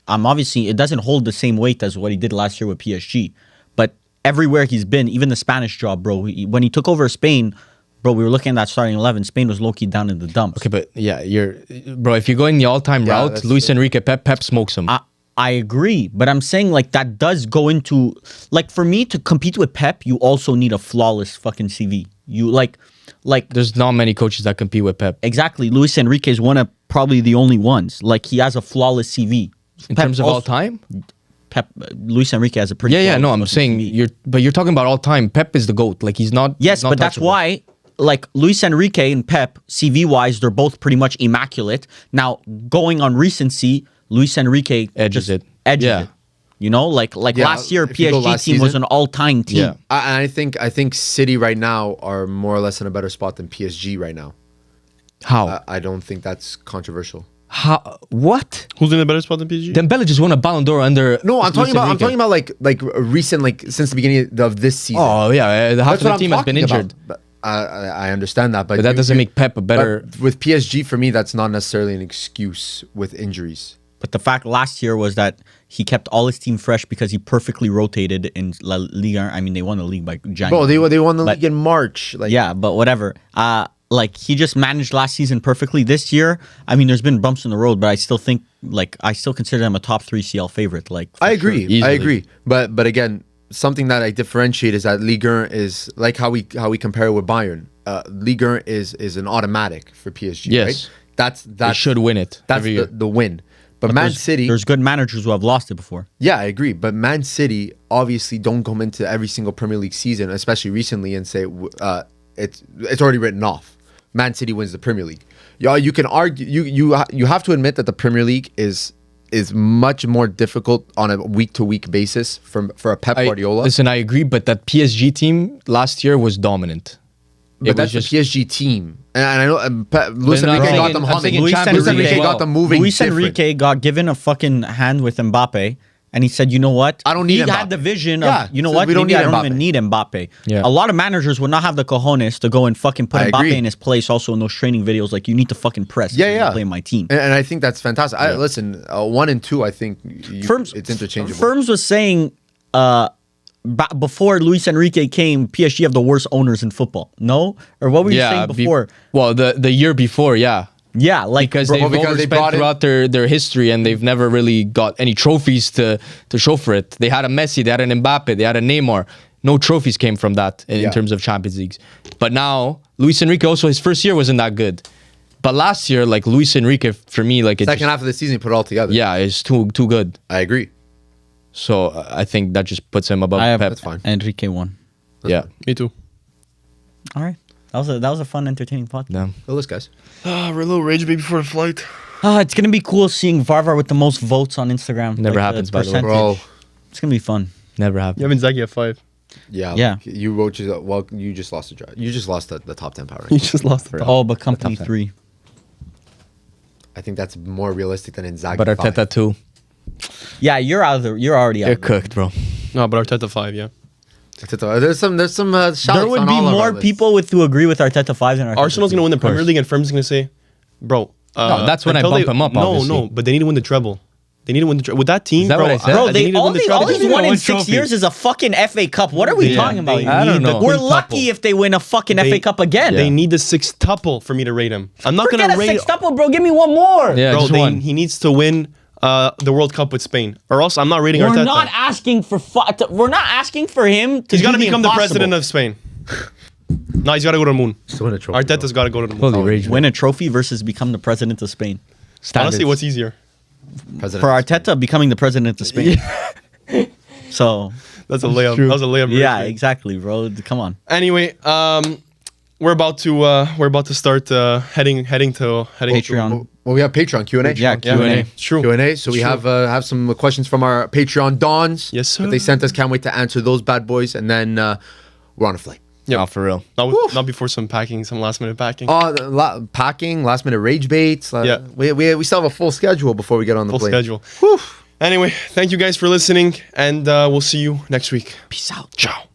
I'm obviously, it doesn't hold the same weight as what he did last year with PSG. But everywhere he's been, even the Spanish job, bro, when he took over Spain, bro, we were looking at that starting 11. Spain was low-key down in the dumps. Okay, but yeah, bro, if you're going the all-time Yeah, route, that's Luis true. Enrique, Pep smokes him. I agree, but I'm saying like that does go into like for me to compete with Pep, you also need a flawless fucking CV. You like There's not many coaches that compete with Pep. exactly. Luis Enrique is one of probably the only ones. Like he has a flawless CV. In Pep terms of also- all time? Luis Enrique has a pretty Yeah, no, I'm flawless saying CV. you're talking about all time. Pep is the GOAT. Like he's not. Yes, he's not but that's touchable. why, like Luis Enrique and Pep, CV wise, they're both pretty much immaculate. Now, going on recency, Luis Enrique Edges just it. Edges Yeah. it. You know, like Yeah, last year, if you go PSG last team was season- an all-time team. Yeah. I think City right now are more or less in a better spot than PSG right now. How? I don't think that's controversial. How? What? Who's in a better spot than PSG? Dembele just won a Ballon d'Or under. No, I'm Luis talking about Enrique. like recent, like since the beginning of this season. Oh yeah, half That's of the what I'm team has been talking about. injured. But I understand that, But that doesn't make Pep a better. But with PSG, for me, that's not necessarily an excuse with injuries. But the fact last year was that he kept all his team fresh because he perfectly rotated in La Liga. I mean, they won the league by January. Bro, they won the But- league in March. Like, Yeah, but whatever. Like he just managed last season perfectly. This year, I mean, there's been bumps in the road, but I still think, like, I still consider him a top 3 CL favorite. Like, for I sure. agree. Easily. I agree. But again, something that I differentiate is that Ligue 1 is like how we compare it with Bayern. Ligue 1 is an automatic for PSG. Yes. Right? That's They should win it That's every year. the win. But Man City, There's good managers who have lost it before. yeah, I agree. But Man City obviously don't come into every single Premier League season, especially recently, and say it's already written off. Man City wins the Premier League. You can argue. You have to admit that the Premier League is is much more difficult on a week-to-week basis for a Pep Guardiola. Listen, I agree, but that PSG team last year was dominant. But that's the PSG team. And I know Luis But Enrique I'm got them saying humming. Luis Luis Enrique Enrique got them moving. Luis different. Enrique got given a fucking hand with Mbappe, and he said, "You know what? I don't need He Mbappe." had the vision Yeah, of, you know so what? we don't Maybe I need don't Mbappe. even need Mbappe." Yeah. A lot of managers would not have the cojones to go and fucking put I Mbappe agree. in his place. Also in those training videos, like, you need to fucking press. Yeah, if you yeah. play in my team. And I think that's fantastic. Listen, 1 and 2, I think Ferms, it's interchangeable. Ferms was saying before Luis Enrique came, PSG have the worst owners in football. No? Or what were you saying before? The year before, yeah. Yeah, like Because Well, they've because they overspent brought in- throughout their history and they've never really got any trophies to show for it. They had a Messi, they had an Mbappe, they had a Neymar. No trophies came from that in terms of Champions Leagues. But now, Luis Enrique also, his first year wasn't that good. But last year, like Luis Enrique, for me, like Second half of the season, he put it all together. yeah, it's too good. I agree. So I think that just puts him above I have Pep. That's fine. Enrique won. Yeah. Me too. All right. That was a fun, entertaining podcast. Damn. Go list, guys. We're a little rage baby before the flight. It's gonna be cool seeing Varvar with the most votes on Instagram. Never happens, by the way. Bro. It's gonna be fun. Never happened. You have Inzaghi at 5. Yeah. Yeah. You wrote you just lost the drive. You just lost the top 10 power. You just lost the top. Oh, but company top 10. 3. I think that's more realistic than Inzaghi. But 5. Arteta too. Yeah, you're out there. You're already out. They're there. cooked, bro. No, but Arteta 5, yeah. Arteta, there's some shouts There would on be all of our more lists. people who agree with Arteta 5 than Arteta. Arsenal's going to win the course. Premier League and Ferms is going to say, bro. No, that's when I until bump him up, No, obviously. no, but they need to win the treble. They need to win the treble. With that team, Is that bro, what I said? Bro, they they need to all win the they treble. won one in 6 trophy. years is a fucking FA Cup. What are we talking about? They here? I don't need the know. We're quintuple. lucky if they win a fucking They- FA Cup again. They need the sextuple for me to rate him. I'm not going Forget to a rate. sextuple, bro. Give me one more. Yeah, Bro, just one. he needs to win the World Cup with Spain, or else I'm not rating We're Arteta. not asking for we're not asking for him to He's got to do become the impossible. president of Spain. No, he's got to go to the moon. Still win a trophy, Arteta's got to go to the moon. Holy rage. Win a trophy versus become the president of Spain. Honestly, what's easier? President. For Arteta, becoming the president of Spain. So That's a layup. That was a layup. yeah, right? exactly, bro. Come on. Anyway, we're about to start heading to Patreon. Well, we have Patreon Q&A. Yeah, Yeah, Q&A. it's true. Q&A. So we have some questions from our Patreon dons. Yes, sir. That they sent us. Can't wait to answer those bad boys. And then we're on a flight. Yeah, for real. Not before some last minute packing. Packing, last minute rage baits. Yeah. We still have a full schedule before we get on the Full plane. schedule. Anyway, thank you guys for listening, and we'll see you next week. Peace out. Ciao.